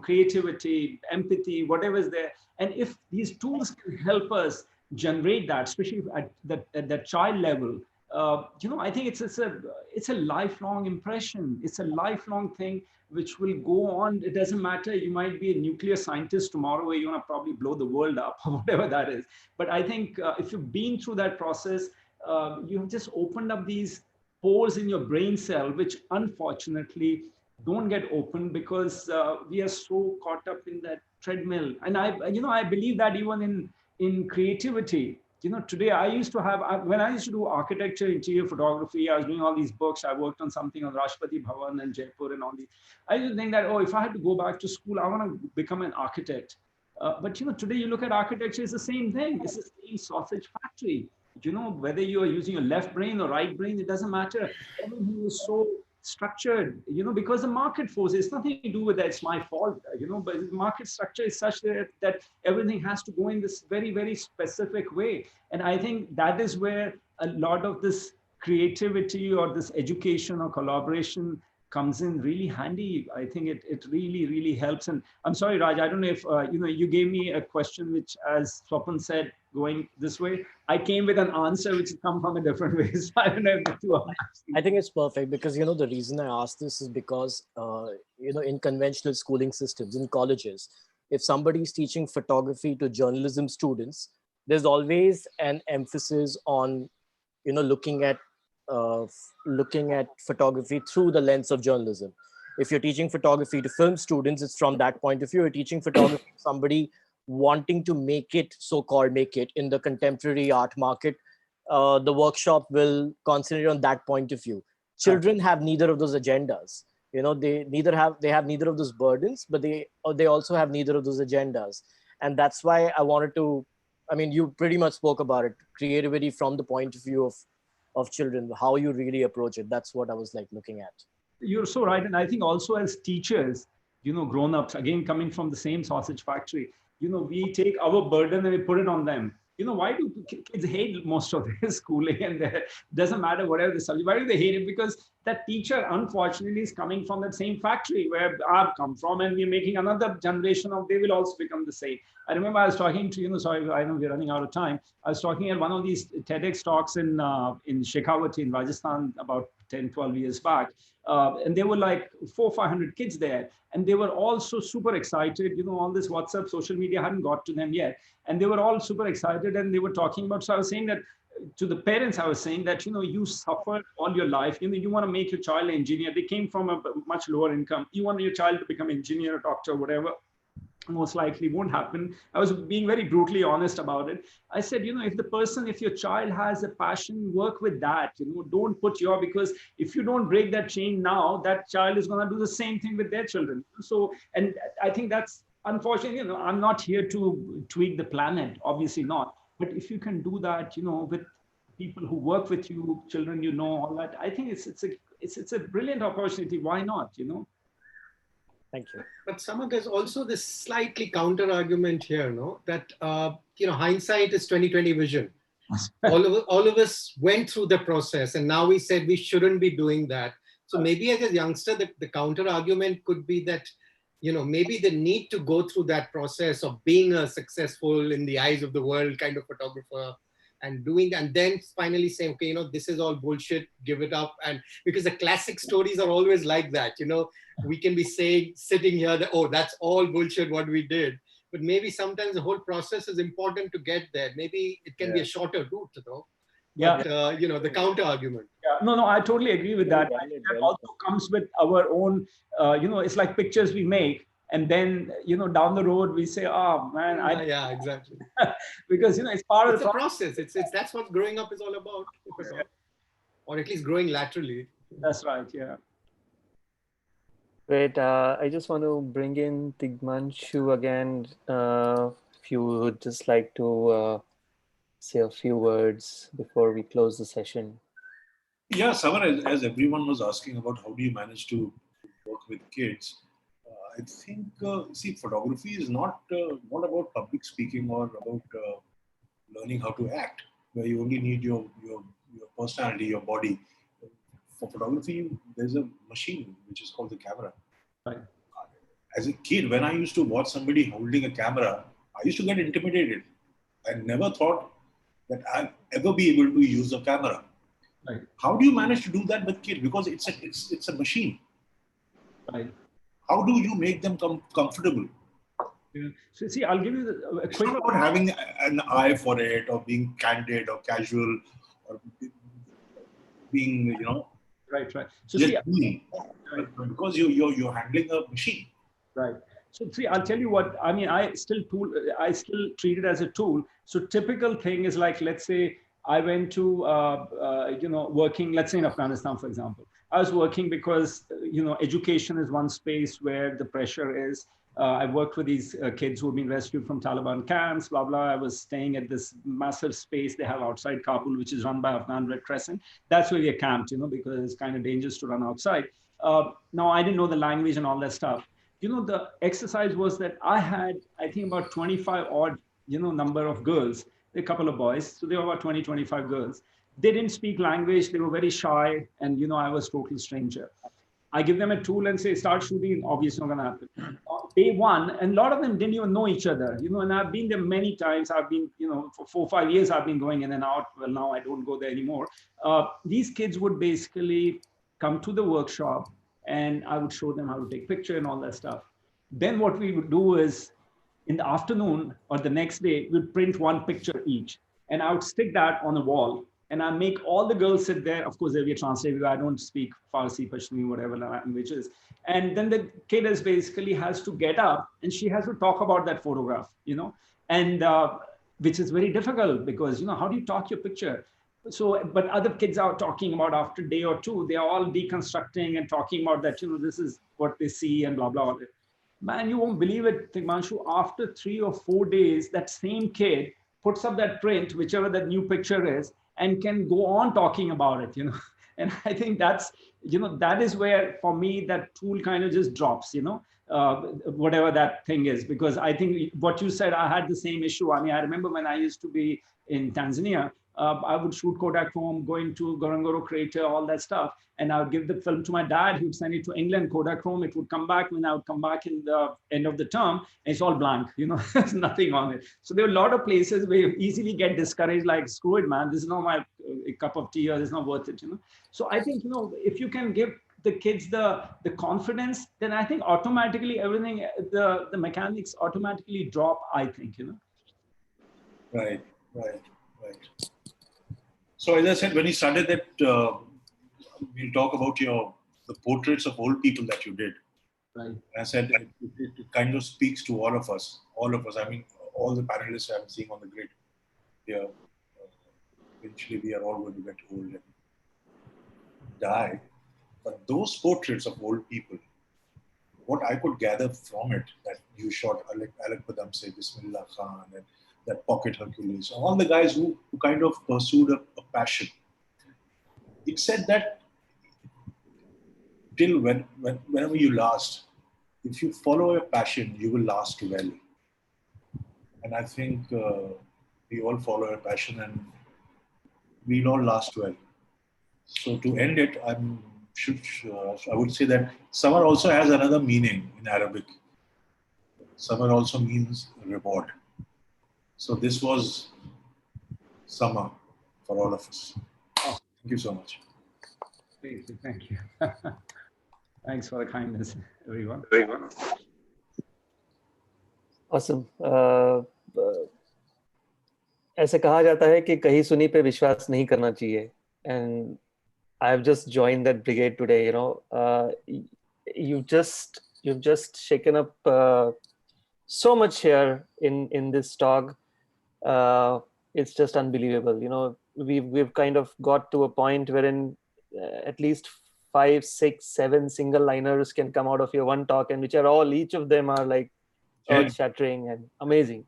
creativity, empathy, whatever is there. And if these tools can help us generate that, especially at that child level, I think it's a lifelong impression. It's a lifelong thing which will go on. It doesn't matter. You might be a nuclear scientist tomorrow where you want to probably blow the world up or whatever that is. But I think if you've been through that process, you have just opened up these pores in your brain cell, which unfortunately don't get open because we are so caught up in that treadmill. And I believe that even in creativity, today I used to have, when I used to do architecture, interior photography, I was doing all these books. I worked on something on Rashtrapati Bhavan and Jaipur and all these. I used to think that, if I had to go back to school, I want to become an architect. But today you look at architecture, it's the same thing. It's the same sausage factory. Whether you are using your left brain or right brain, it doesn't matter. Everything is so structured, because the market force, it's nothing to do with that, it's my fault, but the market structure is such that everything has to go in this very, very specific way. And I think that is where a lot of this creativity or this education or collaboration comes in really handy. I think it really, really helps. And I'm sorry, Raj, I don't know if, you gave me a question, which, as Swapan said, going this way, I came with an answer which has come from a different way. So I don't know if the two are. I think it's perfect because, the reason I asked this is because, in conventional schooling systems, in colleges, if somebody is teaching photography to journalism students, there's always an emphasis on, looking at photography through the lens of journalism. If you're teaching photography to film students, it's from that point of view. You're teaching photography to somebody wanting to make it, so-called make it, in the contemporary art market. The workshop will concentrate on that point of view. Children have neither of those agendas. They have neither of those burdens, but they also have neither of those agendas. And that's why I wanted to, you pretty much spoke about it, creativity from the point of view of children, how you really approach it. That's what I was looking at. You're so right. And I think also as teachers, grown-ups, again, coming from the same sausage factory, we take our burden and we put it on them. Why do kids hate most of their schooling? And it doesn't matter whatever the subject. Why do they hate it? Because that teacher, unfortunately, is coming from that same factory where I've come from, and we're making another generation of, they will also become the same. I remember I was talking to, sorry, I know we're running out of time. I was talking at one of these TEDx talks in Shekhawati in Rajasthan about 10, 12 years back. And there were like 400 or 500 kids there. And they were all so super excited. All this WhatsApp, social media hadn't got to them yet. And they were all super excited and they were talking about, so I was saying that to the parents, I was saying that, you suffered all your life. You want to make your child an engineer. They came from a much lower income. You want your child to become an engineer, a doctor, whatever. Most likely won't happen. I was being very brutally honest about it. I said, if your child has a passion, work with that. Don't put because if you don't break that chain now, that child is going to do the same thing with their children. So, and I think that's unfortunately, I'm not here to tweak the planet, obviously not. But if you can do that, with people who work with you, children, all that, I think it's a brilliant opportunity. Why not? Thank you. But Samar, there's also this slightly counter argument here, no? That hindsight is 20/20 vision. all of us went through the process, and now we said we shouldn't be doing that. So maybe as a youngster, the counter argument could be that, maybe the need to go through that process of being a successful in the eyes of the world kind of photographer, and then finally saying, okay, this is all bullshit, give it up. And because the classic stories are always like that, we can be saying, sitting here that, oh, that's all bullshit what we did. but maybe sometimes the whole process is important to get there. Maybe it can be a shorter route, though. But, the counter argument. Yeah, no, I totally agree with that. That also comes with our own, it's like pictures we make. And then, down the road, we say, oh, man. Yeah, exactly. Because, it's part of the process. It's that's what growing up is all about, or at least growing laterally. That's right, yeah. Great. I just want to bring in Tigmanshu again. If you would just like to say a few words before we close the session. Yeah, Samar, as everyone was asking about how do you manage to work with kids, I think, see, photography is not about public speaking or about learning how to act, where you only need your personality, your body. For photography, there's a machine which is called the camera. Right. As a kid, when I used to watch somebody holding a camera, I used to get intimidated. I never thought that I'd ever be able to use a camera. Right. How do you manage to do that with kids? Because it's a machine. Right. How do you make them comfortable? Yeah. So see, I'll give you a quick. It's not about having an eye for it or being candid or casual or being, Right. So just see, doing. Because you're handling a machine. Right. So see, I'll tell you what, I mean, I still treat it as a tool. So typical thing is like, let's say I went to, working, let's say in Afghanistan, for example. I was working because, education is one space where the pressure is. I worked with these kids who have been rescued from Taliban camps, blah, blah. I was staying at this massive space they have outside Kabul, which is run by Afghan Red Crescent. That's where we are camped, because it's kind of dangerous to run outside. Now, I didn't know the language and all that stuff. The exercise was that I had, I think, about 25 odd, number of girls, a couple of boys. So they were about 20, 25 girls. They didn't speak language. They were very shy. And, I was a total stranger. I give them a tool and say, start shooting. Obviously not going to happen. Day one, and a lot of them didn't even know each other, and I've been there many times. I've been, for 4 or 5 years, I've been going in and out. Well, now I don't go there anymore. These kids would basically come to the workshop and I would show them how to take picture and all that stuff. Then what we would do is in the afternoon or the next day, we'd print one picture each and I would stick that on a wall. And I make all the girls sit there. Of course, there'll be a translator. I don't speak Farsi, Pashtunwali, whatever languages. And then the kid is basically has to get up and she has to talk about that photograph, and which is very difficult because, how do you talk your picture? So, but other kids are talking about after day or two, they are all deconstructing and talking about that, this is what they see and blah, blah. Man, you won't believe it, Tigmanshu, after 3 or 4 days, that same kid puts up that print, whichever that new picture is, and can go on talking about it, And I think that's, that is where, for me, that tool kind of just drops, whatever that thing is. Because I think what you said, I had the same issue. I mean, I remember when I used to be in Tanzania, I would shoot Kodachrome, going to Ngorongoro crater, all that stuff. And I would give the film to my dad. He would send it to England, Kodachrome. It would come back when I would come back in the end of the term. And it's all blank, there's nothing on it. So there are a lot of places where you easily get discouraged, like, screw it, man. This is not my cup of tea, or it's not worth it, So I think, if you can give the kids the confidence, then I think automatically everything, the mechanics automatically drop, I think, Right. So as I said, when you started that, we'll talk about the portraits of old people that you did. Right. And I said it kind of speaks to all of us. I mean, all the panelists I'm seeing on the grid here. Eventually, we are all going to get old and die. But those portraits of old people, what I could gather from it, that you shot Alec Padamse, Bismillah Khan, and that Pocket Hercules, all the guys who kind of pursued a passion. It said that till whenever you last, if you follow a passion, you will last well. And I think we all follow a passion and we'll all last well. So to end it, I would say that Samar also has another meaning in Arabic. Samar also means reward. So this was Samar for all of us. Thank you so much. Thank you. Thanks for the kindness, everyone. Awesome. ऐसे कहा जाता है कि कहीं सुनी पे विश्वास नहीं करना चाहिए, and I've just joined that brigade today. You've just shaken up so much here in this talk. It's just unbelievable. We've kind of got to a point wherein at least 5, 6, 7 single liners can come out of your one talk, and each of them are like earth shattering and amazing.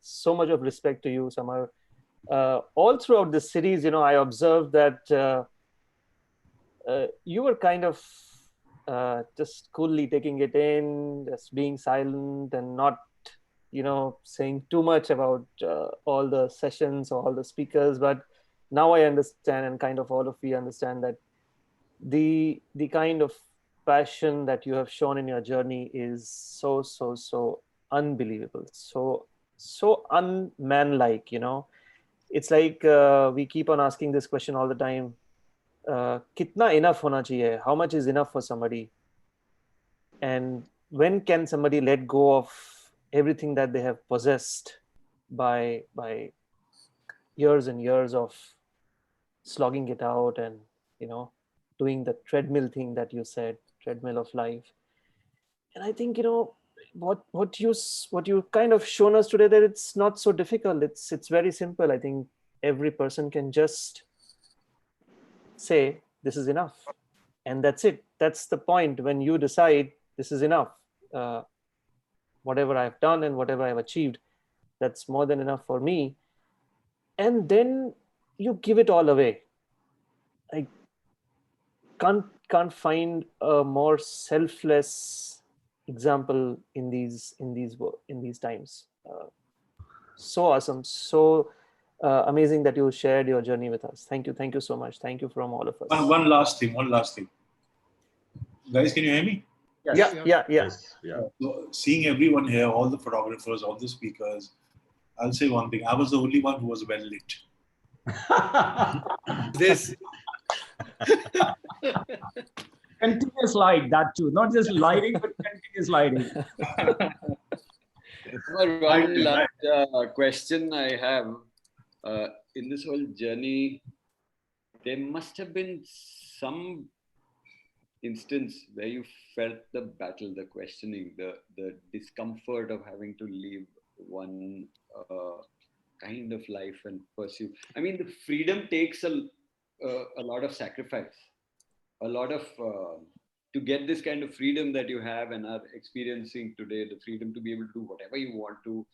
So much of respect to you, Samar. All throughout this series, I observed that you were kind of just coolly taking it in, just being silent and not, saying too much about all the sessions or all the speakers. But now I understand, and kind of all of we understand, that the kind of passion that you have shown in your journey is so unbelievable, so unmanlike. It's like we keep on asking this question all the time. Kitna enough hona chahiye? How much is enough for somebody? And when can somebody let go of everything that they have possessed by years and years of slogging it out and doing the treadmill thing that you said, treadmill of life? And I think what you kind of shown us today, that it's not so difficult. It's very simple. I think every person can just say this is enough, and that's it. That's the point when you decide this is enough. Whatever I've done and whatever I've achieved, that's more than enough for me. And then you give it all away. I can't find a more selfless example in these times. So awesome, so amazing that you shared your journey with us. Thank you so much. Thank you from all of us. One last thing. Guys, can you hear me? Yes. Yeah. So, seeing everyone here, all the photographers, all the speakers, I'll say one thing. I was the only one who was well lit. This continuous light, that too. Not just lighting, but continuous lighting. One last question I have. In this whole journey, there must have been some instance where you felt the battle, the questioning, the discomfort of having to leave one kind of life and pursue. I mean, the freedom takes a lot of sacrifice, a lot of to get this kind of freedom that you have and are experiencing today, the freedom to be able to do whatever you want to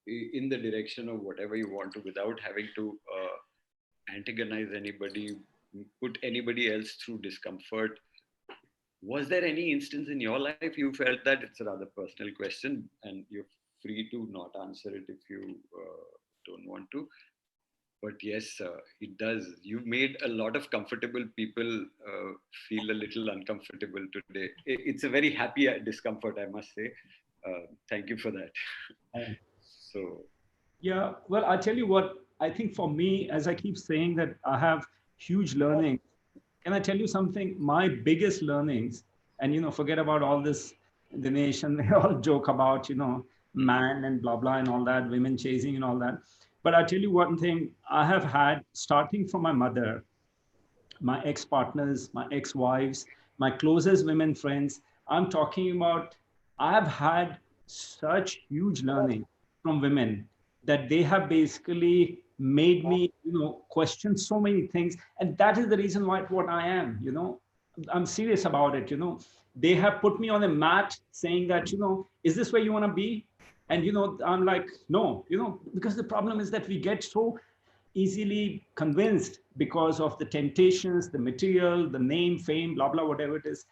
in the direction of whatever you want to without having to antagonize anybody, put anybody else through discomfort. Was there any instance in your life you felt that? It's a rather personal question and you're free to not answer it if you don't want to. But yes, it does. You made a lot of comfortable people feel a little uncomfortable today. It's a very happy discomfort, I must say. Thank you for that. So, yeah, well, I'll tell you what, I think for me, as I keep saying that I have huge learning. Can I tell you something? My biggest learnings, and forget about all this, the nation, they all joke about, man and blah, blah, and all that, women chasing and all that. But I'll tell you one thing I have had, starting from my mother, my ex-partners, my ex-wives, my closest women friends. I'm talking about, I have had such huge learning from women that they have basically made me, question so many things. And that is the reason why what I am, I'm serious about it. They have put me on a mat saying that, is this where you want to be? And, I'm like, no, because the problem is that we get so easily convinced because of the temptations, the material, the name, fame, blah, blah, whatever it is.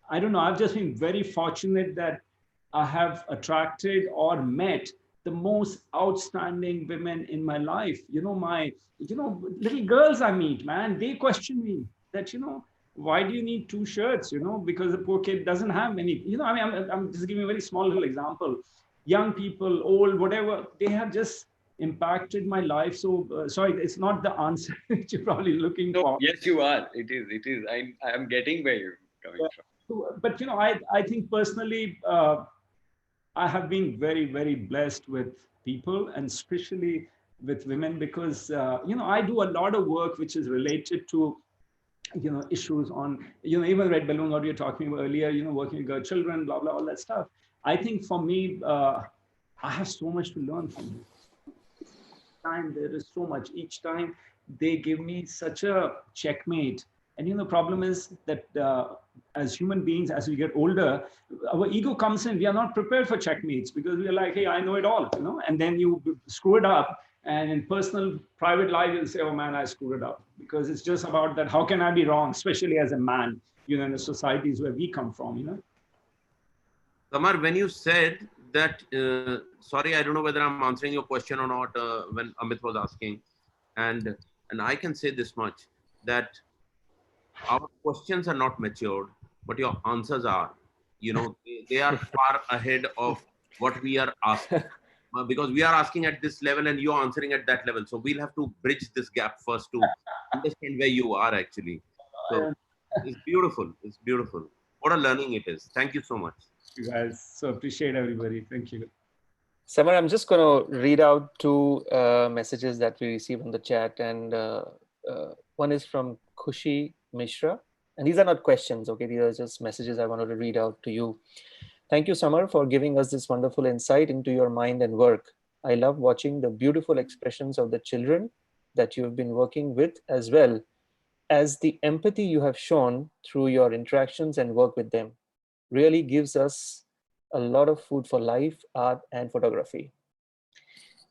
I don't know. I've just been very fortunate that I have attracted or met the most outstanding women in my life. My little girls I meet, man, they question me that, why do you need 2 shirts? Because the poor kid doesn't have any, I'm just giving a very small little example. Young people, old, whatever, they have just impacted my life. So sorry, it's not the answer that you're probably looking for. Yes, you are. It is. I'm getting where you're coming from. But I think personally, I have been very, very blessed with people, and especially with women, because I do a lot of work which is related to issues on even red balloon, what you're talking about earlier, working with girl children, blah blah, all that stuff. I think for me, I have so much to learn from this. Time there is so much. Each time they give me such a checkmate. And the problem is that as human beings, as we get older, our ego comes in. We are not prepared for checkmates because we are like, hey, I know it all, and then you screw it up. And in personal, private life, you'll say, oh man, I screwed it up. Because it's just about that, how can I be wrong, especially as a man, in the societies where we come from. Samar, when you said that, sorry, I don't know whether I'm answering your question or not when Amit was asking. And I can say this much, that our questions are not matured, but your answers are. They are far ahead of what we are asking. Because we are asking at this level and you're answering at that level. So we'll have to bridge this gap first to understand where you are actually. So it's beautiful. It's beautiful. What a learning it is. Thank you so much. You guys, so appreciate everybody. Thank you. Samar, I'm just going to read out two messages that we received on the chat. And one is from Khushi Mishra. And these are not questions, okay? These are just messages I wanted to read out to you. Thank you, Samar, for giving us this wonderful insight into your mind and work. I love watching the beautiful expressions of the children that you've been working with, as well as the empathy you have shown through your interactions and work with them. Really gives us a lot of food for life, art, and photography.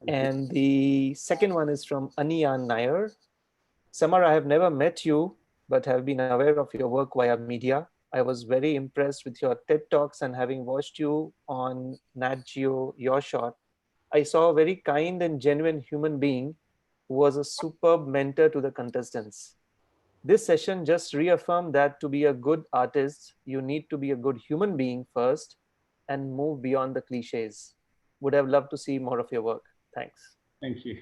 And the second one is from Aniyan Nair. Samar, I have never met you, but have been aware of your work via media. I was very impressed with your TED Talks, and having watched you on Nat Geo, Your Shot, I saw a very kind and genuine human being who was a superb mentor to the contestants. This session just reaffirmed that to be a good artist, you need to be a good human being first and move beyond the cliches. Would have loved to see more of your work. Thanks. Thank you.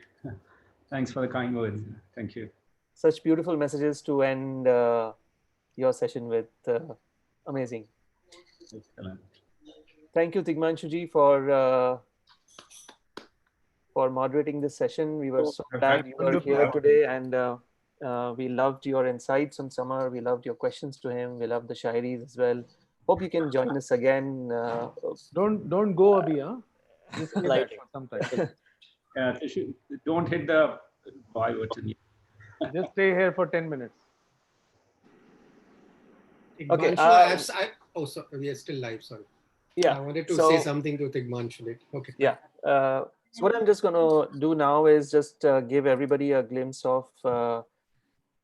Thanks for the kind words. Thank you. Such beautiful messages to end your session with. Amazing. Excellent. Thank you, Tigmanshuji, for moderating this session. We were so glad you were here today, and we loved your insights on Samar. We loved your questions to him. We loved the shairis as well. Hope you can join us again. Don't go, Abhi, huh? Just stay Like back for some time. Yeah, don't hit the buy button. Just stay here for 10 minutes. Okay. Oh, sorry, we are still live. Sorry. Yeah. I wanted to say something to Tigmanshu. Okay. Yeah. So what I'm just going to do now is just give everybody a glimpse of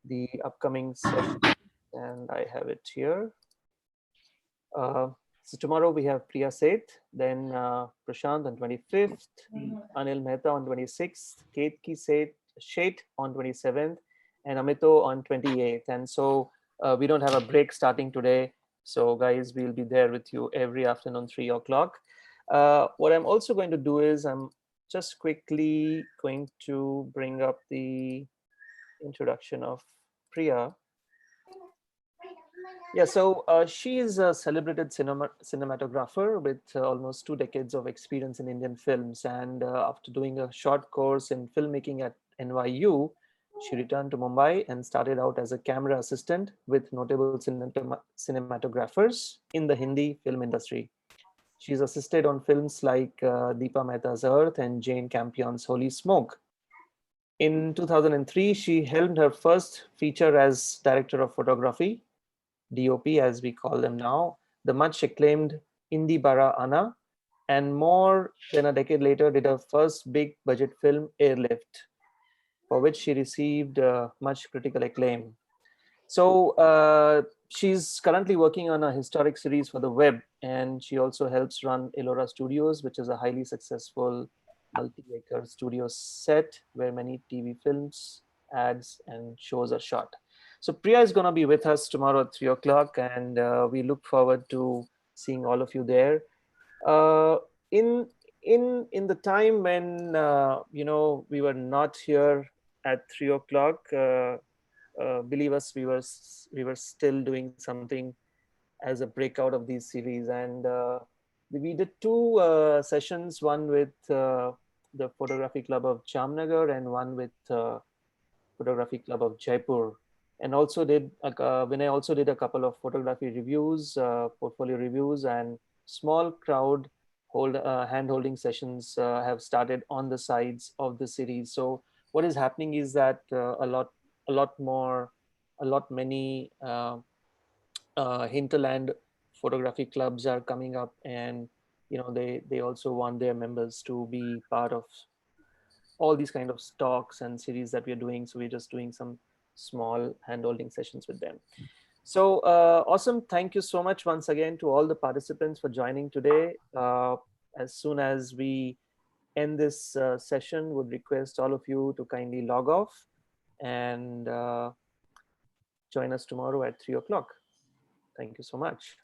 the upcoming session, and I have it here. So tomorrow we have Priya Seth, then Prashant on 25th, Anil Mehta on 26th, Ketki Sheth on 27th, and Amito on 28th. And so we don't have a break starting today. So guys, we'll be there with you every afternoon, 3 o'clock. What I'm also going to do is I'm just quickly going to bring up the introduction of Priya. Yeah, so she is a celebrated cinematographer with almost 2 decades of experience in Indian films. And after doing a short course in filmmaking at NYU, she returned to Mumbai and started out as a camera assistant with notable cinematographers in the Hindi film industry. She's assisted on films like Deepa Mehta's Earth and Jane Campion's Holy Smoke. In 2003, she helmed her first feature as director of photography, DOP as we call them now, the much acclaimed Indi Bara Ana, and more than a decade later did her first big budget film, Airlift, for which she received much critical acclaim. So she's currently working on a historic series for the web, and she also helps run Elora Studios, which is a highly successful multi-acre studio set where many TV films, ads, and shows are shot. So Priya is going to be with us tomorrow at 3 o'clock, and we look forward to seeing all of you there. In the time when we were not here at 3 o'clock, believe us, we were still doing something as a breakout of these series, and we did two sessions, one with the Photography Club of Jamnagar and one with Photography Club of Jaipur. And also did Vinay also did a couple of photography reviews, portfolio reviews, and small crowd hand holding sessions have started on the sides of the series. So what is happening is that many hinterland photography clubs are coming up, and they also want their members to be part of all these kind of talks and series that we're doing. So we're just doing some small hand-holding sessions with them. So awesome. Thank you so much once again to all the participants for joining today. As soon as we end this session, would request all of you to kindly log off and join us tomorrow at 3 o'clock. Thank you so much.